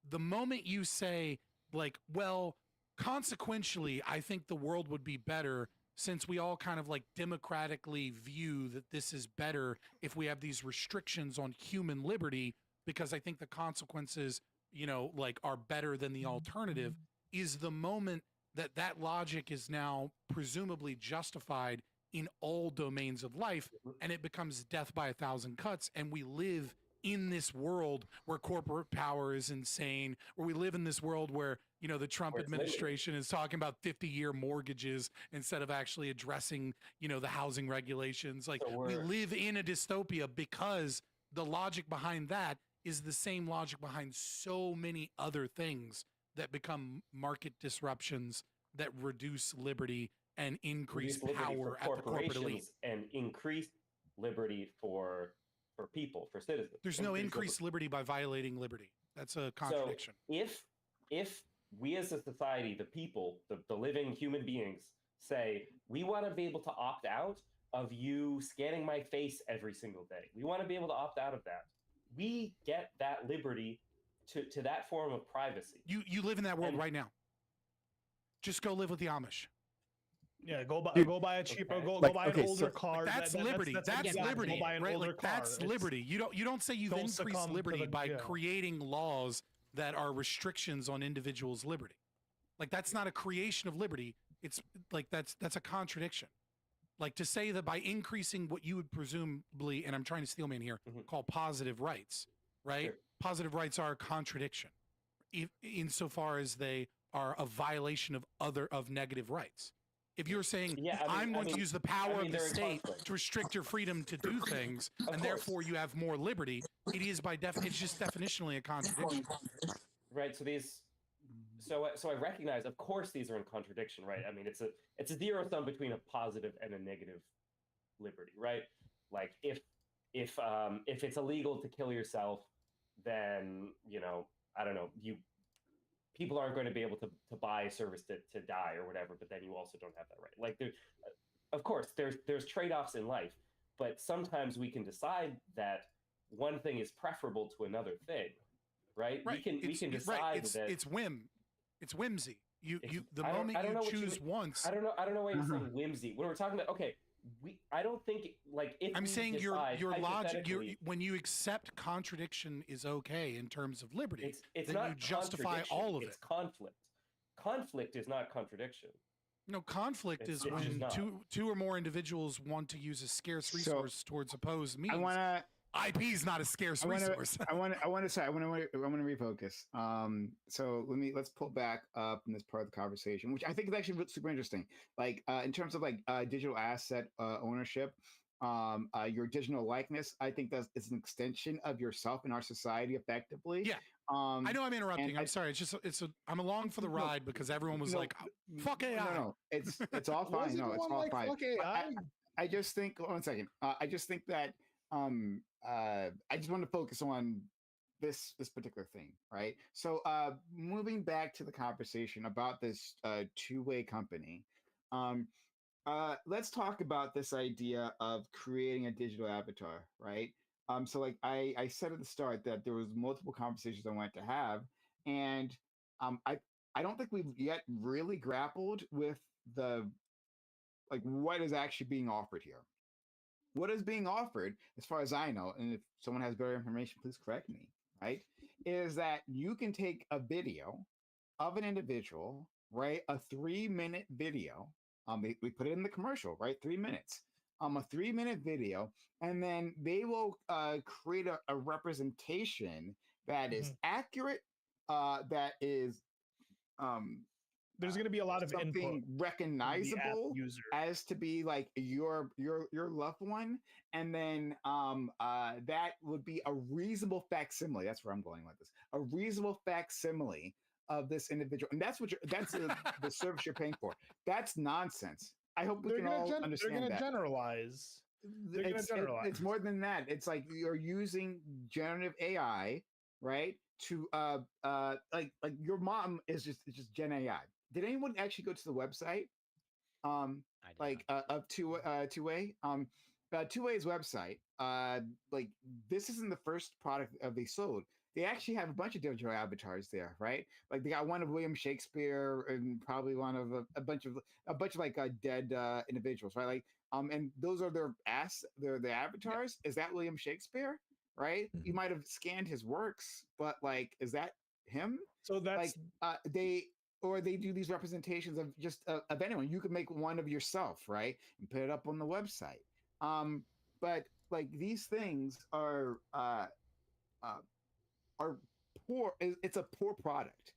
The moment you say, like, well, consequentially, I think the world would be better since we all kind of like democratically view that this is better if we have these restrictions on human liberty, because I think the consequences, like are better than the alternative, is the moment that logic is now presumably justified in all domains of life, and it becomes death by 1,000 cuts, and we live in this world where corporate power is insane, where we live in this world where the Trump administration is talking about 50-year mortgages instead of actually addressing the housing regulations. Like, we live in a dystopia because the logic behind that is the same logic behind so many other things that become market disruptions that reduce liberty and increase power at the corporate elite. And increase liberty for people, for citizens. There's no increased liberty by violating liberty. That's a contradiction. So if we as a society, the people, the living human beings, say, we want to be able to opt out of you scanning my face every single day, we want to be able to opt out of that, we get that liberty to that form of privacy. You live in that world right now. Just go live with the Amish. Yeah, go buy a cheaper, go buy an older car. That's liberty. That's liberty, right? Like, that's liberty. You don't say you've increased liberty by creating laws that are restrictions on individuals' liberty. Like, that's not a creation of liberty. It's like that's a contradiction. Like, to say that by increasing what you would presumably, and I'm trying to steel man here, call positive rights, right? Sure. Positive rights are a contradiction, insofar as they are a violation of negative rights. If you're saying, I'm going to use the power of the state to restrict your freedom to do things, and therefore you have more liberty, it is it's just definitionally a contradiction. Right. So I recognize, of course, these are in contradiction, right? I mean, it's a zero sum between a positive and a negative liberty, right? Like, if it's illegal to kill yourself, then I don't know, people aren't going to be able to buy a service to die or whatever, but then you also don't have that right. Like, of course, there's trade-offs in life, but sometimes we can decide that one thing is preferable to another thing, right? We can decide that it's whimsy. The moment you choose once. I don't know why you're saying whimsy. When we're talking about, I don't think, like, if I'm saying your logic, hypothetically, when you accept contradiction is okay in terms of liberty, it's then not you justify all of it. It's conflict. Conflict is not contradiction. No, conflict is when two or more individuals want to use a scarce resource towards opposed means. IP is not a scarce resource. I want to refocus. So let's pull back up in this part of the conversation, which I think is actually super interesting. Like, in terms of like digital asset ownership, your digital likeness, I think it's an extension of yourself in our society, effectively. Yeah. I know I'm interrupting. I'm sorry. I'm along for the ride because everyone was like, "Fuck AI." No, it's all fine. No, it's all fine. Fuck AI. I just think. 1 second. I just think that. I just want to focus on this particular thing, right? So, moving back to the conversation about this two-way company, let's talk about this idea of creating a digital avatar, right? So, like I said at the start that there was multiple conversations I wanted to have, and I don't think we've yet really grappled with what is actually being offered here. what is being offered, as far as I know, and if someone has better information, please correct me, right? Is that you can take a video of an individual, right? A 3-minute video. We put it in the commercial, right? 3 minutes. A 3-minute video, and then they will create a representation that is accurate, that is there's going to be a lot of input something from the app recognizable user. as to be like your loved one, and then that would be a reasonable facsimile. That's where I'm going with this. A reasonable facsimile of this individual, and that's that's the service you're paying for. That's nonsense. I hope we can all understand They're going to that. generalize. They're going to generalize. It's more than that. It's like you're using generative AI, right? To like your mom is just Gen AI. Did anyone actually go to the website? Like of two-way. Two-way's website. Like this isn't the first product they sold. They actually have a bunch of digital avatars there, right? Like they got one of William Shakespeare and probably one of a bunch of like dead individuals, right? Like and those are their avatars. Is that William Shakespeare? Right? You might have scanned his works, but like, is that him? So that's like they do these representations of just of anyone. You could make one of yourself, right, and put it up on the website. But like these things are poor. It's a poor product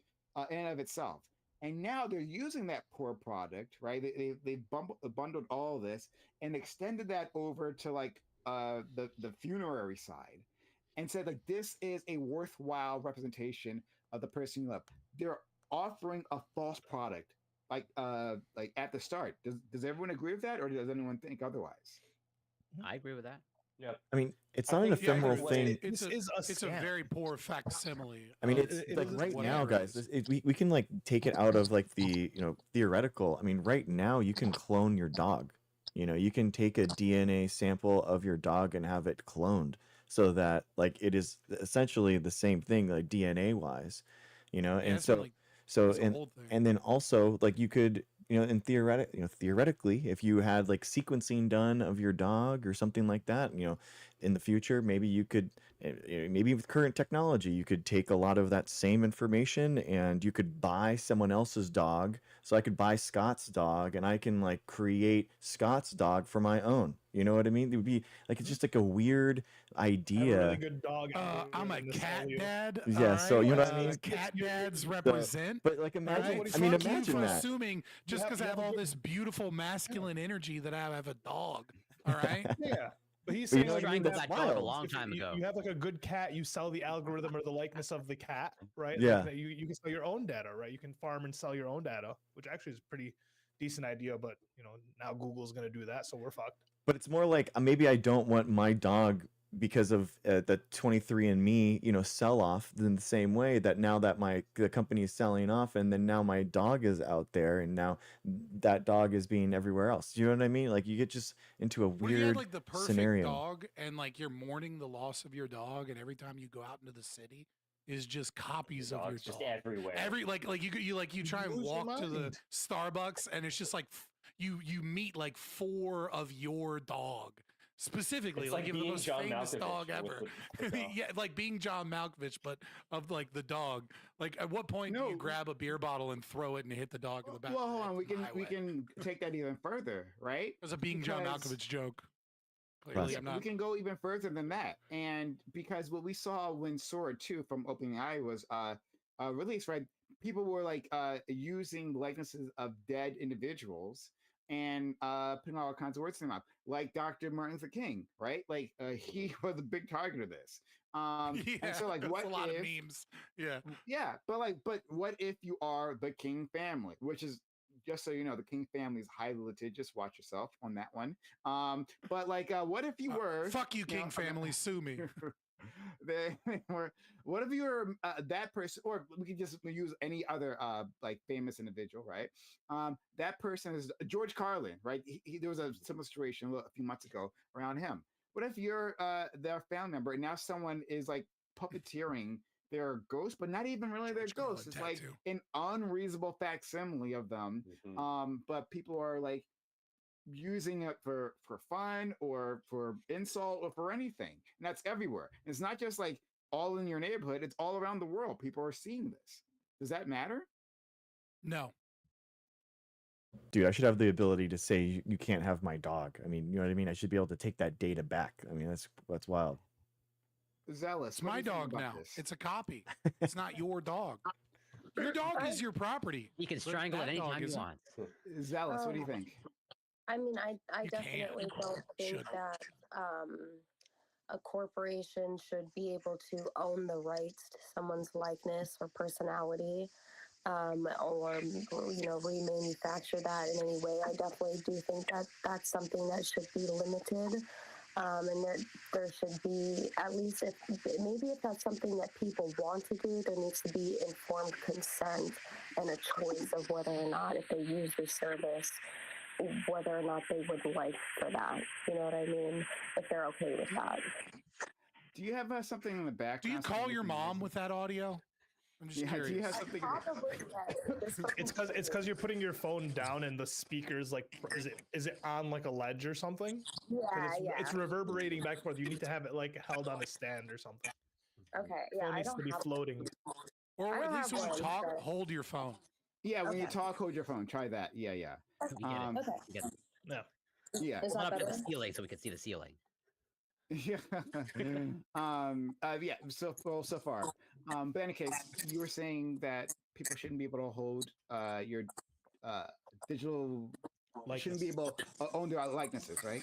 in and of itself. And now they're using that poor product, right? They bundled all of this and extended that over to like the funerary side, and said like this is a worthwhile representation of the person you love. They're offering a false product, like at the start. Does everyone agree with that, or does anyone think otherwise? I agree with that. Yeah. I mean, it's not an ephemeral thing. It's a very poor facsimile. I mean, it's like right now, guys. We can like take it out of like the theoretical. I mean, right now you can clone your dog. You can take a DNA sample of your dog and have it cloned, so that like it is essentially the same thing, like DNA wise. And so and then also like you could in theoretically, if you had like sequencing done of your dog or something like that, in the future, maybe you could, maybe with current technology, you could take a lot of that same information and you could buy someone else's dog. So I could buy Scott's dog and I can like create Scott's dog for my own. You know what I mean? It would be like, it's just like a weird idea. A really good dog. I'm a cat dad. Yeah, so you know what I mean? Cat dads represent. But like imagine, right? I mean, Fuck you imagine for that. assuming just because I have all this beautiful masculine energy that I have a dog. All right. Yeah. But he's But you saying know like what I mean? that's That's wild. a long time ago. You have like a good cat, you sell the algorithm or the likeness of the cat, right? Yeah. Like, you can sell your own data, right? You can farm and sell your own data, which actually is a pretty decent idea, but now Google's gonna do that, so we're fucked. But it's more like maybe I don't want my dog because of the 23andMe, sell off in the same way that now that the company is selling off, and then now my dog is out there, and now that dog is being everywhere else. You know what I mean? Like you get just into a weird you had like the perfect scenario. dog, and like you're mourning the loss of your dog, and every time you go out into the city, is just copies of your dog just everywhere. You try and walk to the Starbucks, and it's just like you meet like 4 of your dog. Specifically, it's like like the being most John famous Malkovich dog with ever. the dog. Yeah, like being John Malkovich, but of like the dog. Like, at what point do you grab a beer bottle and throw it and hit the dog in the back? Well, hold on. We can take that even further, right? It was a being John Malkovich joke. Clearly, I'm not. We can go even further than that, and because what we saw when Sora 2 from OpenAI was released, right? People were like using likenesses of dead individuals and putting all kinds of words in them up, like Dr. Martin Luther King, right? Like he was a big target of this. And so like, what a lot if, of memes? Yeah, but what if you are the King family, which is, just so you know, the King family is highly litigious. Watch yourself on that one. But like, what if you were? Fuck you, King family, sue me. What if you were that person, or we could just use any other like famous individual, right? That person is George Carlin, right? There was a similar situation a few months ago around him. What if you're their family member, and now someone is like puppeteering their ghost, but not even really their ghost? It's like an unreasonable facsimile of them. But people are like using it for fun or for insult or for anything. And that's everywhere. And it's not just like all in your neighborhood, it's all around the world. People are seeing this. Does that matter? No. Dude, I should have the ability to say you can't have my dog. I mean, you know what I mean? I should be able to take that data back. I mean, that's wild. Zealous. It's my dog now. It's a copy. It's not your dog. Your dog is your property. You can but strangle it that dog anytime you isn't. want. Zealous, what do you think? I mean, I You definitely can. don't think Should. that a corporation should be able to own the rights to someone's likeness or personality, or remanufacture that in any way. I definitely do think that that's something that should be limited. And there should be, at least if that's something that people want to do, there needs to be informed consent and a choice of whether or not, if they use the service, whether or not they would like for that. You know what I mean? If they're okay with that. Do you have something in the Do background? you call your mom with that audio? I'm just curious. Do you have something? Probably, yes. It's because you're putting your phone down and the speakers like is it on like a ledge or something? Yeah, It's reverberating back and forth. You need to have it like held on a stand or something. Okay, Phone I needs don't to be have floating. Or I at don't least have when you one, talk, so- hold your phone. Yeah, when you Okay. talk, hold your phone. Try that. Yeah. You get it. Okay. You get it. Yeah. Yeah. Is Hold that up to better? the ceiling so we can see the ceiling. Yeah. Yeah. So far. But in any case, you were saying that people shouldn't be able to hold your digital shouldn't be able to own their likenesses, right?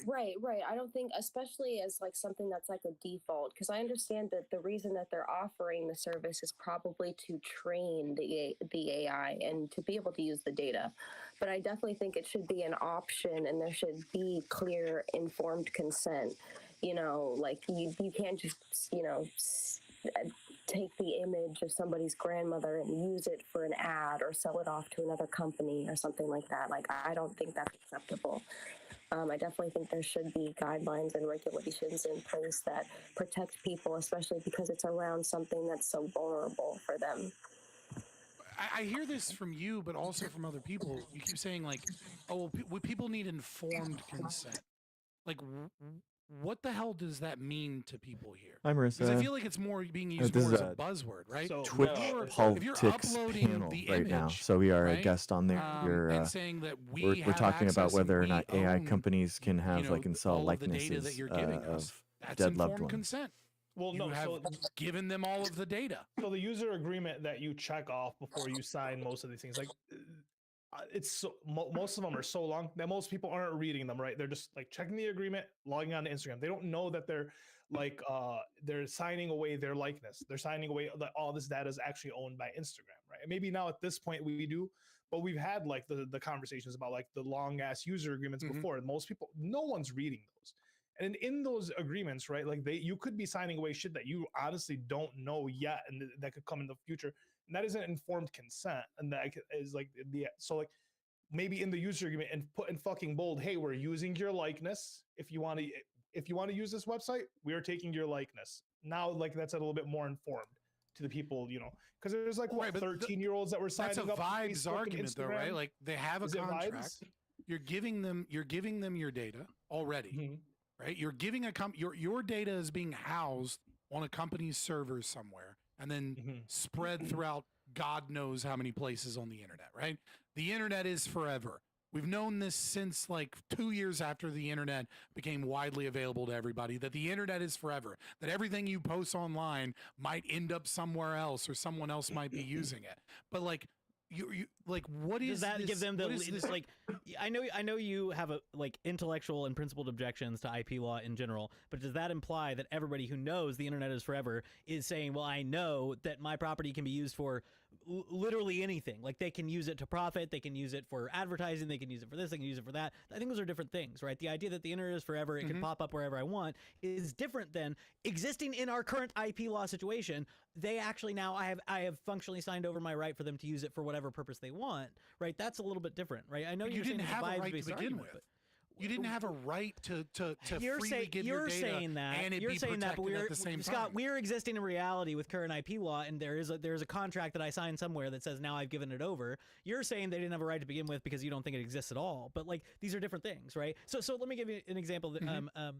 Right. I don't think, especially as like something that's like a default, because I understand that the reason that they're offering the service is probably to train the AI and to be able to use the data. But I definitely think it should be an option, and there should be clear, informed consent. You know, like you can't just take the image of somebody's grandmother and use it for an ad or sell it off to another company or something like that. Like, I don't think that's acceptable. I definitely think there should be guidelines and regulations in place that protect people, especially because it's around something that's so vulnerable for them. I hear this from you, but also from other people. You keep saying like, "Oh, well, people need informed consent." Like, what the hell does that mean to people here? Hi, Marissa. Because I feel like it's more being used this more is as a a buzzword, right? So- Twitch if you're politics uploading panel the right now, image, so we are a right, guest on there. and saying that We're have talking about access and whether or we not AI own, companies can have like and sell all of the data likenesses that you're giving us. of That's dead loved informed ones. consent. Well, You no. have So given them all of the data. So the user agreement that you check off before you sign most of these things, like it's so most of them are so long that most people aren't reading them, right? They're just like checking the agreement, logging on to Instagram. They don't know that they're like they're signing away their likeness. They're signing away that all this data is actually owned by Instagram, right? And maybe now at this point we do, but we've had like the conversations about like the long ass user agreements before. Most people, no one's reading those. And in those agreements, right, like you could be signing away shit that you honestly don't know yet, and that could come in the future. And that isn't informed consent, and that is like so like maybe in the user agreement and put in fucking bold, hey, we're using your likeness. If you want to use this website, we are taking your likeness. Now, like that's a little bit more informed to the people, because there's like what 13-year-olds that were signing That's a up. vibes argument, though, right? Like they have a contract. Vibes? You're giving them your data already, right? You're giving your data is being housed on a company's servers somewhere and then spread throughout God knows how many places on the internet, right? The internet is forever. We've known this since like 2 years after the internet became widely available to everybody, that the internet is forever, that everything you post online might end up somewhere else or someone else might be using it. But like, you like, what is does that this, give them the what is this? like? I know you have a like intellectual and principled objections to IP law in general, but does that imply that everybody who knows the internet is forever is saying, well, I know that my property can be used for literally anything? Like they can use it to profit, they can use it for advertising, they can use it for this, they can use it for that. I think those are different things, right? The idea that the internet is forever, it can pop up wherever I want, is different than existing in our current IP law situation. They actually now I have functionally signed over my right for them to use it for whatever purpose they want, right? That's a little bit different, right? I know You you're saying didn't it's have a right to vibes-based begin argument, with. but you didn't have a right to You're freely give your data saying that, and it you're be saying that, but protected we're, at the same Scott, time. we're existing in reality with current IP law, and there's a contract that I signed somewhere that says now I've given it over. You're saying they didn't have a right to begin with because you don't think it exists at all. But like these are different things, right? So let me give you an example. That,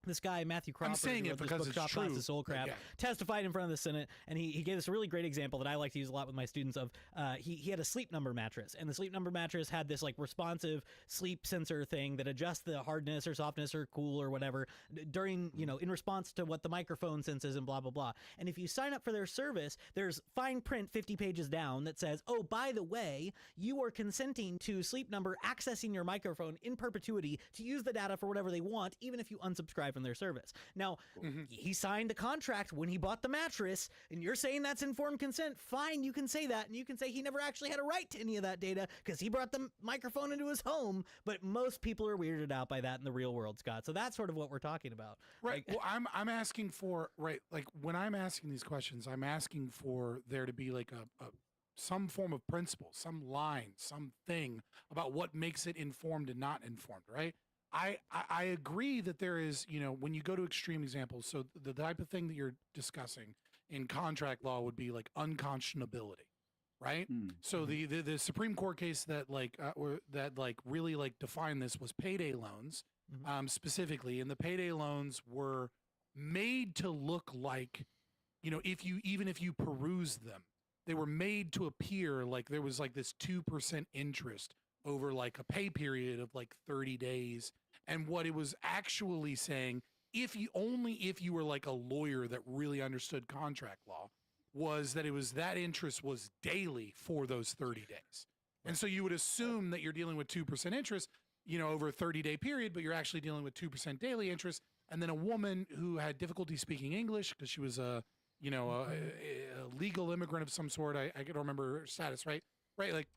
this guy, Matthew Crawford, saying who it wrote this because book, it's Shop true, Class to Soul but Crap, yeah. testified in front of the Senate, and he gave this really great example that I like to use a lot with my students of, he had a Sleep Number mattress, and the Sleep Number mattress had this like responsive sleep sensor thing that adjusts the hardness or softness or cool or whatever during, in response to what the microphone senses and blah, blah, blah. And if you sign up for their service, there's fine print 50 pages down that says, oh, by the way, you are consenting to Sleep Number accessing your microphone in perpetuity to use the data for whatever they want, even if you unsubscribe from their service. Now, he signed the contract when he bought the mattress, and you're saying that's informed consent. Fine, you can say that, and you can say he never actually had a right to any of that data because he brought the microphone into his home, but most people are weirded out by that in the real world, Scott. So that's sort of what we're talking about. Right. Well, I'm asking for, right, like when I'm asking these questions, I'm asking for there to be like a some form of principle, some line, something about what makes it informed and not informed, right? I agree that there is, when you go to extreme examples, so the type of thing that you're discussing in contract law would be like unconscionability, right? So the Supreme Court case that really like defined this was payday loans, specifically, and the payday loans were made to look like, even if you peruse them, they were made to appear like there was like this 2% interest over like a pay period of like 30 days. And what it was actually saying, if you were like a lawyer that really understood contract law, was that that interest was daily for those 30 days. And so you would assume that you're dealing with 2% interest, over a 30-day period, but you're actually dealing with 2% daily interest. And then a woman who had difficulty speaking English because she was a legal immigrant of some sort. I don't remember her status, right? Right. Like,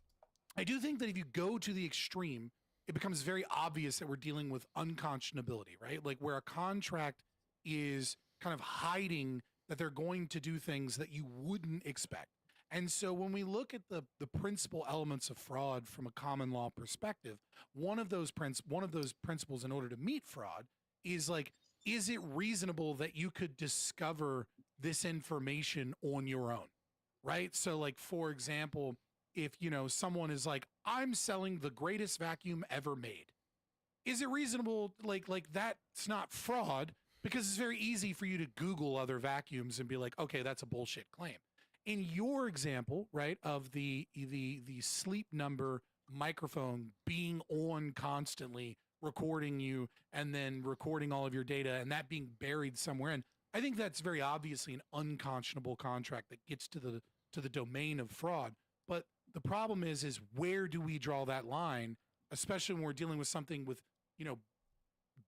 I do think that if you go to the extreme, it becomes very obvious that we're dealing with unconscionability, right? Like where a contract is kind of hiding that they're going to do things that you wouldn't expect. And so when we look at the principal elements of fraud from a common law perspective, one of those principles in order to meet fraud is like, is it reasonable that you could discover this information on your own, right? So like, for example, if, someone is like, I'm selling the greatest vacuum ever made. Is it reasonable? Like that's not fraud because it's very easy for you to Google other vacuums and be like, okay, that's a bullshit claim. In your example, right, of the Sleep Number microphone being on constantly, recording you and then recording all of your data and that being buried somewhere in, I think that's very obviously an unconscionable contract that gets to the domain of fraud. But the problem is where do we draw that line, especially when we're dealing with something with,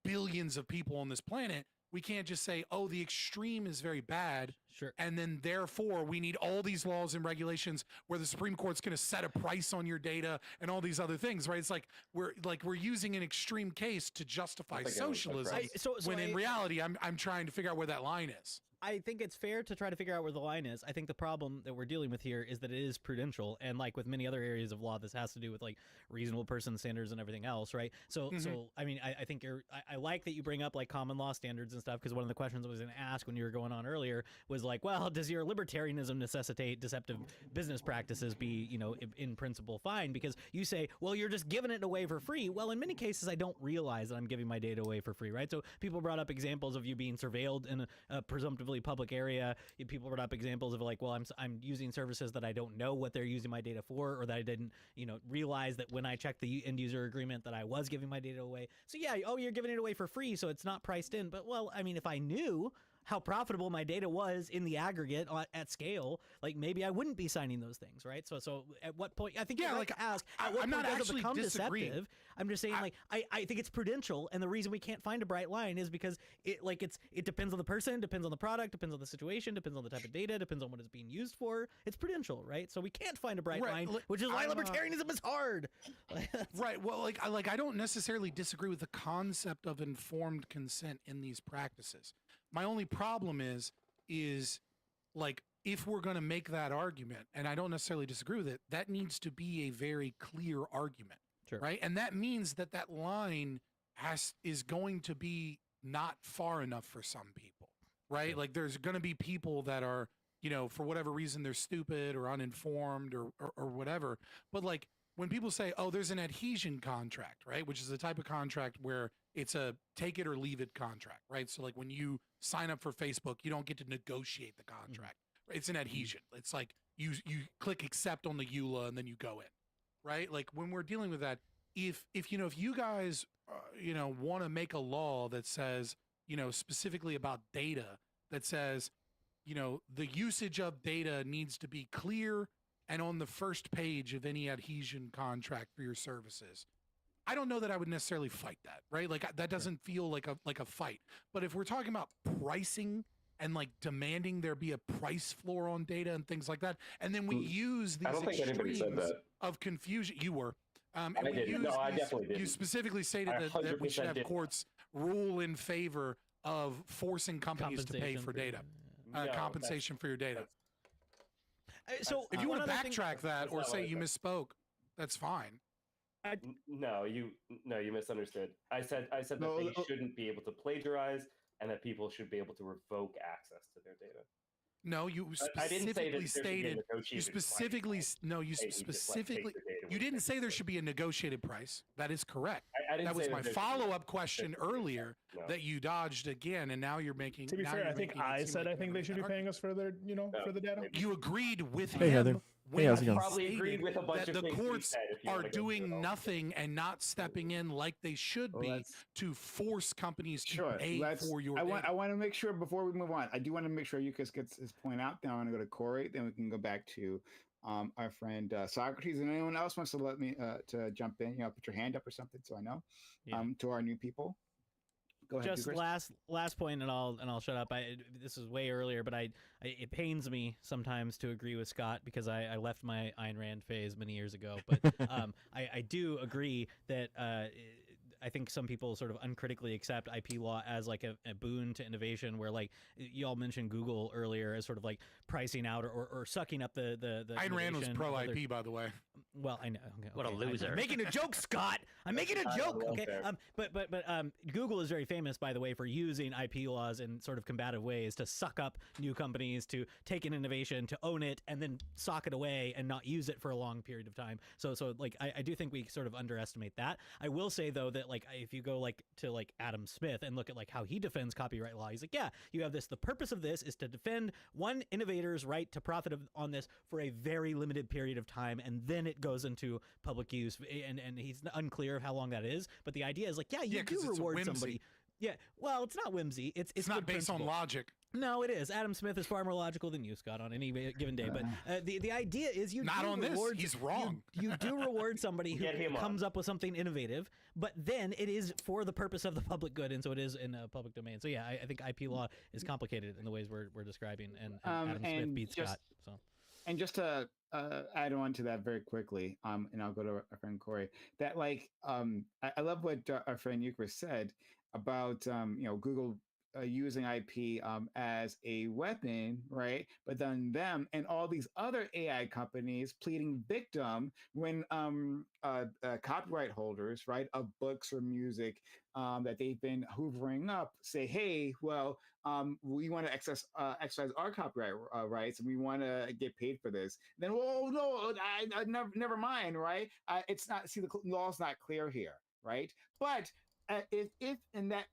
billions of people on this planet? We can't just say, oh, the extreme is very bad. Sure. And then therefore we need all these laws and regulations where the Supreme Court's going to set a price on your data and all these other things, right? It's like we're using an extreme case to justify socialism. When in reality, I'm trying to figure out where that line is. I think it's fair to try to figure out where the line is. I think the problem that we're dealing with here is that it is prudential, and like with many other areas of law, this has to do with like reasonable person standards and everything else, right? So I mean, I think I like that you bring up like common law standards and stuff, because one of the questions I was going to ask when you were going on earlier was like, well, does your libertarianism necessitate deceptive business practices be, in principle fine? Because you say, well, you're just giving it away for free. Well, in many cases, I don't realize that I'm giving my data away for free, right? So people brought up examples of you being surveilled in a presumptively public area. People brought up examples of like, well, I'm using services that I don't know what they're using my data for, or that I didn't, realize that when I checked the end user agreement that I was giving my data away. So yeah, oh, you're giving it away for free, so it's not priced in. But well, I mean, if I knew how profitable my data was in the aggregate at scale, like maybe I wouldn't be signing those things, right? So at what point, I think you're right to ask, at what point does it become deceptive? I'm just saying, I think it's prudential, and the reason we can't find a bright line is because it depends on the person, depends on the product, depends on the situation, depends on the type of data, depends on what it's being used for. It's prudential, right? So we can't find a bright line, which is why libertarianism is hard. Right. Well, I don't necessarily disagree with the concept of informed consent in these practices. My only problem is like, if we're going to make that argument, and I don't necessarily disagree with it, that needs to be a very clear argument, sure. Right? And that means that line is going to be not far enough for some people, right? Sure. Like there's going to be people that are, for whatever reason they're stupid or uninformed or whatever. But like when people say, "Oh, there's an adhesion contract," right? Which is a type of contract where it's a take it or leave it contract, right? So like when you sign up for Facebook, you don't get to negotiate the contract. It's an adhesion. It's like you click accept on the EULA and then you go in, right? Like when we're dealing with that, if you guys want to make a law that says, specifically about data, that says, the usage of data needs to be clear and on the first page of any adhesion contract for your services, I don't know that I would necessarily fight that, right? Like that doesn't feel like a fight. But if we're talking about pricing and like demanding there be a price floor on data and things like that, and then we use I these don't think anybody said extremes that. of confusion. You were. And I didn't. No, I definitely You didn't. specifically stated I that we should 100% have did. courts rule in favor of forcing companies to pay Compensation for data, No, compensation for your data. So If you one want to other thing- backtrack that that's or not say what I you said. misspoke, that's fine. No, you misunderstood. I said that No, they shouldn't be able to plagiarize and that people should be able to revoke access to their data. No, you I didn't say that specifically there should be a stated. You negotiated price. specifically no. You Hey, we just, like, take specifically. the data You with didn't it. say there should be a negotiated price. That is correct. I didn't That was say my there should be a- follow-up question there should be a earlier price. No. that you dodged again, and now you're making. To be now fair, you're I think making it I seem said like I you're think gonna they should make be that paying us for their, for the data. maybe. You agreed with Hey, him Heather. when Hey, how's it he going? Probably agreed stated with a bunch that of the things that he courts said, if you are wanna go through it doing all. nothing and not stepping in like they should Well, be that's- to force companies to Sure. pay for your I data. want to make sure before we move on. I do want to make sure Yukis gets his point out. Then I want to go to Corey. Then we can go back to our friend Socrates. And anyone else wants to let me to jump in, put your hand up or something so I know. Yeah. To our new people. Go ahead. Just Yukis. last point, and I'll shut up. This is way earlier, but it pains me sometimes to agree with Scott because I left my Ayn Rand phase many years ago. But I do agree that I think some people sort of uncritically accept IP law as like a boon to innovation, where like y'all mentioned Google earlier as sort of like pricing out or sucking up the Ayn Rand was innovation pro of other- IP, by the way. Well, I know. Okay, What a okay, loser. I'm making a joke, Scott. I'm making a joke. well, Okay. fair. But Google is very famous, by the way, for using IP laws in sort of combative ways to suck up new companies, to take an innovation, to own it, and then sock it away and not use it for a long period of time. So like I do think we sort of underestimate that. I will say though that like if you go like to like Adam Smith and look at like how he defends copyright law, he's like, yeah, you have this. The purpose of this is to defend one innovator's right to profit on this for a very limited period of time, and then it goes into public use. And he's unclear of how long that is, but the idea is like, yeah, you 'cause do it's a reward whimsy. somebody. Yeah, well, it's not whimsy. It's not good based on principle. logic. No, it is. Adam Smith is far more logical than you, Scott, on any given day. But the idea is you Not do on this. reward, He's wrong. You do reward somebody who Get him on. comes up with something innovative, but then it is for the purpose of the public good, and so it is in a public domain. So yeah, I think IP law is complicated in the ways we're describing, and Adam Smith and beats just- Scott. So And just to add on to that very quickly, and I'll go to our friend Corey. That I love what our friend Eucharist said about Google using IP as a weapon, right? But then them and all these other AI companies pleading victim when copyright holders, right, of books or music that they've been hoovering up say, hey, well, we want to exercise our copyright rights and we want to get paid for this. Then, well, no, I never mind, right? It's not. See, the law's not clear here, right? But if in that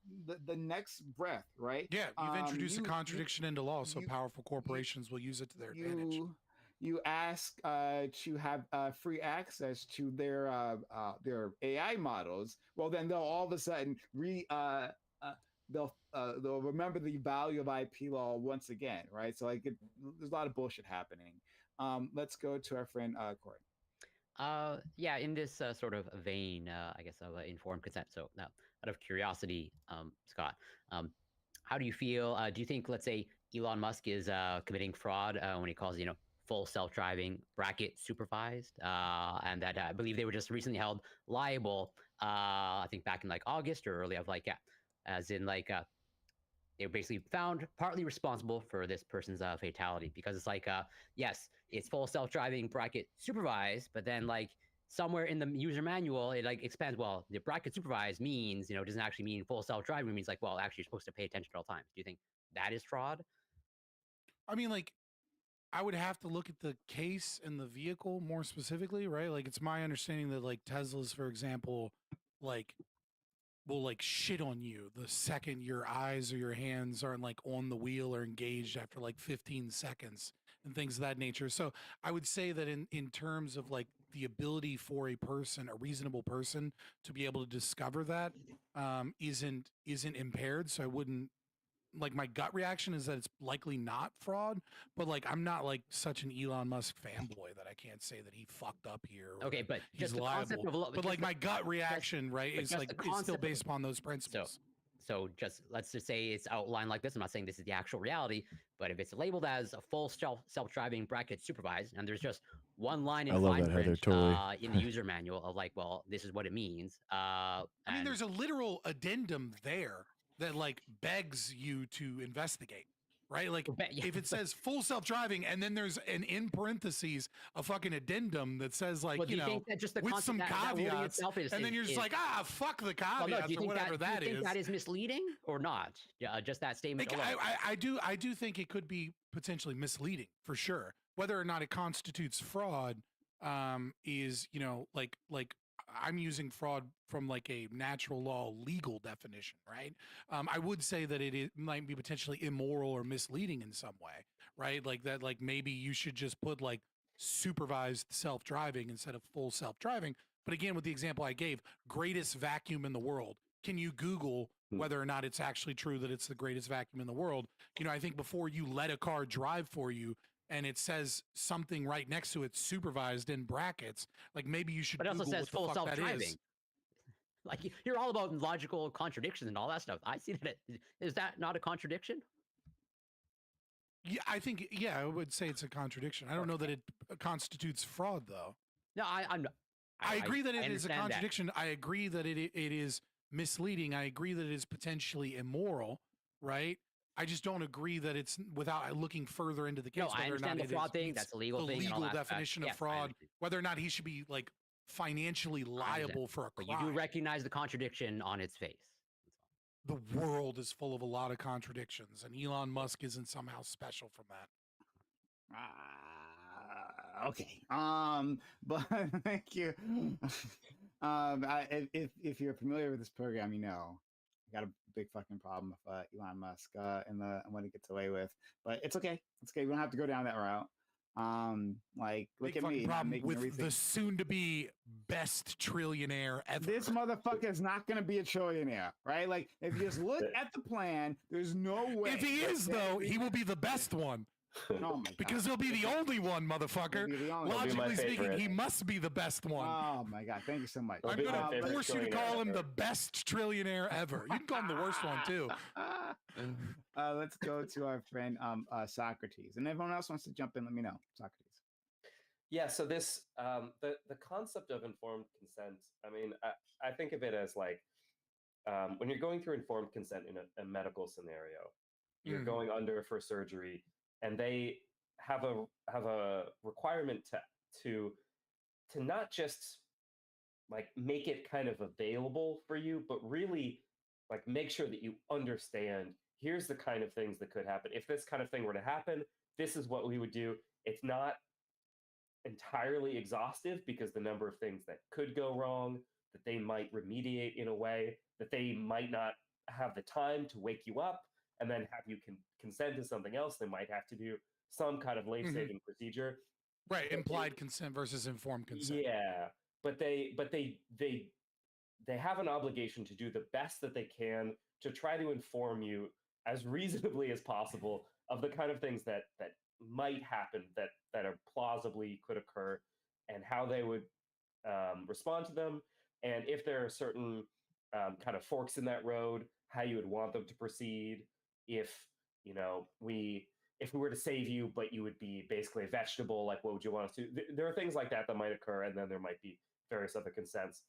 the next breath, right? Yeah, you've introduced a you- contradiction into law, so you- powerful corporations will use it to their advantage. You ask to have free access to their AI models. Well, then they'll all of a sudden they'll remember the value of IP law once again, right? So there's a lot of bullshit happening. Let's go to our friend Corey. Yeah, in this sort of vein, I guess, of informed consent. So now, out of curiosity, Scott, how do you feel? Do you think, let's say, Elon Musk is committing fraud when he calls, full self-driving bracket supervised, and that I believe they were just recently held liable, I think back in like August or early of like, yeah, as in like they were basically found partly responsible for this person's fatality, because it's like, yes, it's full self-driving bracket supervised, but then like somewhere in the user manual it like expands. Well, the bracket supervised means doesn't actually mean full self-driving. It means like, well, actually you're supposed to pay attention at all times. Do you think that is fraud? I mean, like, I would have to look at the case and the vehicle more specifically, right? Like, it's my understanding that like Teslas, for example, like will like shit on you the second your eyes or your hands aren't like on the wheel or engaged after like 15 seconds and things of that nature. So I would say that in terms of like the ability for a person, a reasonable person, to be able to discover that isn't impaired. So I wouldn't, like, my gut reaction is that it's likely not fraud, but like I'm not like such an Elon Musk fanboy that I can't say that he fucked up here. Or Okay, that but he's just the concept liable. of But like my gut reaction, right, but is just like the it's still concept of- based upon those principles. So just let's just say it's outlined like this. I'm not saying this is the actual reality, but if it's labeled as a full self-driving bracket supervised, and there's just one line in I love fine that, Heather, print totally. in the user manual of like, well, this is what it means. I mean, and- there's a literal addendum there that like begs you to investigate, right? Like yeah, if it says full self-driving and then there's an in parentheses a fucking addendum that says like, well, do you think that just the with concept some that wording caveats, itself is, and then you're just like, fuck the caveats, well, no, do you or think whatever that, do you think is. that is misleading or not? Just that statement Like, alone. I do think it could be potentially misleading for sure. Whether or not it constitutes fraud, is like I'm using fraud from like a natural law legal definition, right? I would say that it might be potentially immoral or misleading in some way, right? Like that, like maybe you should just put like supervised self-driving instead of full self-driving. But again, with the example I gave, greatest vacuum in the world. Can you Google whether or not it's actually true that it's the greatest vacuum in the world? I think before you let a car drive for you and it says something right next to it supervised in brackets, like maybe you should But it also Google says what full the fuck that self-driving. is. Like you're all about logical contradictions and all that stuff. I see that. Is that not a contradiction? Yeah, I think, I would say it's a contradiction. I don't know that it constitutes fraud, though. No, I agree that it is a understand that. contradiction. I agree that it is misleading. I agree that it is potentially immoral, right? I just don't agree that it's, without looking further into the case, No, I whether or not understand the it fraud is, thing. meets That's a legal the thing. and all legal that stuff. definition Yeah, of fraud, whether or not he should be like financially liable for a But crime. you do recognize the contradiction on its face. The world is full of a lot of contradictions, and Elon Musk isn't somehow special from that. Okay. But thank you. If you're familiar with this program, I got a big fucking problem with Elon Musk and what he gets away with. But it's okay. It's okay. We don't have to go down that route. Like, look Big at me. fucking problem making with everything. the soon-to-be best trillionaire ever. This motherfucker is not going to be a trillionaire, right? Like, if you just look at the plan, there's no way. If he is, though, he will be the best one. Oh my God. Because he'll be the only one, motherfucker. Logically speaking, he must be the best one. Oh my God! Thank you so much. I'm going to force you to call him the best trillionaire ever. You can call him the worst one too. Let's go to our friend Socrates, and everyone else wants to jump in. Let me know, Socrates. Yeah. So this the concept of informed consent. I mean, I think of it as like when you're going through informed consent in a medical scenario, you're going under for surgery. And they have a requirement to not just like make it kind of available for you, but really like make sure that you understand. Here's the kind of things that could happen if this kind of thing were to happen. This is what we would do. It's not entirely exhaustive because the number of things that could go wrong, that they might remediate in a way that they might not have the time to wake you up and then have you consent to something else. They might have to do some kind of life-saving procedure. Right, implied consent versus informed consent. Yeah, but they have an obligation to do the best that they can to try to inform you as reasonably as possible of the kind of things that might happen, that are plausibly could occur, and how they would respond to them, and if there are certain kind of forks in that road, how you would want them to proceed. If we were to save you, but you would be basically a vegetable, like what would you want us to? There are things like that might occur, and then there might be various other consents.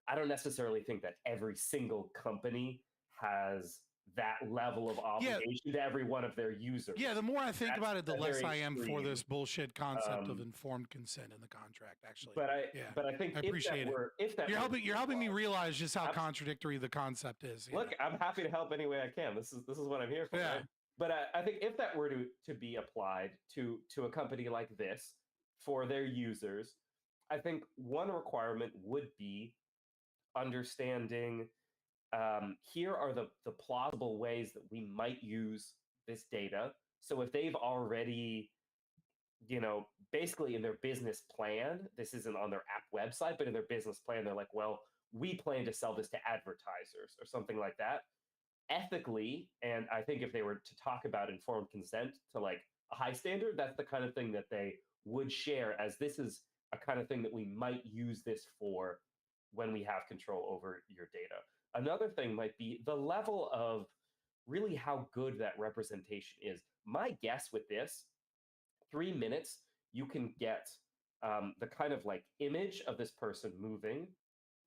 I don't necessarily think that every single company has that level of obligation to every one of their users. Yeah, the more I think about it, the That's less very I am for extreme. this bullshit concept of Um, informed consent in the contract. Actually, But I think I appreciate if that you're were helping. You're helping me realize just how I'm- contradictory the concept is. you Look, know? I'm happy to help any way I can. This is what I'm here for. Yeah. Right? But I think if that were to be applied to a company like this for their users, I think one requirement would be understanding here are the plausible ways that we might use this data. So if they've already, basically in their business plan, this isn't on their app website, but in their business plan, they're like, well, we plan to sell this to advertisers or something like that. Ethically, and I think if they were to talk about informed consent to like a high standard, that's the kind of thing that they would share, as this is a kind of thing that we might use this for when we have control over your data. Another thing might be the level of really how good that representation is. My guess with this, 3 minutes, you can get the kind of like image of this person moving.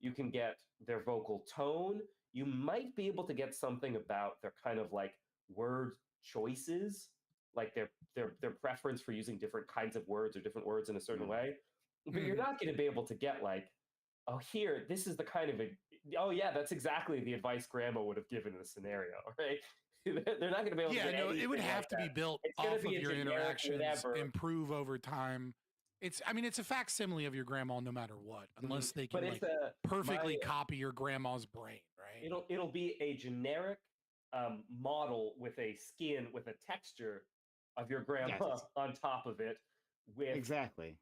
You can get their vocal tone. You might be able to get something about their kind of like word choices, like their preference for using different kinds of words or different words in a certain way. But you're not going to be able to get like, oh, here, this is the kind of oh yeah, that's exactly the advice grandma would have given in the scenario, right? They're not going to be able to get no, it would anything have like to be that. built It's gonna off of be a your generic interactions, whatever. improve over time. It's a facsimile of your grandma no matter what, unless they can But like it's perfectly copy your grandma's brain, right? It'll be a generic model with a skin with a texture of your grandma Yes. on top of it, with Exactly.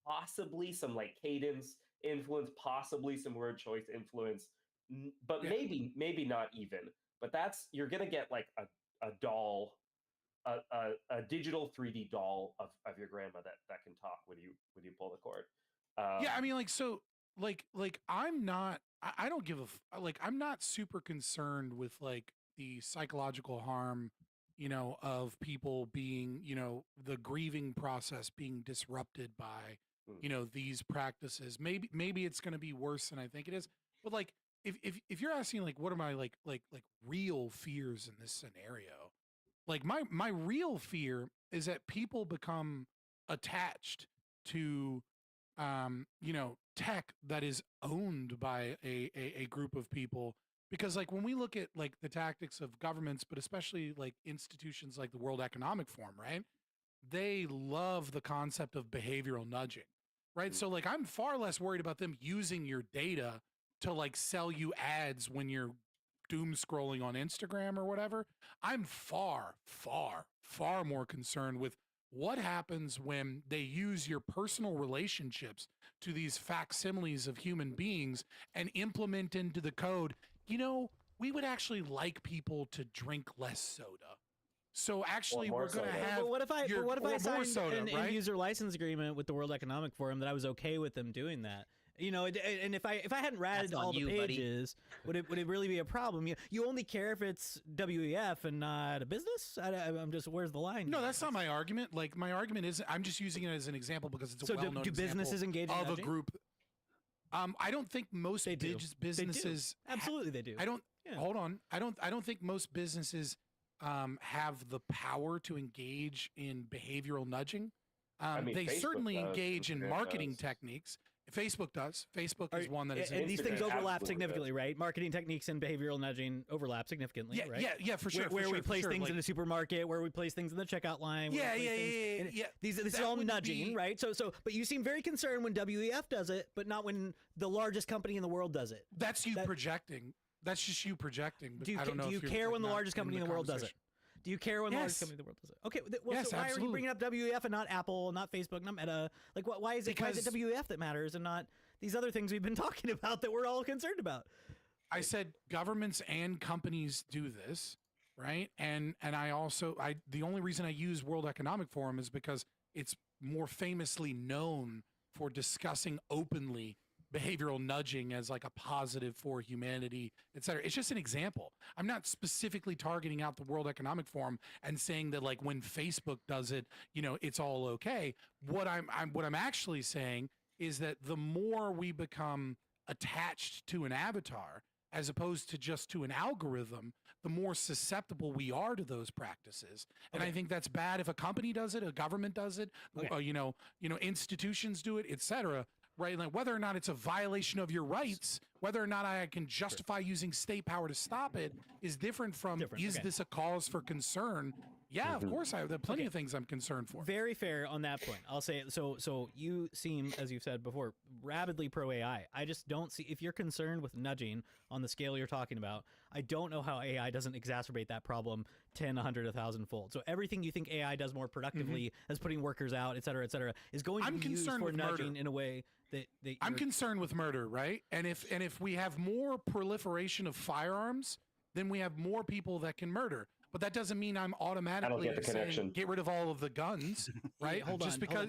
possibly some like cadence influence, possibly some word choice influence, but Yeah. maybe not even. But you're gonna get like a doll, a digital 3D doll of your grandma that can talk when you pull the cord. Yeah, I mean, I'm not. I don't give I'm not super concerned with like the psychological harm, of people being, the grieving process being disrupted by, these practices. Maybe it's going to be worse than I think it is. But like, if you're asking like, what are my like real fears in this scenario? Like my real fear is that people become attached to tech that is owned by a group of people. Because like when we look at like the tactics of governments, but especially like institutions like the World Economic Forum, right? They love the concept of behavioral nudging, right? So like I'm far less worried about them using your data to like sell you ads when you're doom scrolling on Instagram or whatever. I'm far, far, far more concerned with what happens when they use your personal relationships to these facsimiles of human beings and implement into the code, we would actually like people to drink less soda. So actually, we're going to have. But what if I signed soda, an right? end user license agreement with the World Economic Forum that I was okay with them doing that? And if I hadn't ratted all the pages, would it really be a problem? You only care if it's WEF and not a business? I'm just, where's the line? No, that's not my argument. Like my argument is, I'm just using it as an example because it's a well-known do businesses engage in of a nudging? group. I don't think most businesses. Absolutely, they do. Hold on. I don't think most businesses have the power to engage in behavioral nudging. They Facebook certainly does, engage in Instagram marketing does. techniques. Facebook does. Facebook is one that is. And these things Instagram overlap absolutely significantly, right? Marketing techniques and behavioral nudging overlap significantly, right? Yeah, for sure. Where we place things like, in the supermarket, where we place things in the checkout line. Yeah. This is all nudging, right? So, but you seem very concerned when WEF does it, but not when the largest company in the world does it. That's you projecting. That's just you projecting. But Do you, I don't know do you if you're, care like, when the not largest company in the world does it? Do you care when the largest Yes. company in the world does it? Okay, well, Yes, so why are you absolutely. bringing up WEF and not Apple, not Facebook, not Meta? Like, why is it WEF that matters and not these other things we've been talking about that we're all concerned about? I said governments and companies do this, right? And the only reason I use World Economic Forum is because it's more famously known for discussing openly behavioral nudging as like a positive for humanity, et cetera. It's just an example. I'm not specifically targeting out the World Economic Forum and saying that like when Facebook does it, it's all okay. What I'm actually saying is that the more we become attached to an avatar, as opposed to just to an algorithm, the more susceptible we are to those practices. And I think that's bad if a company does it, a government does it, institutions do it, etc. Right? Like whether or not it's a violation of your rights, whether or not I can justify using state power to stop it is different from is this a cause for concern? Yeah, of course I have plenty of things I'm concerned for. Very fair on that point. I'll say it. So you seem, as you've said before, rabidly pro AI. I just don't see, if you're concerned with nudging on the scale you're talking about, I don't know how AI doesn't exacerbate that problem 10, 100, 1,000 fold. So everything you think AI does more productively as putting workers out, et cetera, is going to be used for nudging in a way that I'm concerned with murder, right? And if we have more proliferation of firearms, then we have more people that can murder. But that doesn't mean I'm automatically saying get rid of all of the guns, right?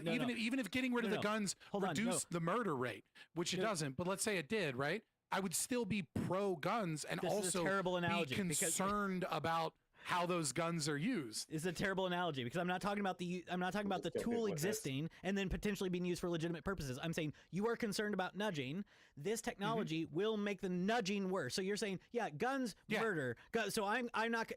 Even if getting rid of the guns reduced the murder rate, which it doesn't, but let's say it did, right? I would still be pro guns and also be concerned about how those guns are used. It's a terrible analogy because I'm not talking about the tool existing and then potentially being used for legitimate purposes. I'm saying you are concerned about nudging. This technology will make the nudging worse. So you're saying, guns, murder. So I'm not.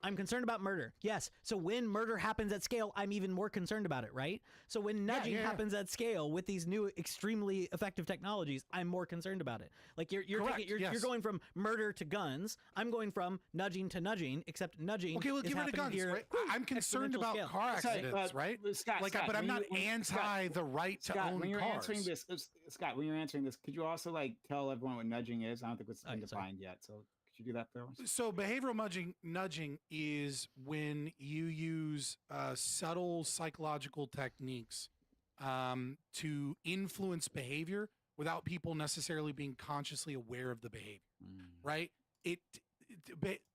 I'm concerned about murder. Yes. So when murder happens at scale, I'm even more concerned about it, right? So when nudging happens at scale with these new extremely effective technologies, I'm more concerned about it. Like you're going from murder to guns. I'm going from nudging to nudging, except nudging. Okay, well, get rid of guns, right? I'm concerned about scale. car accidents, right? Scott, but I'm not anti the right to own when you're cars. Answering this, Scott, when you're answering this, could you also tell everyone what nudging is? I don't think it's been defined yet. So could you do that for us? So behavioral nudging is when you use subtle psychological techniques to influence behavior without people necessarily being consciously aware of the behavior, right?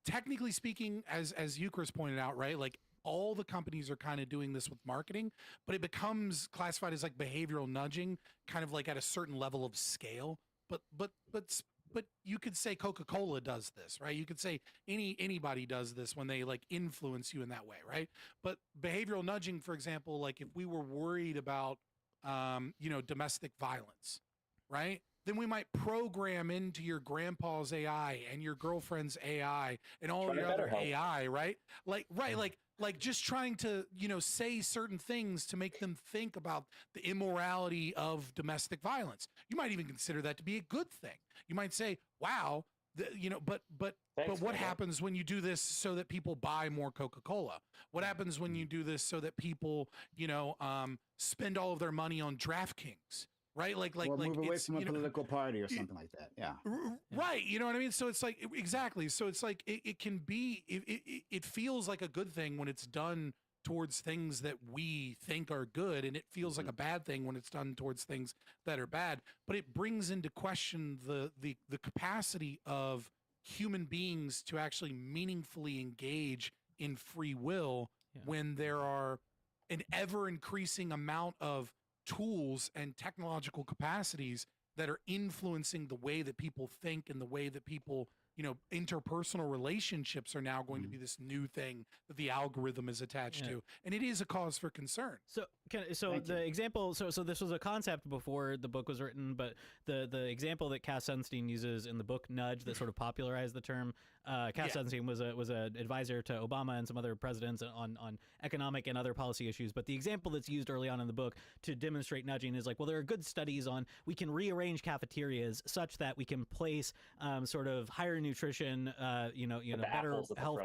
Technically speaking, as Eucharist pointed out, right, like all the companies are kind of doing this with marketing, but it becomes classified as like behavioral nudging, kind of like at a certain level of scale. But you could say Coca-Cola does this, right? You could say anybody does this when they like influence you in that way, right? But behavioral nudging, for example, like if we were worried about, domestic violence, right? Then we might program into your grandpa's AI and your girlfriend's AI and all your other AI, right? Like just trying to, say certain things to make them think about the immorality of domestic violence. You might even consider that to be a good thing. You might say, wow, but what happens when you do this so that people buy more Coca-Cola? What happens when you do this so that people, spend all of their money on DraftKings? Right, or move away from a political party or something like that. Yeah, right. You know what I mean? So it's like exactly. So it's like it can be. It feels like a good thing when it's done towards things that we think are good, and it feels like a bad thing when it's done towards things that are bad. But it brings into question the capacity of human beings to actually meaningfully engage in free will when there are an ever increasing amount of tools and technological capacities that are influencing the way that people think and the way that people, interpersonal relationships are now going to be this new thing that the algorithm is attached to. And it is a cause for concern. So example, so this was a concept before the book was written, but the example that Cass Sunstein uses in the book Nudge that sort of popularized the term, Cass Sunstein was an advisor to Obama and some other presidents on economic and other policy issues. But the example that's used early on in the book to demonstrate nudging is like, well, there are good studies on we can rearrange cafeterias such that we can place sort of higher nutrition, better health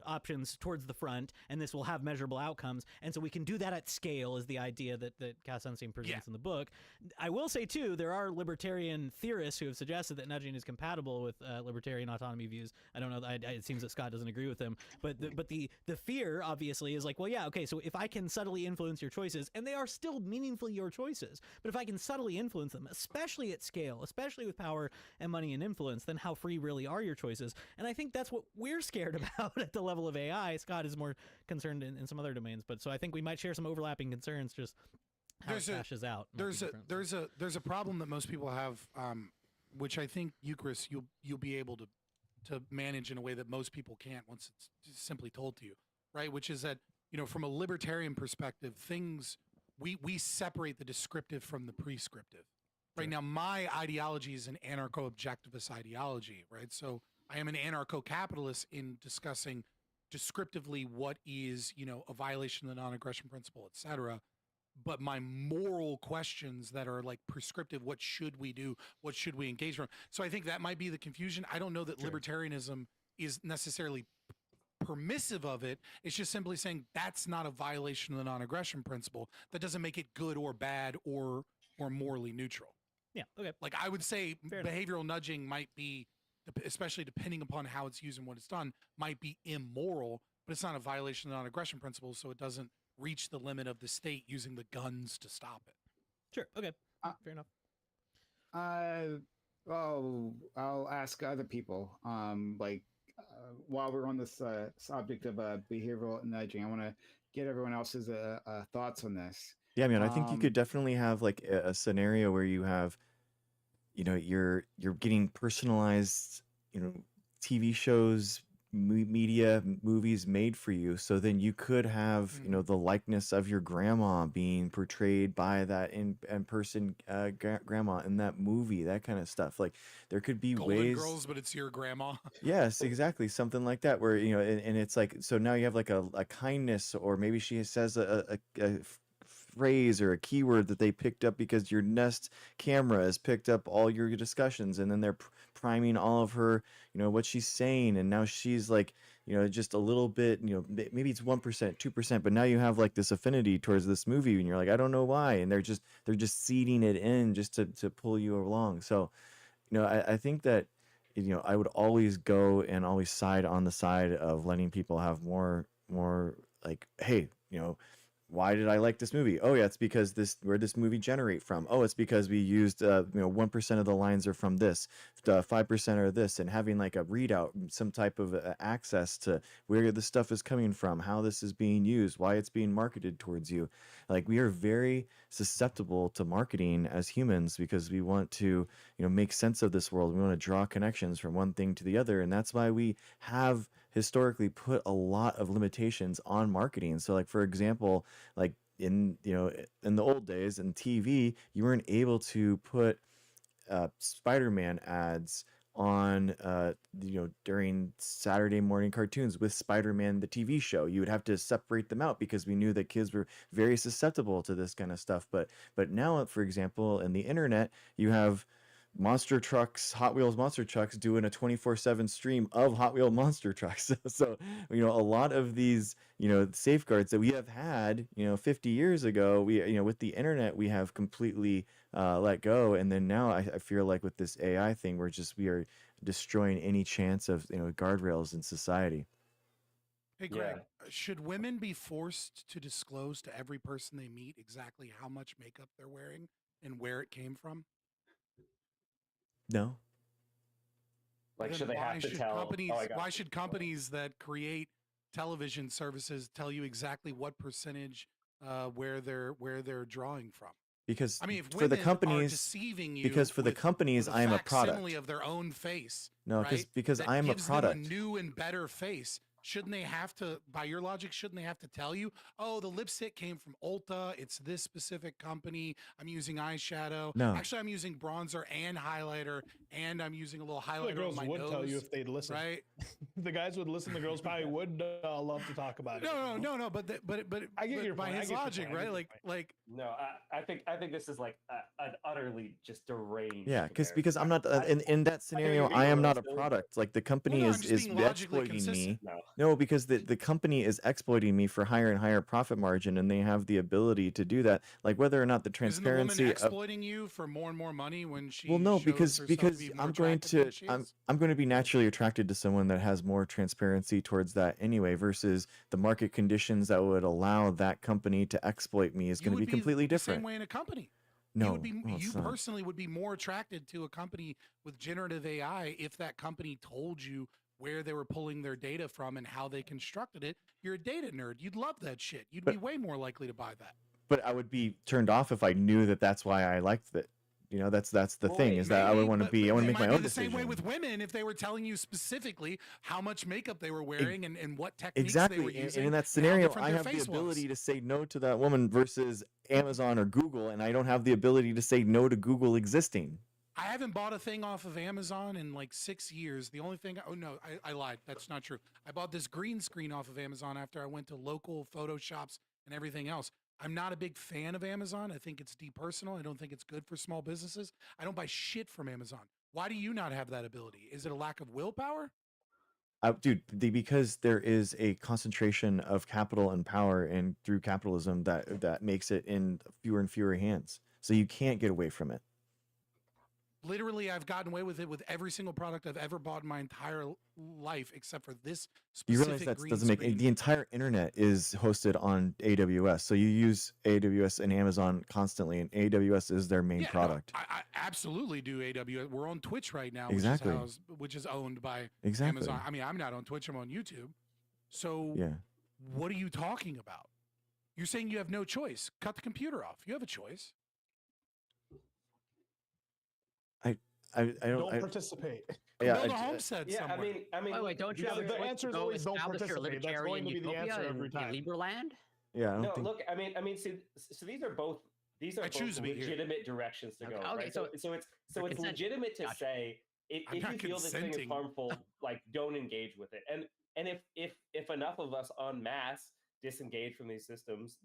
options towards the front, and this will have measurable outcomes. And so we can do that at scale is the idea that Cass Sunstein presents in the book. I will say too, there are libertarian theorists who have suggested that nudging is compatible with libertarian autonomy views. I don't know. It seems that Scott doesn't agree with them, but the fear obviously is like, well, yeah, okay. So if I can subtly influence your choices, and they are still meaningfully your choices, but if I can subtly influence them, especially at scale, especially with power and money and influence, then how free really are your choices? And I think that's what we're scared about at the level of AI. Scott is more concerned in some other domains, but so I think we might share some overlapping concerns. Just how it cashes out. There's a problem that most people have, which I think Eucharist you'll be able to manage in a way that most people can't once it's just simply told to you, right? Which is that, from a libertarian perspective, we separate the descriptive from the prescriptive, Right now, my ideology is an anarcho-objectivist ideology, right? So I am an anarcho-capitalist in discussing descriptively what is, a violation of the non-aggression principle, et cetera. But my moral questions that are like prescriptive, what should we do? What should we engage from? So I think that might be the confusion. I don't know that libertarianism is necessarily permissive of it. It's just simply saying that's not a violation of the non-aggression principle. That doesn't make it good or bad or morally neutral. Yeah. Okay. Like I would say Fair enough. behavioral nudging might be, especially depending upon how it's used and what it's done, might be immoral, but it's not a violation of the non-aggression principle, so it doesn't reach the limit of the state using the guns to stop it. Sure. Okay. Fair enough. Well, I'll ask other people. While we're on this subject of behavioral nudging, I want to get everyone else's thoughts on this. Yeah, man, I think you could definitely have like a scenario where you have, you're getting personalized, TV shows, media, movies made for you. So then you could have, the likeness of your grandma being portrayed by that in person grandma in that movie, that kind of stuff. Like there could be Golden ways. Girls, but it's your grandma. Yes, exactly. Something like that where, and it's like, so now you have like a kindness, or maybe she says a phrase or a keyword that they picked up because your Nest camera has picked up all your discussions, and then they're priming all of her, what she's saying, and now she's like, just a little bit, maybe it's 1%, 2%, but now you have like this affinity towards this movie, and you're like, I don't know why, and they're just seeding it in just to pull you along. So, I think that, I would always go and always side on the side of letting people have more like, hey, why did I like this movie? Oh yeah, it's because where this movie generate from. Oh, it's because we used 1% of the lines are from this, 5% are this, and having like a readout, some type of access to where the stuff is coming from, how this is being used, why it's being marketed towards you. Like we are very susceptible to marketing as humans because we want to make sense of this world. We want to draw connections from one thing to the other, and that's why we have historically put a lot of limitations on marketing. So like for example, like in the old days in TV, you weren't able to put Spider-Man ads on during Saturday morning cartoons with Spider-Man the TV show. You would have to separate them out because we knew that kids were very susceptible to this kind of stuff. But now, for example, in the internet, you have monster trucks, Hot Wheels monster trucks doing a 24/7 stream of Hot Wheel monster trucks. So, a lot of these, safeguards that we have had, 50 years ago, we, with the internet, we have completely let go. And then now I feel like with this AI thing, we are destroying any chance of, guardrails in society. Hey, Greg, should women be forced to disclose to every person they meet exactly how much makeup they're wearing and where it came from? No. Like, should they have to tell? Why should companies that create television services tell you exactly what percentage where they're drawing from? Because I mean, if for the women are companies, deceiving you because for the companies, with I am a facsimile product. of their own face. No, right, because that I am a gives them product. a new and better face. Shouldn't they have to, by your logic, shouldn't they have to tell you, oh, the lipstick came from Ulta, it's this specific company, I'm using eyeshadow. No. Actually, I'm using bronzer and highlighter, and I'm using a little The highlighter on girls my would nose. tell you if they'd listen. Right? The guys would listen. The girls probably would love to talk about it. No, but I get your by point. his logic, right? Like no, I think this is like an utterly just deranged. Yeah, because comparison. I'm not in that scenario. I am not a product. Like the company I'm just is being logically exploiting me. consistent. No, because the company is exploiting me for higher and higher profit margin, and they have the ability to do that. Like whether or not the Isn't the transparency woman of exploiting you for more and more money when she well, no, shows because herself to be more I'm going attractive than to she I'm is? I'm going to be naturally attracted to someone that has more transparency towards that anyway, versus the market conditions that would allow that company to exploit me is You going to would be completely the different. Same way in a company. No, you it's not. personally would be more attracted to a company with generative AI if that company told you where they were pulling their data from and how they constructed it. You're a data nerd. You'd love that shit. You'd be way more likely to buy that. But I would be turned off if I knew that that's why I liked it. You know, that's the Well, thing wait, is that I would Maybe, want to but be. I want it to make might my be own the same way decision. with women if they were telling you specifically how much makeup they were wearing and what techniques they were Exactly. And using. in that and how scenario, different I their have the face ability was. to say no to that woman versus Amazon or Google, and I don't have the ability to say no to Google existing. I haven't bought a thing off of Amazon in like 6 years. The only thing, oh no, I lied. That's not true. I bought this green screen off of Amazon after I went to local photo shops and everything else. I'm not a big fan of Amazon. I think it's depersonal. I don't think it's good for small businesses. I don't buy shit from Amazon. Why do you not have that ability? Is it a lack of willpower? Dude, because there is a concentration of capital and power, and through capitalism, that makes it in fewer and fewer hands. So you can't get away from it. Literally, I've gotten away with it with every single product I've ever bought in my entire life, except for this You realize specific that green doesn't make screen. the entire internet is hosted on AWS. So you use AWS and Amazon constantly, and AWS is their main Yeah, no, product. I absolutely do AWS. We're on Twitch right now, Exactly. which is owned by Exactly. Amazon. I mean, I'm not on Twitch. I'm on YouTube. So Yeah. what are you talking about? You're saying you have no choice. Cut the computer off. You have a choice. I don't. Don't participate. Yeah, Build a homestead Yeah, somewhere. I mean, Wait, don't you Yeah, have a the choice answer to is go always don't establish your participate. That's libertarian going to be the utopia answer every in time. Liberland? Yeah, I don't no, think. look, I mean, see, so these are both choose to be here. legitimate directions to go. Okay, Right? so it's consent. legitimate to Gotcha. say if I'm you not feel this thing is consenting. harmful, like don't engage with it. And if enough of us en masse disengage from these systems,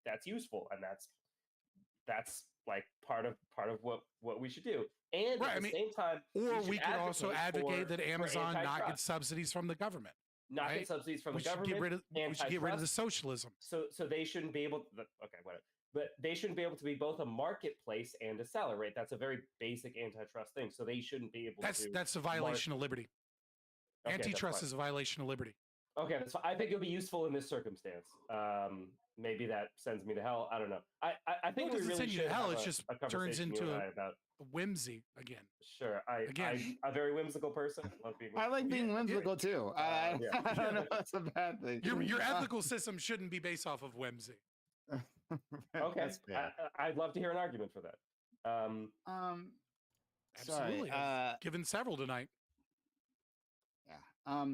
that's useful, and that's like part of what we should do. And Right, at the same time, Or should we could also advocate that for Amazon not get antitrust. subsidies from the government. Not right? get subsidies from We the should government. we should get rid of the antitrust. socialism. So they shouldn't be able to, okay, whatever. But they shouldn't be able to be both a marketplace and a seller, right? That's a very basic antitrust thing. So they shouldn't be able to. That's a violation of liberty. Okay, that's Antitrust fine. is a violation of liberty. Okay, that's fine. I think it'll be useful in this circumstance. Maybe that sends me to hell. I don't know. I think Well, it we doesn't really send you should to hell. have It a- just a turns conversation, you into and I, a about. whimsy again. Sure, Again. I'm a very whimsical person. I love being I like being whimsical too. I yeah. don't know if that's a bad thing. Your ethical system shouldn't be based off of whimsy. Okay, That's fair. I'd love to hear an argument for that. Absolutely. Sorry. I've given several tonight. Yeah.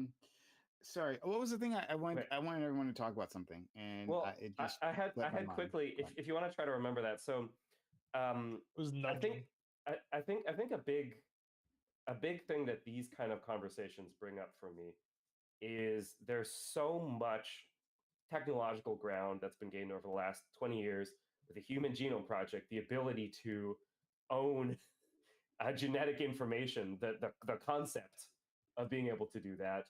Sorry. What was the thing I wanted? Right. I wanted everyone to talk about something, and Well, it just I had slipped my mind. quickly. If you want to try to remember that, so It was I nudging. think I think a big thing that these kind of conversations bring up for me is there's so much technological ground that's been gained over the last 20 years with the Human Genome Project, the ability to own genetic information, the concept of being able to do that,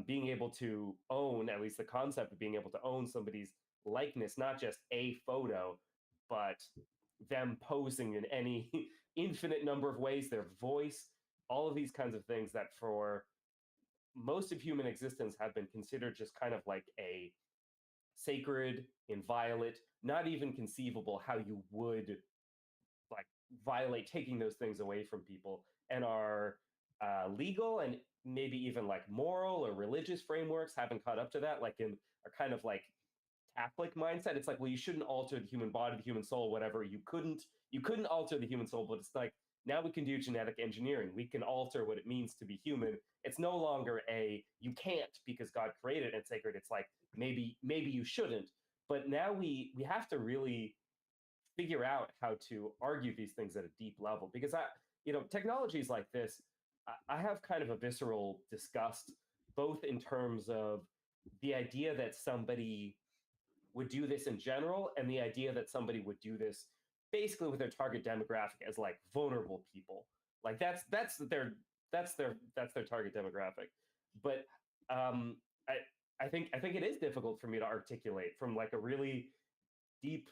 being able to own, at least the concept of being able to own somebody's likeness, not just a photo, but them posing in any infinite number of ways, their voice, all of these kinds of things that for most of human existence have been considered just kind of like a sacred, inviolate, not even conceivable how you would like violate taking those things away from people, and are legal and maybe even like moral or religious frameworks haven't caught up to that, like in a kind of like Catholic mindset. It's like, well, you shouldn't alter the human body, the human soul, whatever. You couldn't alter the human soul, but it's like now we can do genetic engineering. We can alter what it means to be human. It's no longer a you can't because God created it and it's sacred. It's like maybe you shouldn't. But now we have to really figure out how to argue these things at a deep level, because technologies like this, I have kind of a visceral disgust, both in terms of the idea that somebody would do this in general and the idea that somebody would do this basically with their target demographic as like vulnerable people. Like that's their target demographic. But I think it is difficult for me to articulate from like a really deep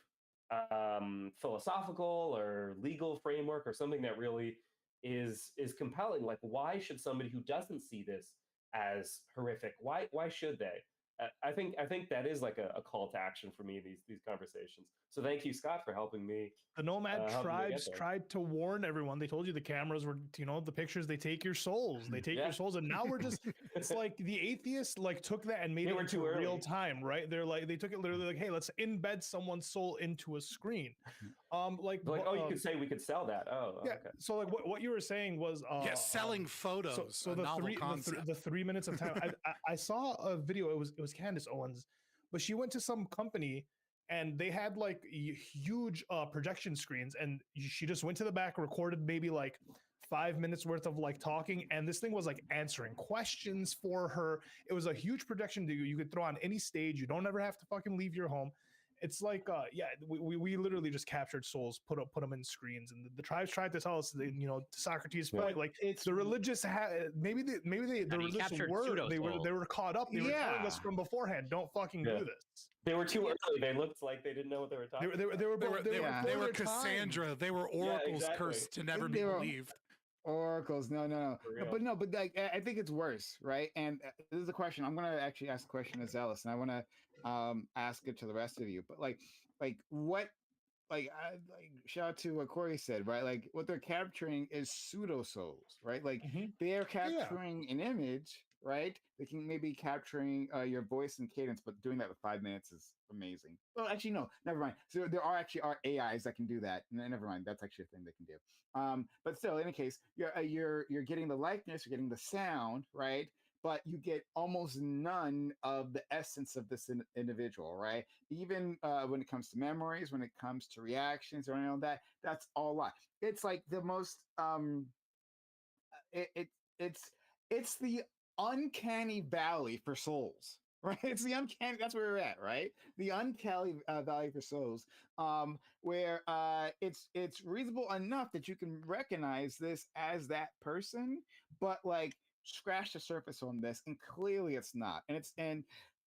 philosophical or legal framework or something that really is compelling. Like, why should somebody who doesn't see this as horrific, why should they? I think that is like a call to action for me in these conversations. So thank you, Scott, for helping me. The nomad helping me get tribes there. tried to warn everyone. They told you the cameras were, the pictures, they take your souls. They take Yeah. your souls. And now we're just, it's like the atheists like took that and made They it were into too early. real time, right? They're like, they took it literally like, hey, let's embed someone's soul into a screen. Like you could say we could sell that. Oh, yeah. okay. So like what you were saying was selling photos. So a the novel three concept. the 3 minutes of time. I saw a video. It was Candace Owens, but she went to some company and they had like huge projection screens, and she just went to the back, recorded maybe like 5 minutes worth of like talking, and this thing was like answering questions for her. It was a huge projection that you could throw on any stage. You don't ever have to fucking leave your home. It's like we literally just captured souls, put them in screens, and the tribes tried to tell us that, to Socrates' point, like it's the religious maybe the religious they were caught up. They were telling us from beforehand, don't fucking do this. They were too early. They looked like they didn't know what they were talking about. They were Cassandra. They were oracles cursed to never be believed. Oracles, no, but like I think it's worse, right? And this is a question I'm going to actually ask a question to Zealous, and I want to ask it to the rest of you. But like what, like shout out to what Corey said, right? Like what they're capturing is pseudo souls, right? Like they are capturing an image, right? They can maybe capturing your voice and cadence, but doing that with 5 minutes is amazing. Well, actually, no, never mind. So there are AIs that can do that. Never mind, that's actually a thing they can do. But still, in any case, you're getting the likeness, you're getting the sound, right? But you get almost none of the essence of this individual, right? Even when it comes to memories, when it comes to reactions or anything like that, that's all a lie. It's like the most it's the uncanny valley for souls, right? It's the uncanny, that's where we're at, right? The uncanny valley for souls, where it's reasonable enough that you can recognize this as that person, but like scratch the surface on this, and clearly it's not.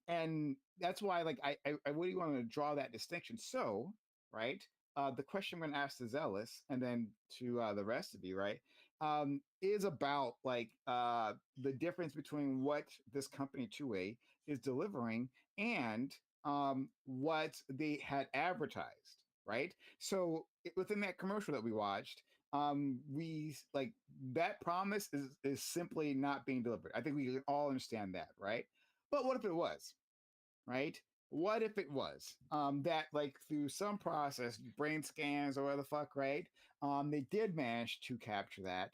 And that's why like I really want to draw that distinction. So, right, the question I'm going to ask to Zealous and then to the rest of you, right, is about like the difference between what this company 2A is delivering and what they had advertised, right? So within that commercial that we watched, we like that promise is simply not being delivered. I think we can all understand that, right? But what if it was, right? What if it was that like through some process, brain scans or whatever the fuck, right? They did manage to capture that.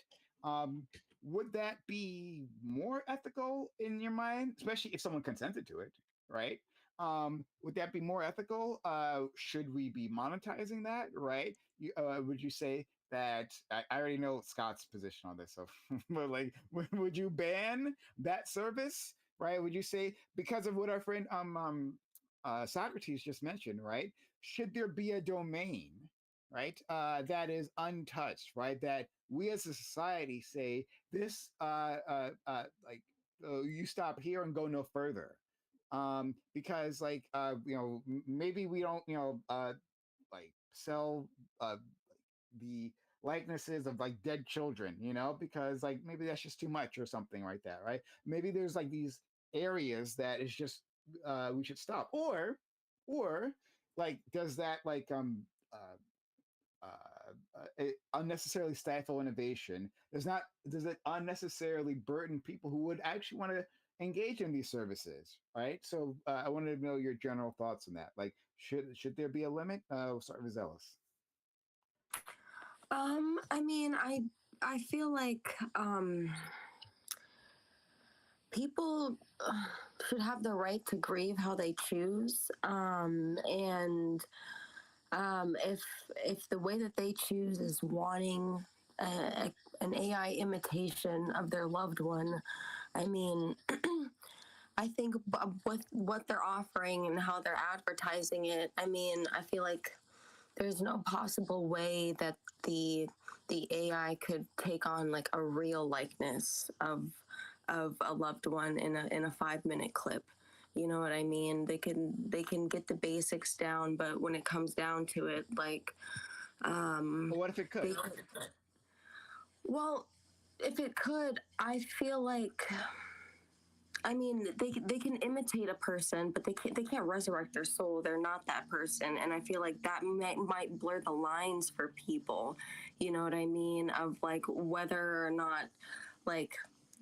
Would that be more ethical in your mind, especially if someone consented to it, right? Would that be more ethical? Should we be monetizing that, right? Would you say that I already know Scott's position on this, so but like, would you ban that service, right? Would you say because of what our friend Socrates just mentioned, right? Should there be a domain, right, that is untouched, right? That we as a society say this, you stop here and go no further, because like maybe we don't like sell the likenesses of like dead children, because like maybe that's just too much or something like that, right? Maybe there's like these areas that is just we should stop, or like does that like unnecessarily stifle innovation? Does it unnecessarily burden people who would actually want to engage in these services, right? So I wanted to know your general thoughts on that. Like, should there be a limit? We'll start with Zealous. I mean, I feel like people should have the right to grieve how they choose, and if the way that they choose is wanting an AI imitation of their loved one, I mean, I think with what they're offering and how they're advertising it, I mean, I feel like there's no possible way that the AI could take on like a real likeness of a loved one in a 5-minute clip. You know what I mean? They can get the basics down, but when it comes down to it, like, what if it could? Well, if it could, I feel like, I mean, they can imitate a person, but they can't resurrect their soul. They're not that person, and I feel like that might blur the lines for people. You know what I mean? Of like whether or not like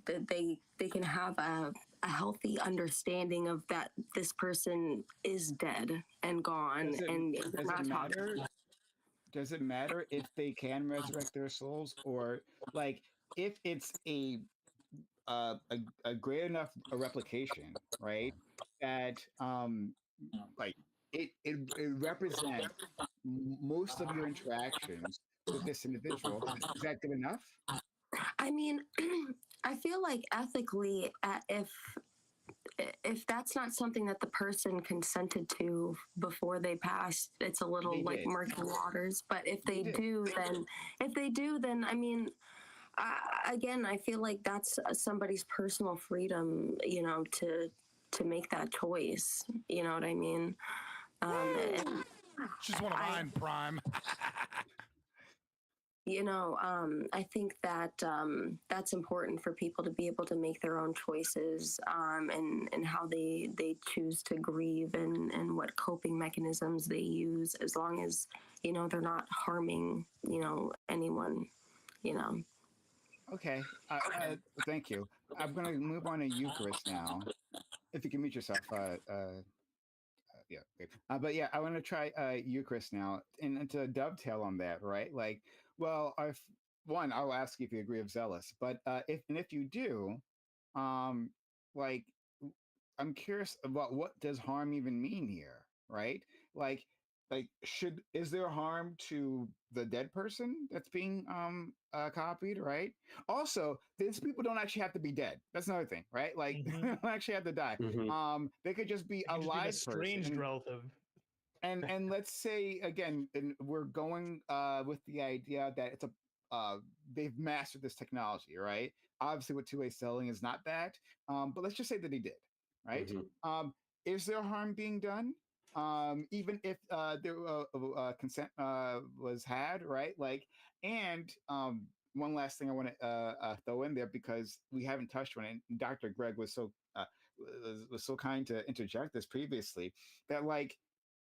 they can have a healthy understanding of that this person is dead and gone, and does it matter? does it matter if they can resurrect their souls, or like if it's a great enough a replication, right? That like it represents most of your interactions with this individual. Is that good enough? I mean, I feel like ethically, if that's not something that the person consented to before they passed, it's a little They like did. murky waters. But if They they did. do, then I mean, again, I feel like that's somebody's personal freedom, you know, to make that choice. You know what I mean? And She's one of mine, Prime. you know, I think that that's important for people to be able to make their own choices, and how they choose to grieve, and what coping mechanisms they use, as long as, you know, they're not harming, you know, anyone, you know. Okay. Thank you. I'm going to move on to Eucharist now. If you can mute yourself. Yeah. Okay. But yeah, I want to try Eucharist now, and to dovetail on that, right? Like, well, I'll ask you if you agree with Zealous, but if you do, um, like, I'm curious about what does harm even mean here, right? Like, is there harm to the dead person that's being copied, right? Also, these people don't actually have to be dead. That's another thing, right? Like, they don't actually have to die. They could just be They a could just be an live estranged person. relative. And let's say again, and we're going with the idea that it's a they've mastered this technology, right? Obviously, what two-way selling is not that, but let's just say that he did, right? Is there harm being done? Even if there consent was had, right? Like, and one last thing I want to throw in there, because we haven't touched on it. And Dr. Greg was so kind to interject this previously, that like,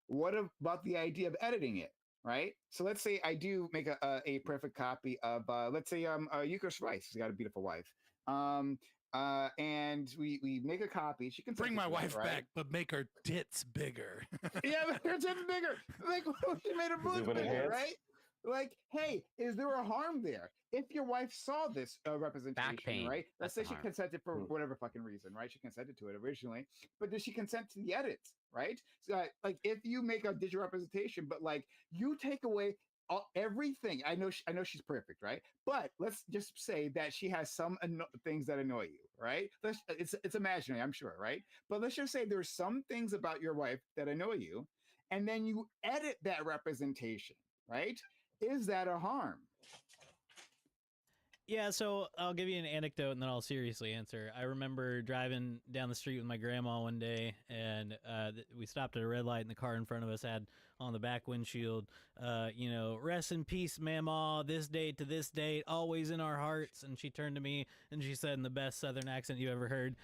what about the idea of editing it, right? So let's say I do make a perfect copy of let's say Eucharist Rice. She's got a beautiful wife. And we make a copy. She can Bring my wife right? back, but make her tits bigger. Yeah, make her tits bigger. Like, she made her boobs bigger, right? Like, hey, is there a harm there? If your wife saw this representation, pain. right? Let's That's say the she harm. consented for whatever fucking reason, right? She consented to it originally, but did she consent to the edits, right? So, like, if you make a digital representation, but like you take away everything, I know she's perfect, right? But let's just say that she has some things that annoy you, right? It's imaginary, I'm sure, right? But let's just say there's some things about your wife that annoy you, and then you edit that representation, right? Is that a harm? Yeah, so I'll give you an anecdote and then I'll seriously answer. I remember driving down the street with my grandma one day, and we stopped at a red light, and the car in front of us had on the back windshield, you know, rest in peace, Mama, this date to this date, always in our hearts. And she turned to me and she said in the best Southern accent you ever heard,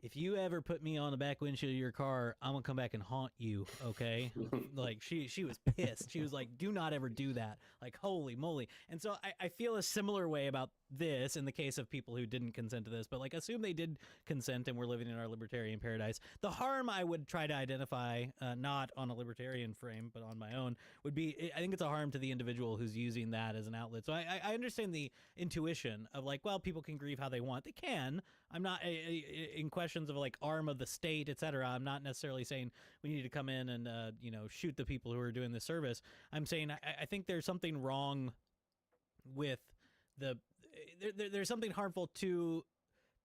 "If you ever put me on the back windshield of your car, I'm gonna come back and haunt you, okay?" Like, she was pissed. She was like, "Do not ever do that." Like, holy moly. And so I feel a similar way about this in the case of people who didn't consent to this, but like, assume they did consent and we're living in our libertarian paradise. The harm I would try to identify, not on a libertarian frame, but on my own, would be, I think it's a harm to the individual who's using that as an outlet. So I understand the intuition of like, well, people can grieve how they want. They can. I'm not in questions of like arm of the state, etc. I'm not necessarily saying we need to come in and you know, shoot the people who are doing the service. I'm saying I think there's something wrong with there's something harmful to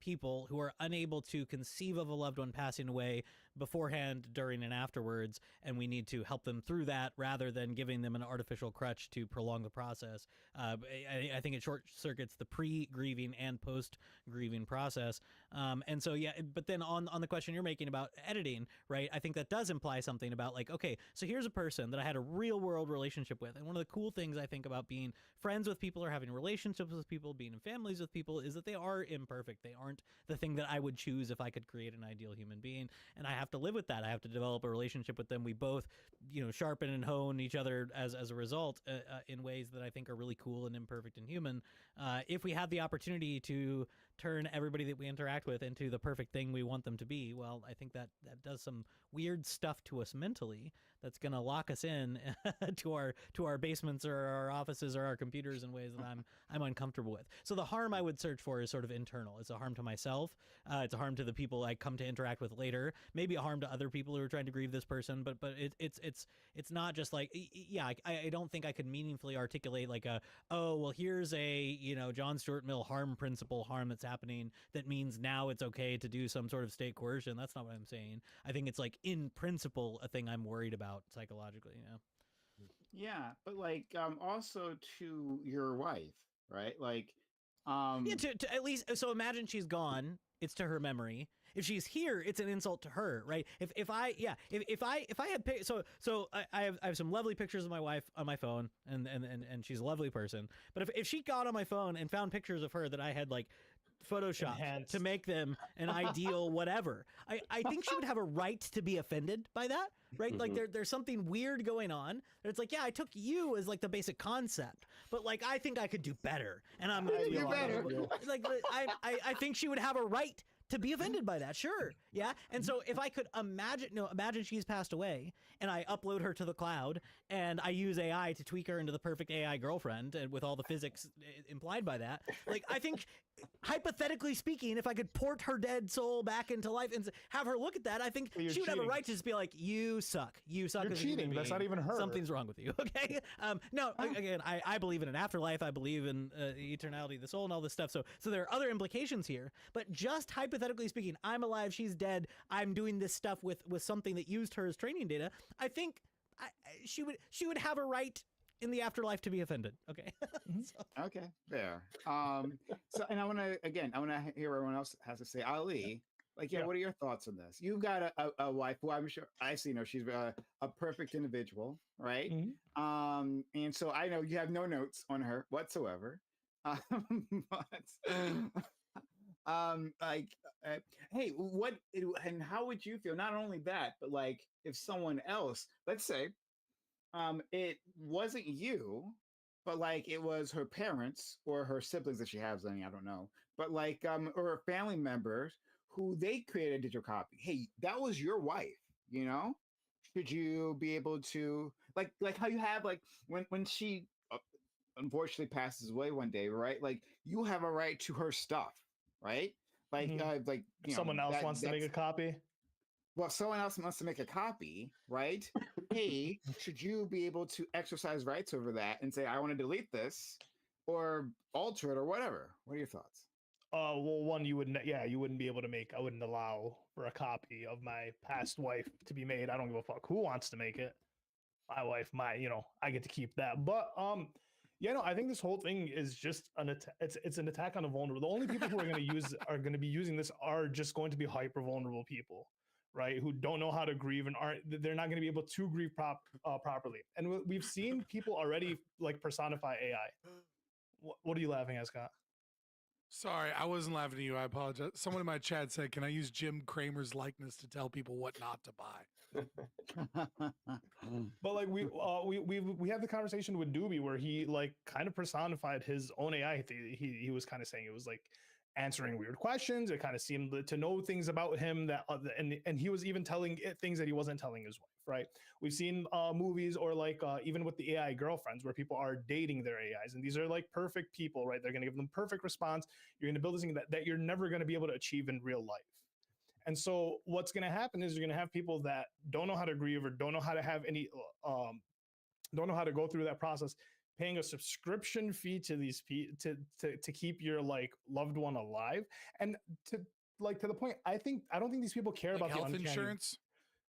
people who are unable to conceive of a loved one passing away beforehand, during, and afterwards, and we need to help them through that rather than giving them an artificial crutch to prolong the process. I think it short circuits the pre-grieving and post-grieving process. And so, yeah, but then on the question you're making about editing, right, I think that does imply something about like, okay, so here's a person that I had a real world relationship with, and one of the cool things I think about being friends with people or having relationships with people, being in families with people, is that they are imperfect. They aren't the thing that I would choose if I could create an ideal human being, and I have to live with that. I have to develop a relationship with them. We both, you know, sharpen and hone each other as a result, in ways that I think are really cool and imperfect and human. If we have the opportunity to turn everybody that we interact with into the perfect thing we want them to be, well, I think that does some weird stuff to us mentally that's going to lock us in to our basements or our offices or our computers in ways that I'm uncomfortable with. So the harm I would search for is sort of internal. It's a harm to myself. It's a harm to the people I come to interact with later. Maybe a harm to other people who are trying to grieve this person. But it's not just like, yeah, I don't think I could meaningfully articulate like here's a John Stuart Mill harm principle harm that's happening that means now it's okay to do some sort of state coercion. That's not what I'm saying. I think it's like in principle a thing I'm worried about psychologically, Yeah, but like also to your wife, right? Like yeah, to at least, so imagine she's gone, it's to her memory. If she's here, it's an insult to her, right? If I had I have some lovely pictures of my wife on my phone, and she's a lovely person. But if she got on my phone and found pictures of her that I had like Photoshop Enhanced. to make them an ideal whatever, I think she would have a right to be offended by that, right? Like there's something weird going on. It's like, yeah, I took you as like the basic concept, but like I think I could do better, and I'm gonna do better. Like I think she would have a right to be offended by that, sure, yeah. And so if I could imagine she's passed away, and I upload her to the cloud, and I use AI to tweak her into the perfect AI girlfriend, and with all the physics implied by that, like I think, hypothetically speaking, if I could port her dead soul back into life and have her look at that, I think she would have a right to just be like, you suck. You're as a human cheating. That's not being. even her. Something's wrong with you. Okay. No. Again, I believe in an afterlife. I believe in eternality of the soul and all this stuff. So there are other implications here. But just hypothetically speaking, I'm alive. She's dead. I'm doing this stuff with something that used her as training data. I think she would have a right in the afterlife to be offended. Okay. Okay, fair. So, and I want to hear what everyone else has to say. Ali, like, yeah, what are your thoughts on this? You've got a wife who I'm sure I see. She's a perfect individual, right? And so I know you have no notes on her whatsoever. Hey, what and how would you feel? Not only that, but like if someone else, let's say, it wasn't you, but like it was her parents or her siblings that she has any, I don't know, but like or her family members who they created a digital copy. Hey, that was your wife, should you be able to like how you have like when she unfortunately passes away one day, right? Like you have a right to her stuff, right? Like like someone else wants to make a copy. Well, someone else wants to make a copy, right? Hey, should you be able to exercise rights over that and say, I want to delete this or alter it or whatever? What are your thoughts? Well, one, you wouldn't be able to make. I wouldn't allow for a copy of my past wife to be made. I don't give a fuck who wants to make it. My wife, I get to keep that. But I think this whole thing is just it's an attack on the vulnerable. The only people who are going to be using this are just going to be hyper vulnerable people, right? Who don't know how to grieve and they're not going to be able to grieve properly. And we've seen people already like personify AI. What are you laughing at, Scott? Sorry, I wasn't laughing at you. I apologize. Someone in my chat said, "Can I use Jim Cramer's likeness to tell people what not to buy?" But like we had the conversation with Doobie where he like kind of personified his own AI. He was kind of saying it was like answering weird questions. It kind of seemed to know things about him that and he was even telling it things that he wasn't telling his wife, right? We've seen movies or like even with the AI girlfriends where people are dating their AIs, and these are like perfect people, right? They're going to give them perfect response. You're going to build this thing that you're never going to be able to achieve in real life. And so what's going to happen is you're going to have people that don't know how to grieve or don't know how to have any don't know how to go through that process, paying a subscription fee to these to keep your like loved one alive. And to the point, I don't think these people care like about health the uncanny. Insurance.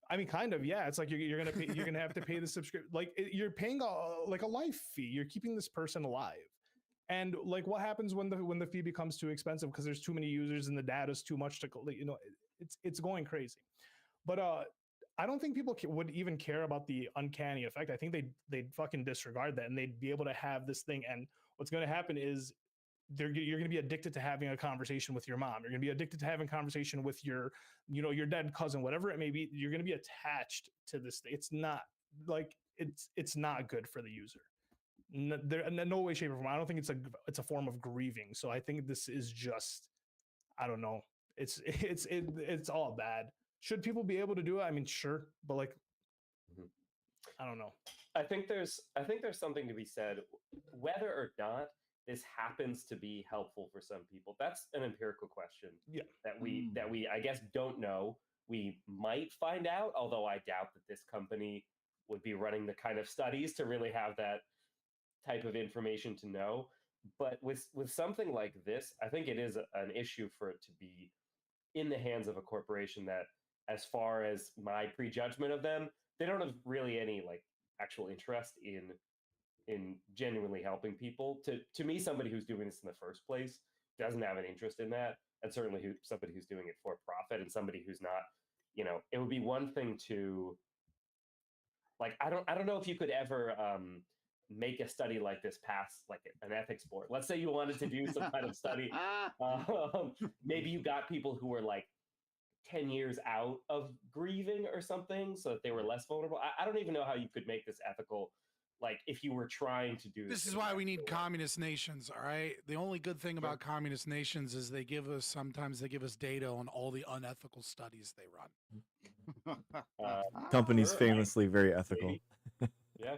I mean, kind of, yeah. It's like you're gonna have to pay the subscription. Like you're paying a life fee. You're keeping this person alive. And like, what happens when the fee becomes too expensive because there's too many users and the data's too much to it's going crazy. But I don't think people would even care about the uncanny effect. I think they'd fucking disregard that, and they'd be able to have this thing. And what's going to happen is you're going to be addicted to having a conversation with your mom. You're going to be addicted to having a conversation with your dead cousin, whatever it may be. You're going to be attached to this thing. It's not like it's not good for the user. No way, shape, or form. I don't think it's a form of grieving. So I think this is just, I don't know. It's all bad. should people be able to do it? I mean, sure, but like, Mhm. I don't know. I think there's something to be said, whether or not this happens to be helpful for some people. That's an empirical question Yeah. that we I guess don't know. We might find out, although I doubt that this company would be running the kind of studies to really have that type of information to know. But with something like this, I think it is an issue for it to be in the hands of a corporation that, as far as my prejudgment of them, they don't have really any like actual interest in genuinely helping people. To me, somebody who's doing this in the first place doesn't have an interest in that, and certainly somebody who's doing it for profit, and somebody who's not, it would be one thing to, like, I don't know if you could ever make a study like this pass like an ethics board. Let's say you wanted to do some kind of study. Maybe you got people who were like 10 years out of grieving or something so that they were less vulnerable. I don't even know how you could make this ethical, like if you were trying to do This is why we need communist nations, all right? The only good thing about communist nations is sometimes they give us data on all the unethical studies they run. Companies sure, famously very ethical. Yeah.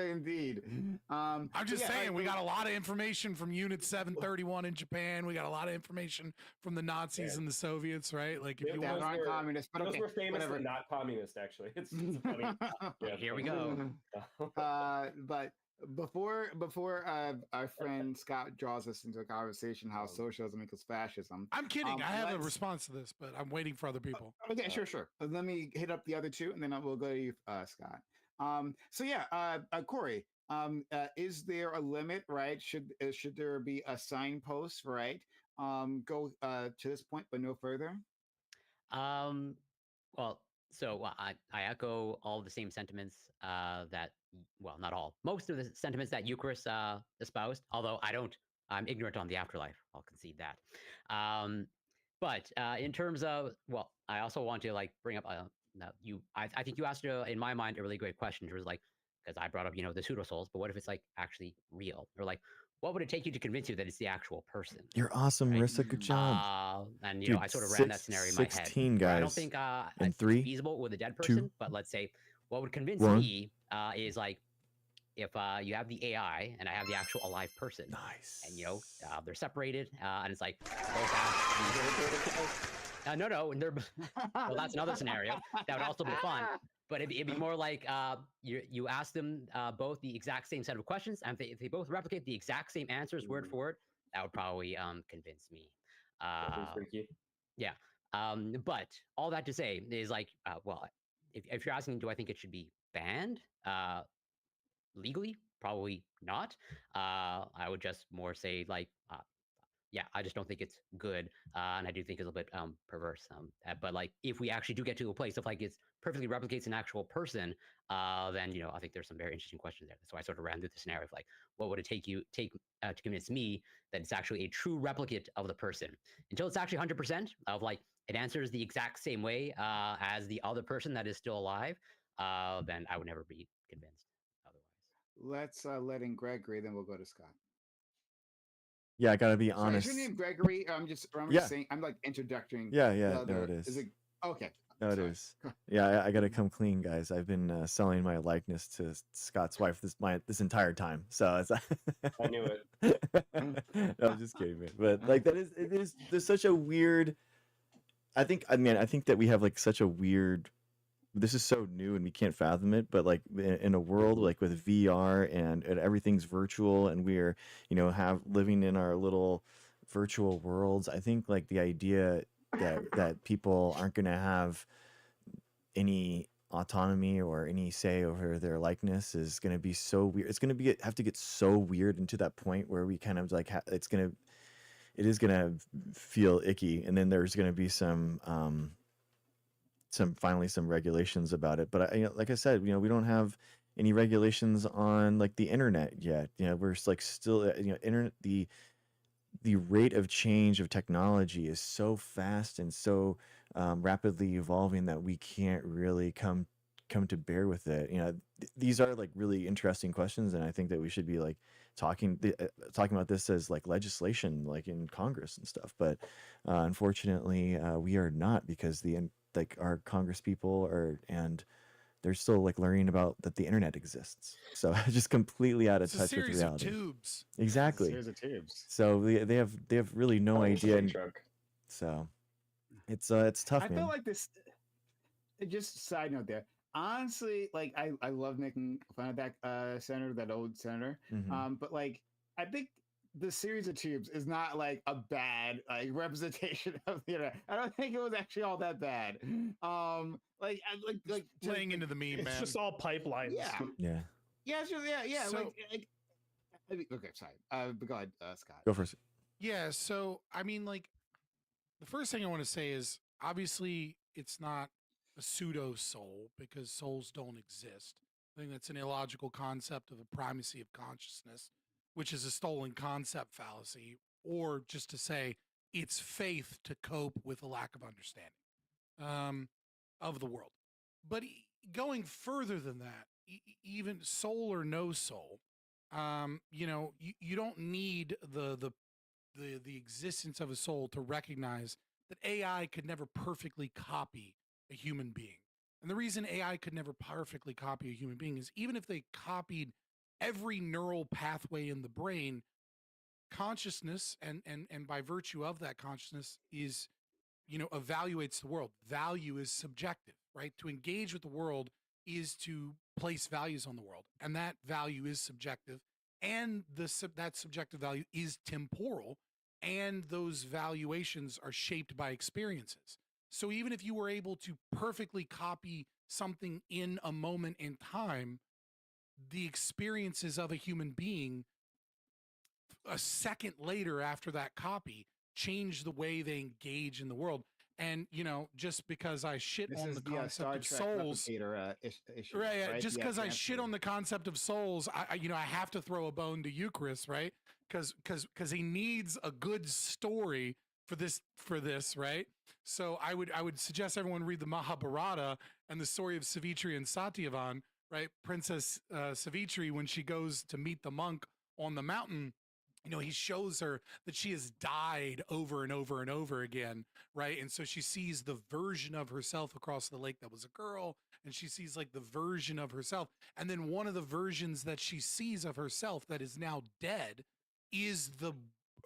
Indeed. I'm just yeah, saying, like, we got a lot of information from Unit 731 in Japan. We got a lot of information from the Nazis and the Soviets, right? Like, if you that want, aren't communist, but those okay, were famously whatever. not communist, actually. It's funny. Yeah, Here we go. But before our friend Scott draws us into a conversation how socialism equals fascism. I'm kidding. I have a let's- response to this, but I'm waiting for other people. Okay, sure. Let me hit up the other two, and then we'll go to you, Scott. So yeah, Corey, is there a limit, right? Should there be a signpost, right? Go to this point, but no further. Well, so I echo all the same sentiments that, well, not all, most of the sentiments that Eucharist espoused, although I'm ignorant on the afterlife. I'll concede that. But in terms of, well, I also want to like bring up, I think you asked, in my mind, a really great question. It was like, because I brought up, the pseudo souls, but what if it's like actually real? Or like, what would it take you to convince you that it's the actual person? You're awesome, Marissa. Good job. And Dude, I sort of ran that scenario in my head. 16 where I don't guys think in it's 3, feasible with a dead 2, person, but let's say what would convince 1. me is like if you have the AI and I have the actual alive person, Nice. and they're separated, and it's like both have no, they're well, that's another scenario that would also be fun. But it'd be more like you ask them both the exact same set of questions, and if they both replicate the exact same answers word for word, that would probably convince me. freaky. Yeah. But all that to say is like, well, if you're asking, do I think it should be banned legally? Probably not. I would just more say like, yeah, I just don't think it's good, and I do think it's a little bit perverse. But like, if we actually do get to a place of like it perfectly replicates an actual person, then I think there's some very interesting questions there. So I sort of ran through the scenario of like, what would it take to convince me that it's actually a true replicate of the person? Until it's actually 100% of like it answers the exact same way as the other person that is still alive, then I would never be convinced otherwise. Let's let in Gregory, then we'll go to Scott. Yeah, I gotta be So honest. is your name Gregory? I'm just saying. I'm like introducing. Yeah. No, it is. Is it okay? No, it is. Yeah, I gotta come clean, guys. I've been selling my likeness to Scott's wife this entire time. So it's. I knew it. No, I'm just kidding, man. But like there's such a weird. I think that we have like such a weird. This is so new and we can't fathom it, but like in a world like with VR and everything's virtual and we're living in our little virtual worlds, I think like the idea that people aren't going to have any autonomy or any say over their likeness is going to be so weird. It's going to have to get so weird into that point where we kind of like it is going to feel icky, and then there's going to be some regulations about it. But like I said, we don't have any regulations on like the internet yet. We're like still internet, the rate of change of technology is so fast and so rapidly evolving that we can't really come come to bear with it? You know, these are like really interesting questions, and I think that we should be like talking about this as like legislation, like in Congress and stuff. But unfortunately, we are not, because like our Congress people and they're still like learning about that the internet exists. So just completely out of It's a touch with series of reality. tubes. Exactly. Series of tubes. So they have really no idea. And Truck. so it's tough, I man. feel like this. Just side note there. Honestly, like I love making fun of that senator, that old senator. Mhm. But like I think the series of tubes is not like a bad like representation of the internet. I don't think it was actually all that bad. Like Playing into the meme, It's man. just all pipelines. Yeah. Yeah, it's just, yeah. So- Okay, sorry. But go ahead, Scott. Go first. Yeah, so I mean, like, the first thing I want to say is obviously it's not a pseudo soul, because souls don't exist. I think that's an illogical concept of the primacy of consciousness, which is a stolen concept fallacy, or just to say it's faith to cope with a lack of understanding of the world. But going further than that, even soul or no soul, you know, you don't need the existence of a soul to recognize that AI could never perfectly copy a human being. And the reason AI could never perfectly copy a human being is even if they copied every neural pathway in the brain, consciousness and by virtue of that consciousness is, you know, evaluates the world. Value is subjective, right? To engage with the world is to place values on the world, and that value is subjective, and that subjective value is temporal, and those valuations are shaped by experiences. So even if you were able to perfectly copy something in a moment in time, the experiences of a human being a second later after that copy change the way they engage in the world. And you know, just because I shit This on is the the concept Star of Trek souls, replicator issue, right? Yeah, right? just Yeah, because I transfer. shit on the concept of souls, I you know, I have to throw a bone to you, Chris, right? Because he needs a good story for this, right? So I would suggest everyone read the Mahabharata and the story of Savitri and Satyavan, right? Princess Savitri, when she goes to meet the monk on the mountain, you know, he shows her that she has died over and over and over again, right? And so she sees the version of herself across the lake that was a girl, and she sees like the version of herself. And then one of the versions that she sees of herself that is now dead is the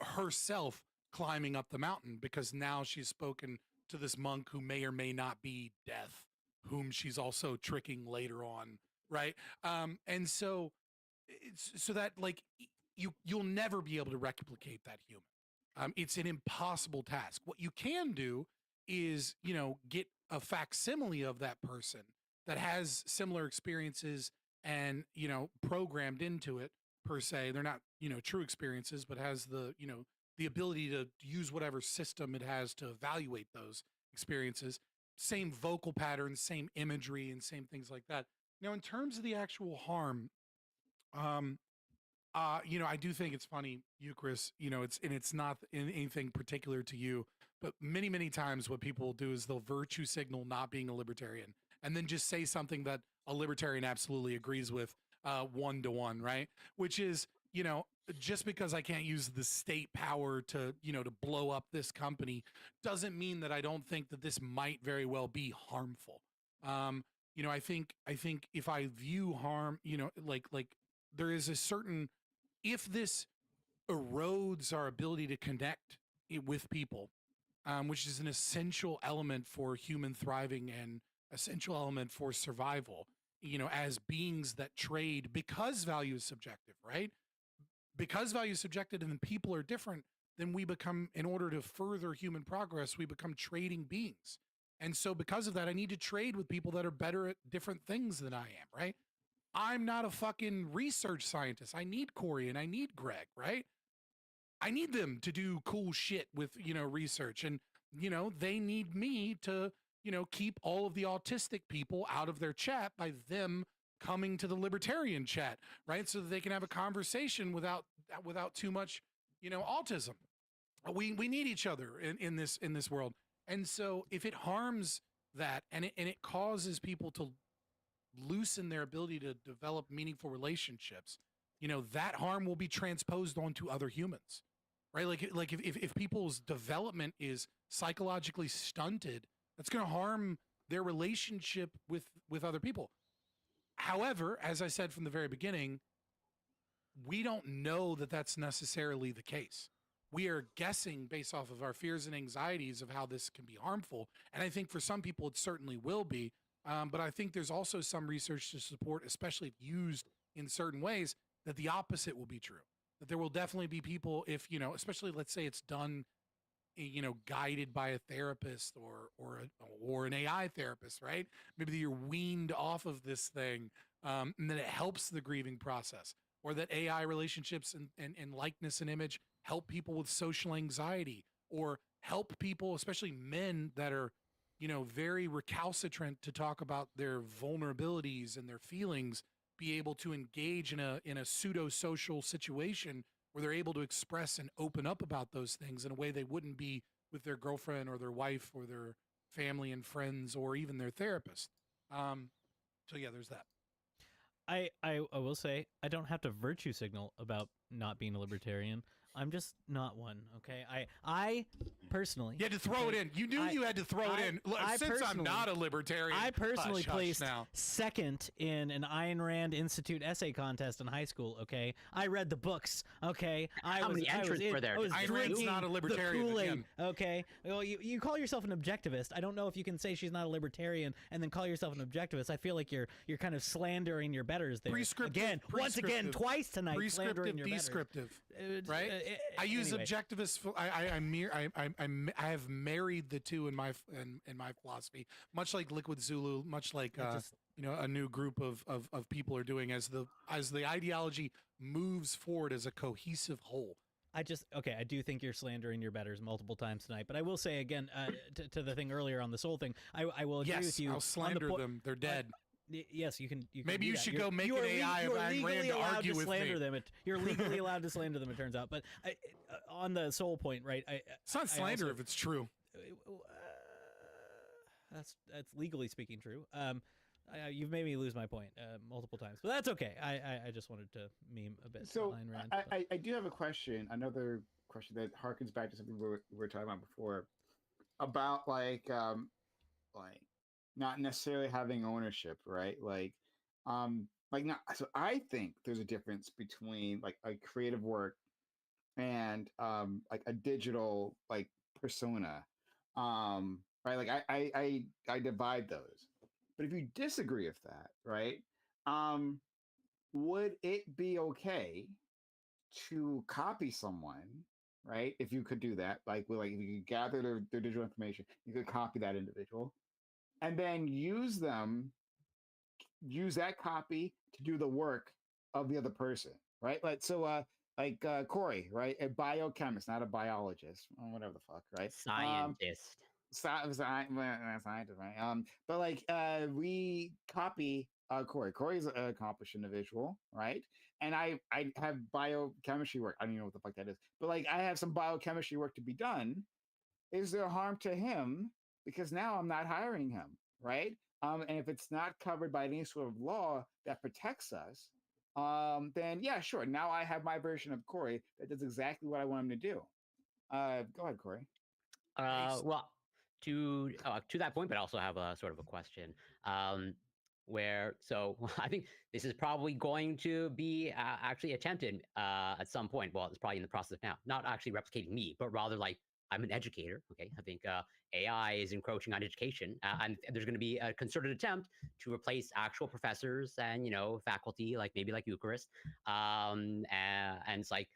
herself climbing up the mountain, because now she's spoken to this monk who may or may not be death, whom she's also tricking later on, right? And so it's so that like you'll never be able to replicate that human. It's an impossible task. What you can do is, you know, get a facsimile of that person that has similar experiences and, you know, programmed into it per se. They're not, you know, true experiences, but has the, you know, the ability to use whatever system it has to evaluate those experiences. Same vocal patterns, same imagery, and same things like that. Now, in terms of the actual harm, um, you know, I do think it's funny, you, Chris, you know, it's not anything particular to you, but many times what people will do is they'll virtue signal not being a libertarian and then just say something that a libertarian absolutely agrees with 1-to-1, right? Which is, you know, just because I can't use the state power to, you know, to blow up this company doesn't mean that I don't think that this might very well be harmful. You know, I think if I view harm, you know, like there is a certain, if this erodes our ability to connect with people, which is an essential element for human thriving and essential element for survival, you know, as beings that trade, because value is subjective, right? Because value is subjective and people are different, then we become, in order to further human progress, we become trading beings. And so because of that, I need to trade with people that are better at different things than I am, right? I'm not a fucking research scientist. I need Corey and I need Greg, right? I need them to do cool shit with, you know, research. And, you know, they need me to, you know, keep all of the autistic people out of their chat by them coming to the libertarian chat, right? So that they can have a conversation without too much, you know, autism. We need each other in this world. And so if it harms that and it causes people to loosen their ability to develop meaningful relationships, that harm will be transposed onto other humans, right? Like if people's development is psychologically stunted, that's going to harm their relationship with other people. However, as I said from the very beginning, we don't know that that's necessarily the case. We are guessing based off of our fears and anxieties of how this can be harmful. And I think for some people, it certainly will be. But I think there's also some research to support, especially if used in certain ways, that the opposite will be true. That there will definitely be people, if, especially let's say it's done, guided by a therapist or an AI therapist, right? Maybe you're weaned off of this thing, and then it helps the grieving process, or that AI relationships and likeness and image help people with social anxiety, or help people, especially men that are, very recalcitrant to talk about their vulnerabilities and their feelings, be able to engage in a pseudo social situation where they're able to express and open up about those things in a way they wouldn't be with their girlfriend or their wife or their family and friends or even their therapist. So yeah, there's that. I will say I don't have to virtue signal about not being a libertarian. I'm just not one. Okay. I personally. You had to throw it in. You knew you had to throw it in. Look, since I'm not a libertarian, I personally placed now. second in an Ayn Rand Institute essay contest in high school. Okay. I read the books. Okay. How many entrants were there? Ayn Rand's not a libertarian. The Kool-Aid, Again. okay. Well, you call yourself an objectivist. I don't know if you can say she's not a libertarian and then call yourself an objectivist. I feel like you're kind of slandering your betters there. Prescriptive. Once again, twice tonight. Prescriptive, descriptive. Right? I use objectivist. I have married the two in my philosophy, much like Liquid Zulu, much like a new group of people are doing as the ideology moves forward as a cohesive whole. I do think you're slandering your betters multiple times tonight, but I will say again to the thing earlier on the soul thing, I will agree with you. I'll slander them. They're dead. Yes, you can. Maybe you should go make an AI of Ayn Rand to argue with me. You're legally allowed to slander them. It turns out, but on the soul point, right? It's not slander if it's true. That's legally speaking true. You've made me lose my point multiple times, but that's okay. I just wanted to meme a bit. So Ayn Rand, I do have a question. Another question that harkens back to something we were talking about before, about like not necessarily having ownership, right? So I think there's a difference between like a creative work and like a digital like persona, right? Like I divide those. But if you disagree with that, right? Would it be okay to copy someone, right? If you could do that, if you could gather their digital information, you could copy that individual, and then use that copy to do the work of the other person, right? Corey, right? A biochemist, not a biologist, or whatever the fuck, right? Scientist. Scientist, right? We copy Corey. Corey's an accomplished individual, right? And I have biochemistry work. I don't even know what the fuck that is, but I have some biochemistry work to be done. Is there harm to him? Because now I'm not hiring him, right? And if it's not covered by any sort of law that protects us, then yeah, sure. Now I have my version of Corey that does exactly what I want him to do. Go ahead, Corey. Well, to that point, but I also have a sort of a question. I think this is probably going to be actually attempted at some point. Well, it's probably in the process now. Not actually replicating me, but rather like I'm an educator. Okay, I think AI is encroaching on education, and there's going to be a concerted attempt to replace actual professors and faculty, like maybe like Eucharist. And it's like,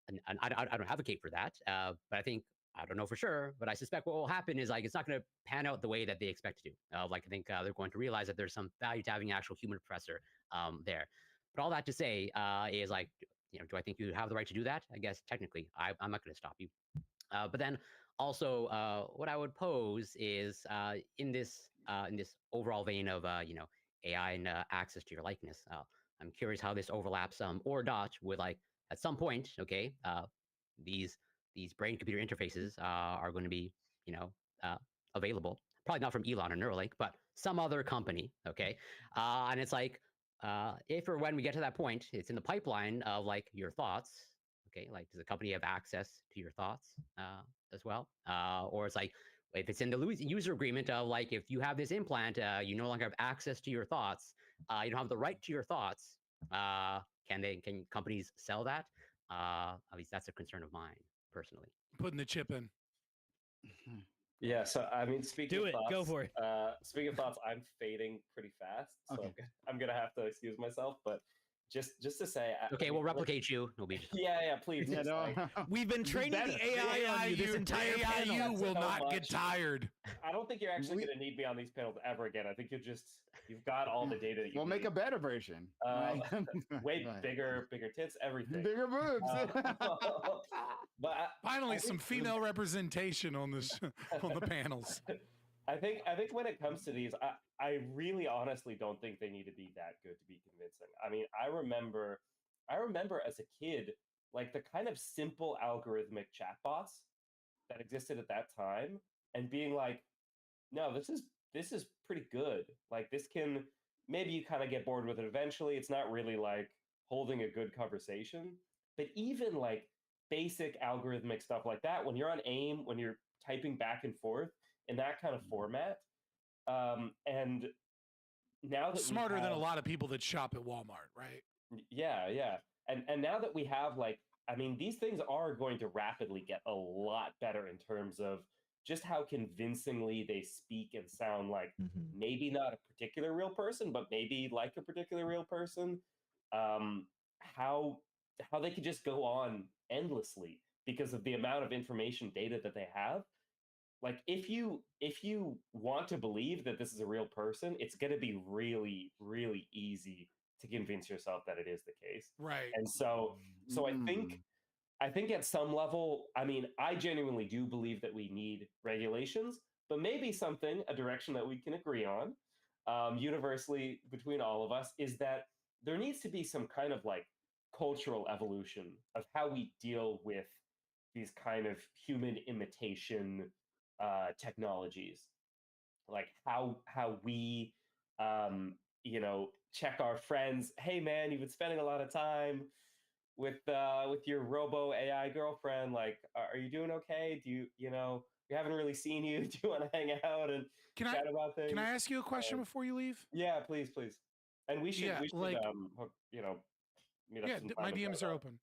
and I don't advocate for that, but I think. I don't know for sure, but I suspect what will happen is it's not going to pan out the way that they expect to. I think they're going to realize that there's some value to having an actual human professor there. But all that to say is do I think you have the right to do that? I guess technically, I'm not going to stop you. But then also, what I would pose is in this overall vein of AI and access to your likeness. I'm curious how this overlaps or not with at some point, okay, these brain-computer interfaces are going to be, available. Probably not from Elon or Neuralink, but some other company, okay? And it's like, if or when we get to that point, it's in the pipeline of like your thoughts, okay? Like, does the company have access to your thoughts as well? Or it's like, if it's in the user agreement of like, if you have this implant, you no longer have access to your thoughts, you don't have the right to your thoughts. Can companies sell that? At least that's a concern of mine personally. Putting the chip in. Yeah, so I mean, speaking Do of it. thoughts, Go for it. Speaking of thoughts, I'm fading pretty fast, so Okay. I'm gonna have to excuse myself. But just to say, Okay, we'll replicate you. No big. Yeah, please. Yeah, just, no. like, We've been training the AI on you this entire panel. AIU will so not get much. tired. I don't think you're actually We- going to need me on these panels ever again. I think you've got all the data that you We'll make need. a better version. Way Right. bigger tits, everything. Bigger boobs. But Finally, I some think- female representation on this on the panels. I think when it comes to these, I really honestly don't think they need to be that good to be convincing. I mean, I remember as a kid, like the kind of simple algorithmic chatbots that existed at that time, and being like, no, this is pretty good. Like this can, maybe you kind of get bored with it eventually. It's not really like holding a good conversation, but even like basic algorithmic stuff like that, when you're on AIM, when you're typing back and forth in that kind of format, and now that Smarter than a lot of people that shop at Walmart, right? yeah, and now that we have like, I mean, these things are going to rapidly get a lot better in terms of just how convincingly they speak and sound like maybe not a particular real person, but maybe like a particular real person. How they could just go on endlessly because of the amount of information data that they have. Like if you want to believe that this is a real person, it's going to be really, really easy to convince yourself that it is the case. Right. And so I think at some level, I mean, I genuinely do believe that we need regulations, but maybe a direction that we can agree on universally between all of us is that there needs to be some kind of like cultural evolution of how we deal with these kind of human imitation technologies, like how we check our friends. Hey man, you've been spending a lot of time with your robo AI girlfriend. Like, are you doing okay? Do we haven't really seen you. Do you want to hang out and chat about things? Can I ask you a question before you leave? Yeah, please. And we should meet up yeah, sometime my and DMs chat are about, open.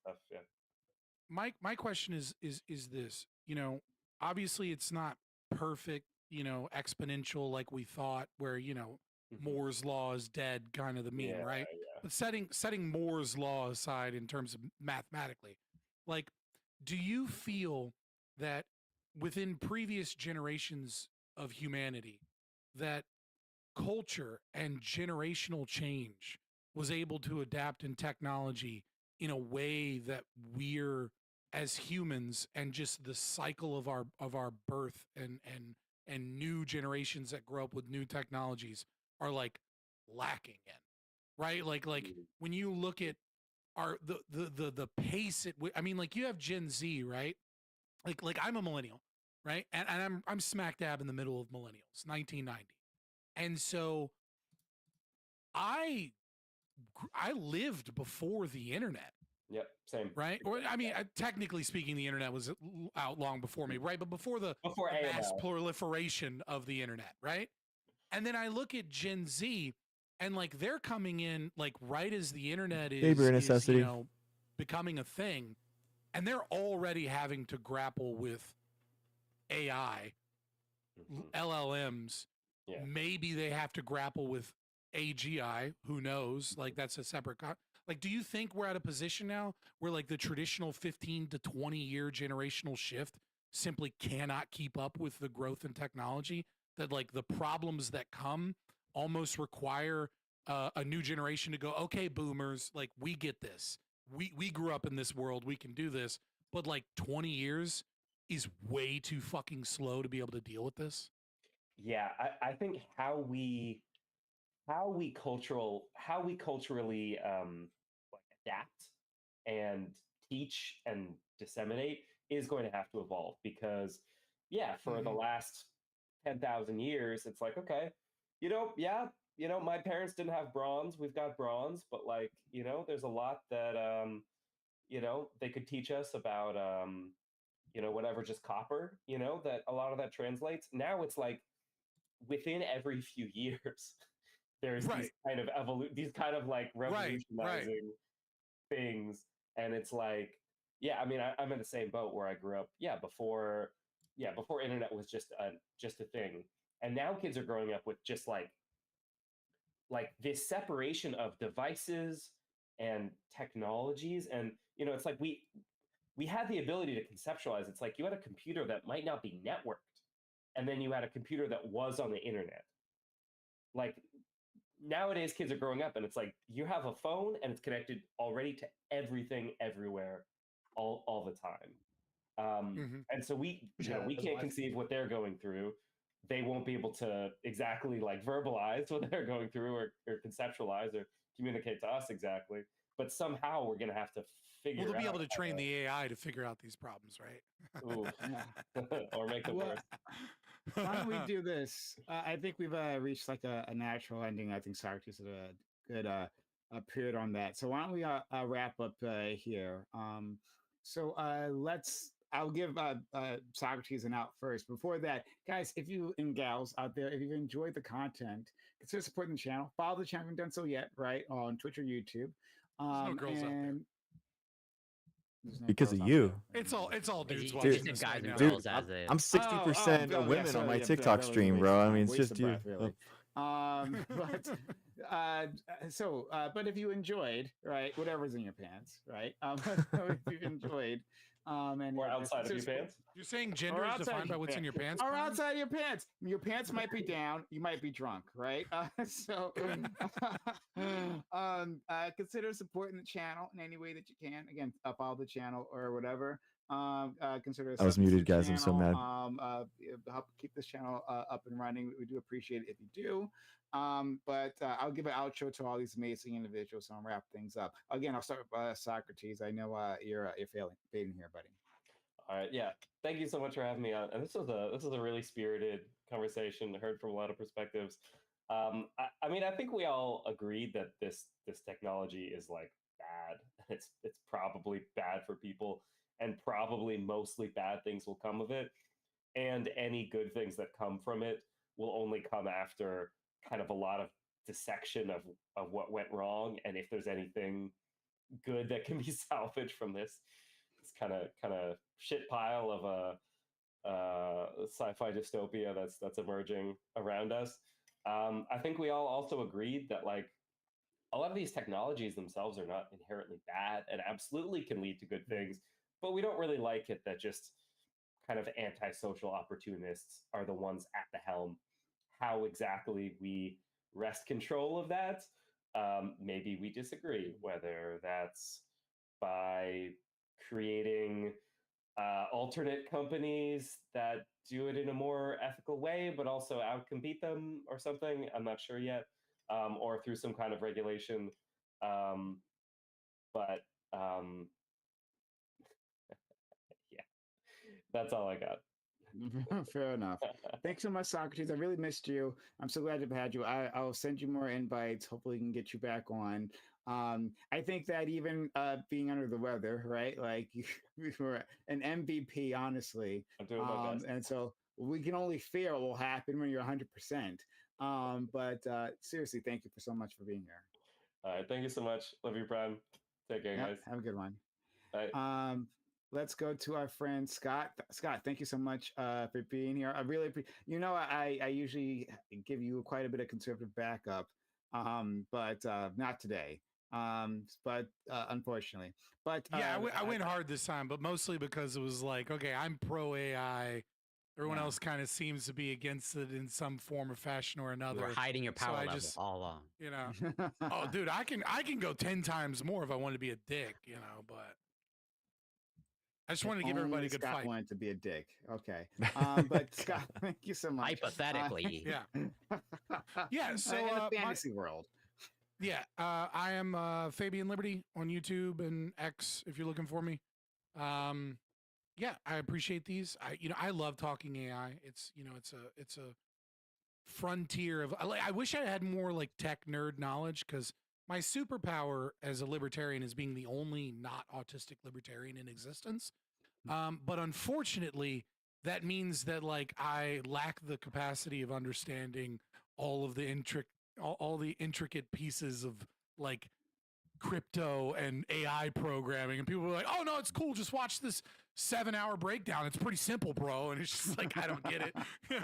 stuff, yeah. My question is this, obviously it's not perfect, exponential like we thought, where, Moore's law is dead, kind of the meme, right? Yeah. But setting Moore's law aside in terms of mathematically, like, do you feel that within previous generations of humanity, that culture and generational change was able to adapt in technology in a way that we're, as humans, and just the cycle of our birth and new generations that grow up with new technologies are like lacking in, right? Like when you look at the pace I mean, like you have Gen Z, right? Like I'm a millennial, right? And I'm smack dab in the middle of millennials, 1990. And so I lived before the internet. Yep, same. Right? Or I mean, technically speaking, the internet was out long before me, right? But before the mass AOL. proliferation of the internet, right? And then I look at Gen Z, and like they're coming in like right as the internet is becoming a thing, and they're already having to grapple with AI, LLMs. Yeah. Maybe they have to grapple with AGI. Who knows? Like that's a separate. Like, do you think we're at a position now where like the traditional 15 to 20 year generational shift simply cannot keep up with the growth in technology? That like the problems that come almost require a new generation to go, okay, boomers, like we get this. We grew up in this world. We can do this. But like 20 years is way too fucking slow to be able to deal with this. Yeah, I think how we culturally adapt and teach and disseminate is going to have to evolve, because for the last 10,000 years, it's like, okay, yeah, my parents didn't have bronze. We've got bronze, but like, there's a lot that, they could teach us about, whatever, just copper, that a lot of that translates. Now it's like within every few years, there's Right. these kind of these kind of like Right, right. revolutionizing things. And it's like, yeah, I mean, I'm in the same boat where I grew up. Before internet was just a thing. And now kids are growing up with just like this separation of devices and technologies. And it's like we had the ability to conceptualize. It's like you had a computer that might not be networked, and then you had a computer that was on the internet. Like nowadays kids are growing up and it's like you have a phone and it's connected already to everything everywhere all the time. And so we can't conceive what they're going through. They won't be able to exactly like verbalize what they're going through or conceptualize or communicate to us exactly, but somehow we're going to have to figure Well, they'll be out able to train the AI to figure out these problems, right? Ooh. Or make them worse. Why don't we do this? I think we've reached like a natural ending. I think Socrates had a good period on that. So why don't we wrap up here? I'll give Socrates an out first. Before that, guys, if you and gals out there, if you've enjoyed the content, consider supporting the channel. Follow the channel if you haven't done so yet, right? On Twitch or YouTube. There's no girls out there. Because of you. It's all dudes You watching said this guys right and now. girls as a. I'm 60% yeah, women sorry, on my yeah, TikTok that was a stream, waste bro. of I mean, it's waste just of you. breath, really. But if you enjoyed, right, whatever's in your pants, right? If you've enjoyed, and Or outside of your pants. You're saying gender is defined by what's in your pants? or Brian? outside your pants. Your pants might be down. You might be drunk, right? Consider supporting the channel in any way that you can. Again, follow the channel or whatever. Consider. I was muted, subbing to the guys. I'm so mad. Help keep this channel up and running. We do appreciate it if you do. But I'll give an outro to all these amazing individuals and I'll wrap things up. Again, I'll start with Socrates. I know you're fading here, buddy. All right, yeah. Thank you so much for having me on. And this was a really spirited conversation. I heard from a lot of perspectives. I mean, I think we all agreed that this technology is like bad. It's probably bad for people, and probably mostly bad things will come of it. And any good things that come from it will only come after kind of a lot of dissection of what went wrong, and if there's anything good that can be salvaged from this kind of shit pile of a sci-fi dystopia that's emerging around us. I think we all also agreed that like a lot of these technologies themselves are not inherently bad and absolutely can lead to good things, but we don't really like it that just kind of antisocial opportunists are the ones at the helm. How exactly we wrest control of that, maybe we disagree, whether that's by creating alternate companies that do it in a more ethical way, but also outcompete them or something. I'm not sure yet, or through some kind of regulation. But yeah, that's all I got. Fair enough. Thanks so much, Socrates. I really missed you. I'm so glad to have had you. I'll send you more invites. Hopefully, we can get you back on. I think that even being under the weather, right? Like you were an MVP, honestly. I'm doing my best. And so we can only fear what will happen when you're 100%. But seriously, thank you so much for being here. All right, thank you so much. Love you, Brian. Take care, guys. Have a good one. Bye. Let's go to our friend Scott. Scott, thank you so much for being here. I really appreciate. I usually give you quite a bit of conservative backup, but not today. But unfortunately, yeah, I went hard this time, but mostly because it was like, okay, I'm pro AI. Everyone else kind of seems to be against it in some form or fashion or another. You're hiding your power level all along. You know, oh, dude, I can go 10 times more if I wanted to be a dick. You know, but I just wanted to give everybody a good Scott fight. Wanted to be a dick. Okay, but Scott, thank you so much. Hypothetically, yeah, yeah. So in a fantasy world. Yeah, I am Fabian Liberty on YouTube and X if you're looking for me. Yeah, I appreciate these. I love talking AI. It's a frontier of. I wish I had more like tech nerd knowledge because my superpower as a libertarian is being the only not autistic libertarian in existence. But unfortunately, that means that like I lack the capacity of understanding all of the all the intricate pieces of like crypto and AI programming. And people were like, "Oh no, it's cool. Just watch this 7-hour breakdown. It's pretty simple, bro." And it's just like I don't get it.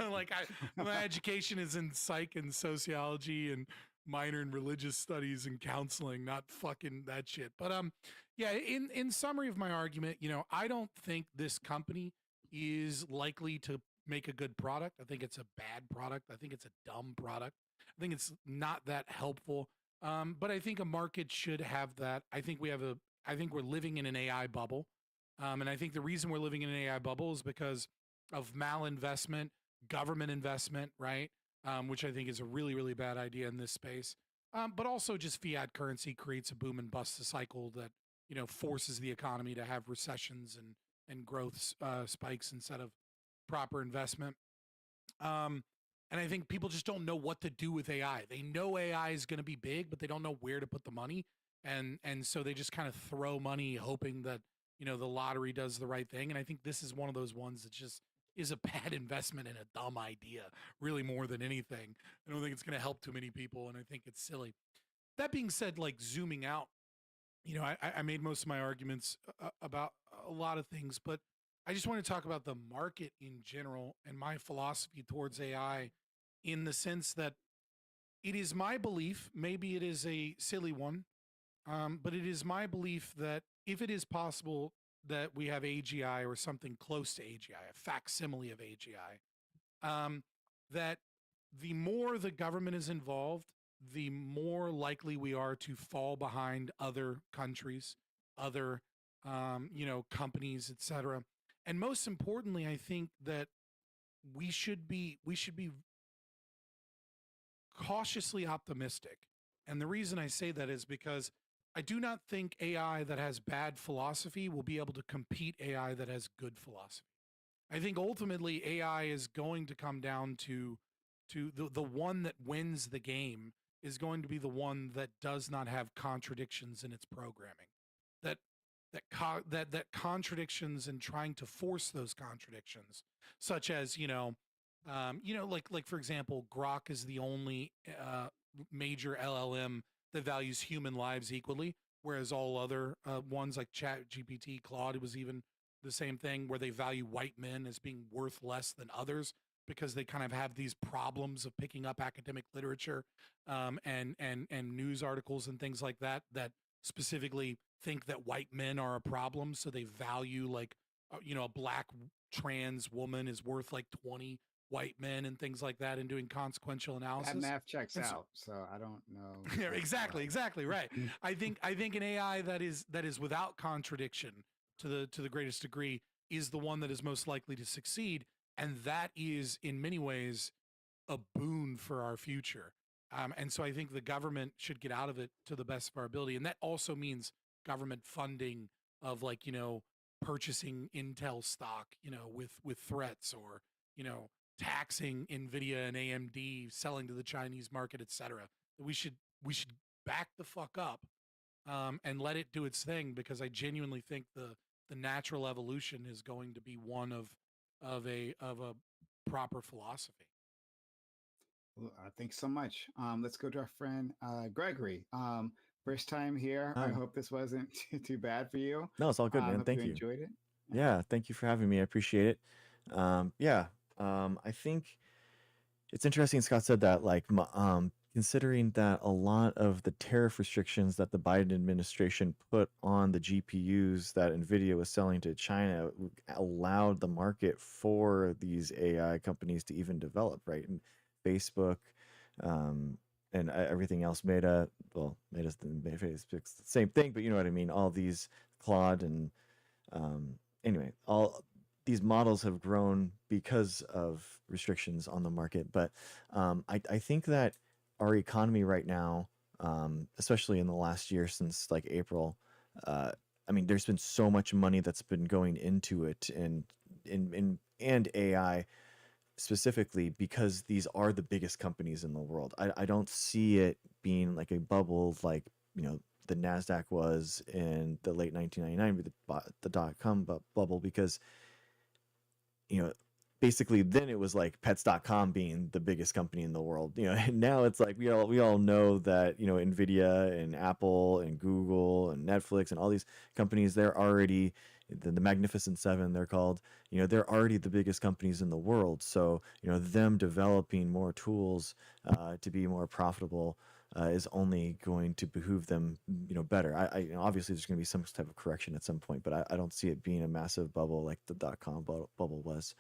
Like my education is in psych and sociology and minor in religious studies and counseling, not fucking that shit. But yeah, in summary of my argument, I don't think this company is likely to make a good product. I think it's a bad product. I think it's a dumb product. I think it's not that helpful. But I think a market should have that. I think we're living in an AI bubble. And I think the reason we're living in an AI bubble is because of malinvestment, government investment, right? Which I think is a really, really bad idea in this space. But also just fiat currency creates a boom and bust cycle that, forces the economy to have recessions and growth spikes instead of proper investment. And I think people just don't know what to do with AI. They know AI is going to be big, but they don't know where to put the money. And so they just kind of throw money hoping that, the lottery does the right thing. And I think this is one of those ones that just is a bad investment and a dumb idea, really more than anything. I don't think it's going to help too many people. And I think it's silly. That being said, like zooming out, I made most of my arguments about a lot of things, but I just want to talk about the market in general and my philosophy towards AI in the sense that it is my belief, maybe it is a silly one, but it is my belief that if it is possible that we have AGI or something close to AGI, a facsimile of AGI, that the more the government is involved, the more likely we are to fall behind other countries, other, companies, etc. And most importantly, I think that we should be cautiously optimistic. And the reason I say that is because I do not think AI that has bad philosophy will be able to compete AI that has good philosophy. I think ultimately AI is going to come down to the one that wins the game is going to be the one that does not have contradictions in its programming. That that contradictions and trying to force those contradictions, such as like for example, Grok is the only major LLM that values human lives equally, whereas all other ones like Chat GPT, Claude, it was even the same thing where they value white men as being worth less than others because they kind of have these problems of picking up academic literature and news articles and things like that that specifically think that white men are a problem, so they value like a black trans woman is worth like 20 white men and things like that and doing consequential analysis. That math checks And out, so I don't know. yeah, exactly right. I think an AI that is without contradiction to the greatest degree is the one that is most likely to succeed, and that is in many ways a boon for our future. And so I think the government should get out of it to the best of our ability, and that also means government funding of like purchasing Intel stock, with threats, or taxing Nvidia and AMD, selling to the Chinese market, etc. We should back the fuck up and let it do its thing, because I genuinely think the natural evolution is going to be one of a proper philosophy. Well, thanks so much. Let's go to our friend Gregory. First time here. I Hi. hope this wasn't too bad for you. No, it's all good, man. Hope Thank you you. enjoyed it. Yeah, thank you for having me. I appreciate it. Yeah, I think it's interesting. Scott said that, like, considering that a lot of the tariff restrictions that the Biden administration put on the GPUs that NVIDIA was selling to China allowed the market for these AI companies to even develop, right? And Facebook, and everything else, Meta's the same thing, but you know what I mean. All these Claude and anyway, all these models have grown because of restrictions on the market. But I think that our economy right now, especially in the last year since like April, I mean, there's been so much money that's been going into it, and AI specifically, because these are the biggest companies in the world. I don't see it being like a bubble like, the NASDAQ was in the late 1999 with the dot-com bubble, because, basically then it was like pets.com being the biggest company in the world, and now it's like we all know that, Nvidia and Apple and Google and Netflix and all these companies, they're already the Magnificent Seven, they're called, they're already the biggest companies in the world. So, them developing more tools to be more profitable is only going to behoove them, better. Obviously there's going to be some type of correction at some point, but I don't see it being a massive bubble like the dot-com bubble was.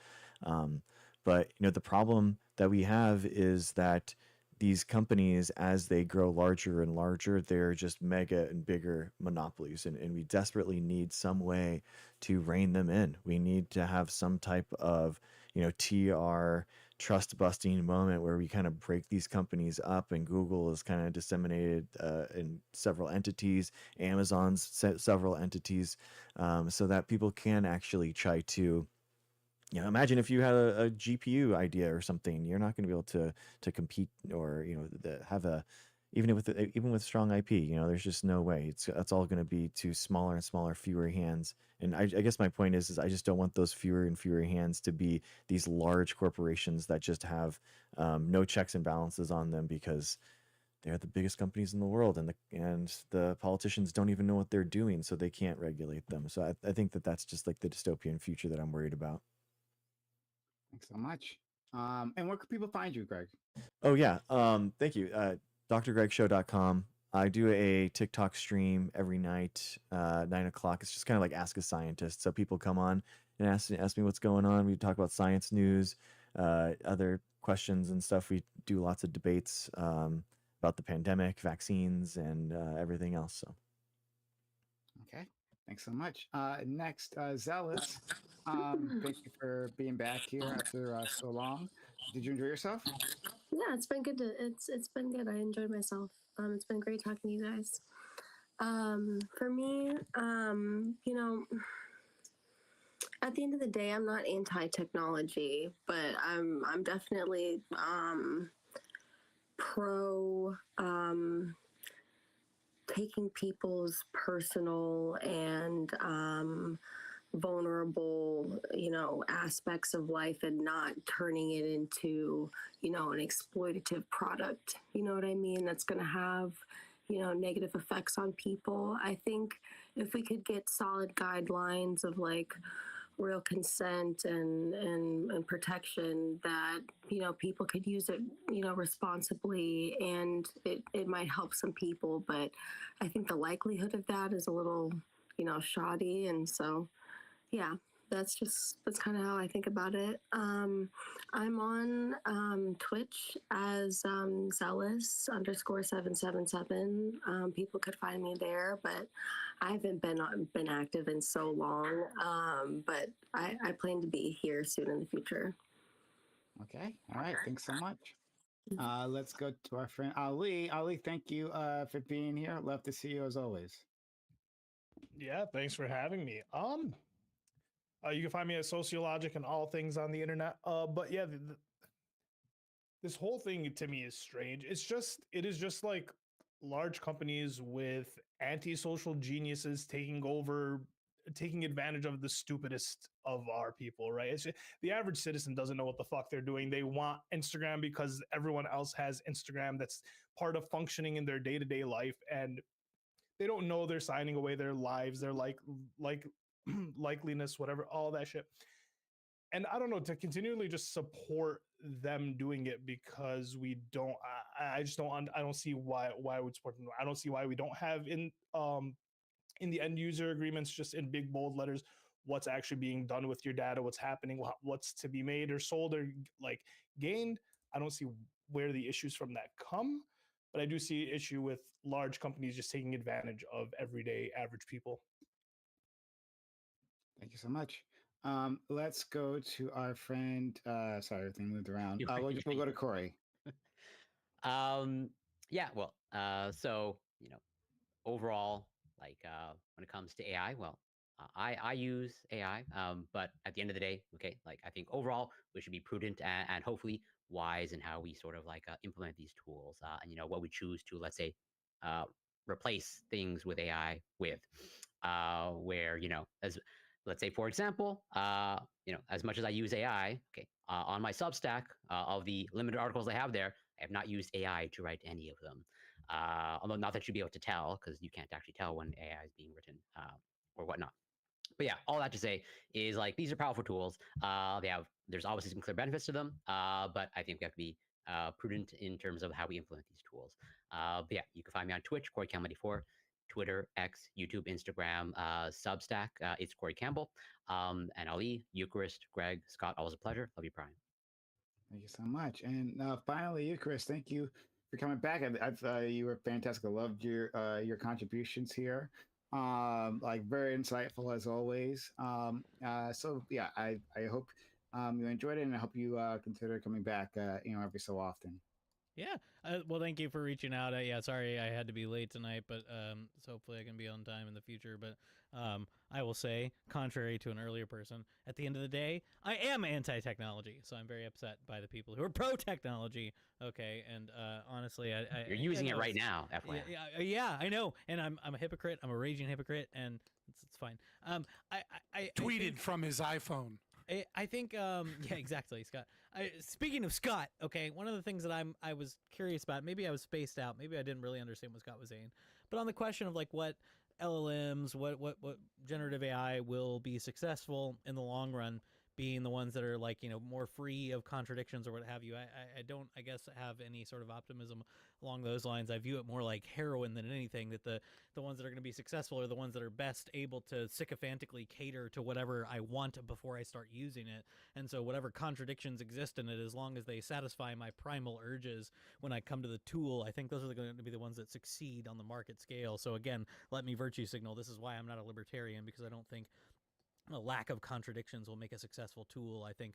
But the problem that we have is that these companies, as they grow larger and larger, they're just mega and bigger monopolies, and we desperately need some way to rein them in. We need to have some type of TR trust busting moment where we kind of break these companies up, and Google is kind of disseminated in several entities, Amazon's several entities, so that people can actually try to, imagine if you had a GPU idea or something, you're not going to be able to compete, or have a, even with strong IP, there's just no way. That's all going to be to smaller and smaller, fewer hands. And I guess my point is I just don't want those fewer and fewer hands to be these large corporations that just have no checks and balances on them, because they're the biggest companies in the world, and the politicians don't even know what they're doing, so they can't regulate them. So I think that's just like the dystopian future that I'm worried about. Thanks so much. And where can people find you, Greg? Oh yeah. Thank you. drgregshow.com. I do a TikTok stream every night, 9:00. It's just kind of like Ask a Scientist. So people come on and ask me what's going on. We talk about science news, other questions and stuff. We do lots of debates about the pandemic, vaccines, and everything else. So. Okay. Thanks so much. Next, Zealous. Thank you for being back here after so long. Did you enjoy yourself? Yeah, it's been good. It's been good. I enjoyed myself. It's been great talking to you guys. For me, at the end of the day, I'm not anti-technology, but I'm definitely pro taking people's personal and vulnerable, aspects of life and not turning it into, an exploitative product. You know what I mean? That's going to have, negative effects on people. I think if we could get solid guidelines of like real consent and protection, that people could use it responsibly, and it might help some people, but I think the likelihood of that is a little shoddy, and so yeah, that's kind of how I think about it. I'm on Twitch as zealous_777. People could find me there, but I haven't been active in so long. But I plan to be here soon in the future. Okay. All right. Thanks so much. Let's go to our friend Ali. Ali, thank you for being here. Love to see you as always. Yeah, thanks for having me. You can find me at Sociologic and all things on the internet. But yeah, this whole thing to me is strange. It is just like large companies with antisocial geniuses taking advantage of the stupidest of our people, right? The average citizen doesn't know what the fuck they're doing. They want Instagram because everyone else has Instagram. That's part of functioning in their day-to-day life, and they don't know they're signing away their lives, their like likeliness, whatever, all that shit. And I don't know, to continually just support them doing it because we don't, I just don't, I don't see why I would support them. I don't see why we don't have in the end user agreements, just in big bold letters, what's actually being done with your data, what's happening, what's to be made or sold or like gained. I don't see where the issues from that come, but I do see an issue with large companies just taking advantage of everyday average people. Thank you so much. Let's go to our friend. Sorry, everything moved around. We'll go to Corey. Yeah. Well. So overall, like when it comes to AI, well, I use AI, but at the end of the day, okay, like I think overall we should be prudent and hopefully wise in how we sort of like implement these tools, and what we choose to, let's say, uh, replace things with AI with, where as let's say for example, as much as I use AI, okay, on my Substack, of the limited articles I have there, I have not used AI to write any of them. Although not that you'd be able to tell, because you can't actually tell when AI is being written, or whatnot. But yeah, all that to say is like these are powerful tools. There's obviously some clear benefits to them, but I think we have to be prudent in terms of how we implement these tools. But yeah, you can find me on Twitch, CoreyCampbell94, Twitter, X, YouTube, Instagram, Substack. It's Corey Campbell, and Ali, Eucharist, Greg, Scott. Always a pleasure. Love you, Prime. Thank you so much. And finally, you, Chris, thank you for coming back. I thought you were fantastic. I loved your contributions here. Like very insightful as always. So yeah, I hope you enjoyed it, and I hope you consider coming back. Every so often. Yeah. Well, thank you for reaching out. Yeah, sorry I had to be late tonight, but so hopefully I can be on time in the future. But I will say, contrary to an earlier person, at the end of the day, I am anti-technology, so I'm very upset by the people who are pro-technology. Okay, and honestly, you're using it right now. FYI. Yeah, I know, and I'm a hypocrite. I'm a raging hypocrite, and it's fine. I tweeted from his iPhone. I think, yeah, exactly, Scott. Speaking of Scott, okay, one of the things that I was curious about, maybe I was spaced out, maybe I didn't really understand what Scott was saying, but on the question of like what LLMs, what generative AI will be successful in the long run, being the ones that are like, more free of contradictions or what have you. I don't, I guess, have any sort of optimism along those lines. I view it more like heroin than anything, that the ones that are going to be successful are the ones that are best able to sycophantically cater to whatever I want before I start using it. And so whatever contradictions exist in it, as long as they satisfy my primal urges when I come to the tool, I think those are going to be the ones that succeed on the market scale. So again, let me virtue signal. This is why I'm not a libertarian, because I don't think a lack of contradictions will make a successful tool. I think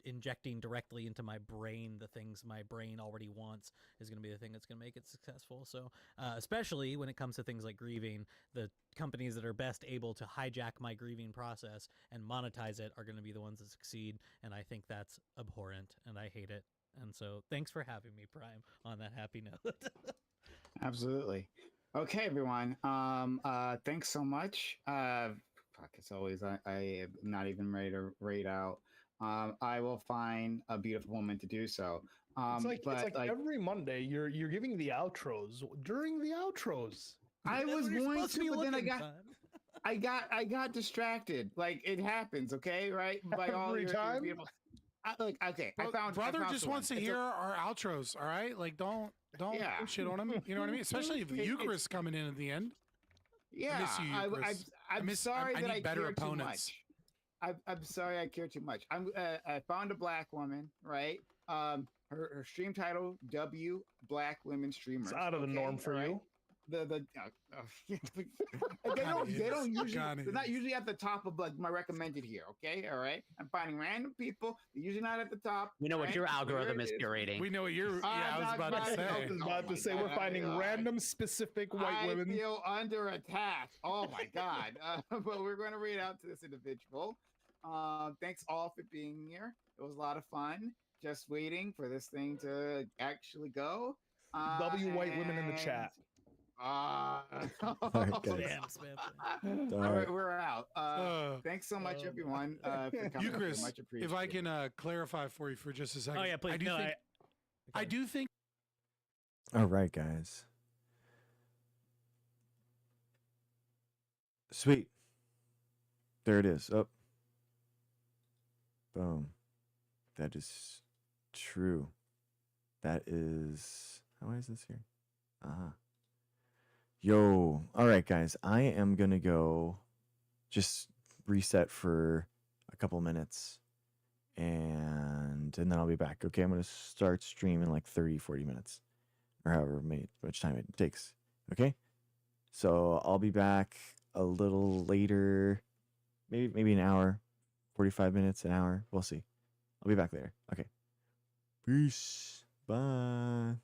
injecting directly into my brain the things my brain already wants is going to be the thing that's going to make it successful. So especially when it comes to things like grieving, the companies that are best able to hijack my grieving process and monetize it are going to be the ones that succeed. And I think that's abhorrent, and I hate it. And so thanks for having me, Prime, on that happy note. Absolutely. Okay, everyone. Thanks so much. As always, I am not even ready to rate out. I will find a beautiful woman to do so. It's like every Monday you're giving the outros during the outros. I was going to, but then I got distracted. Like it happens, okay, right? By all your beautiful. Okay, Brother just wants to hear our outros. All right, like don't shit on him. You know what I mean? Especially if Eucharist coming in at the end. Yeah, I miss you, Eucharist. I'm sorry that I need better care opponents. too much. I'm sorry I care too much. I found a black woman, right? Her stream title W Black Women Streamers. It's out of the norm for you. They don't usually, they're not usually at the top of like my recommended here. Okay, all right. I'm finding random people. They're usually not at the top. We know what your algorithm is curating. We know what your. Yeah, I was about to say. I was about to say we're finding random specific white women. I feel under attack. Oh my god! But we're going to read out to this individual. Thanks all for being here. It was a lot of fun. Just waiting for this thing to actually go. White women in the chat. All right, we're out. Thanks so much, everyone, for coming. Eucharist, much appreciated. if I can clarify for you for just a second. Oh yeah, please. I do think. All right, guys. Sweet. There it is. Oh. Boom. That is true. That is. How is this here? Yo. All right, guys. I am going to go just reset for a couple minutes. And then I'll be back. Okay, I'm going to start streaming like 30, 40 minutes. Or however much time it takes. Okay? So I'll be back a little later. Maybe an hour. 45 minutes, an hour. We'll see. I'll be back later. Okay. Peace. Bye.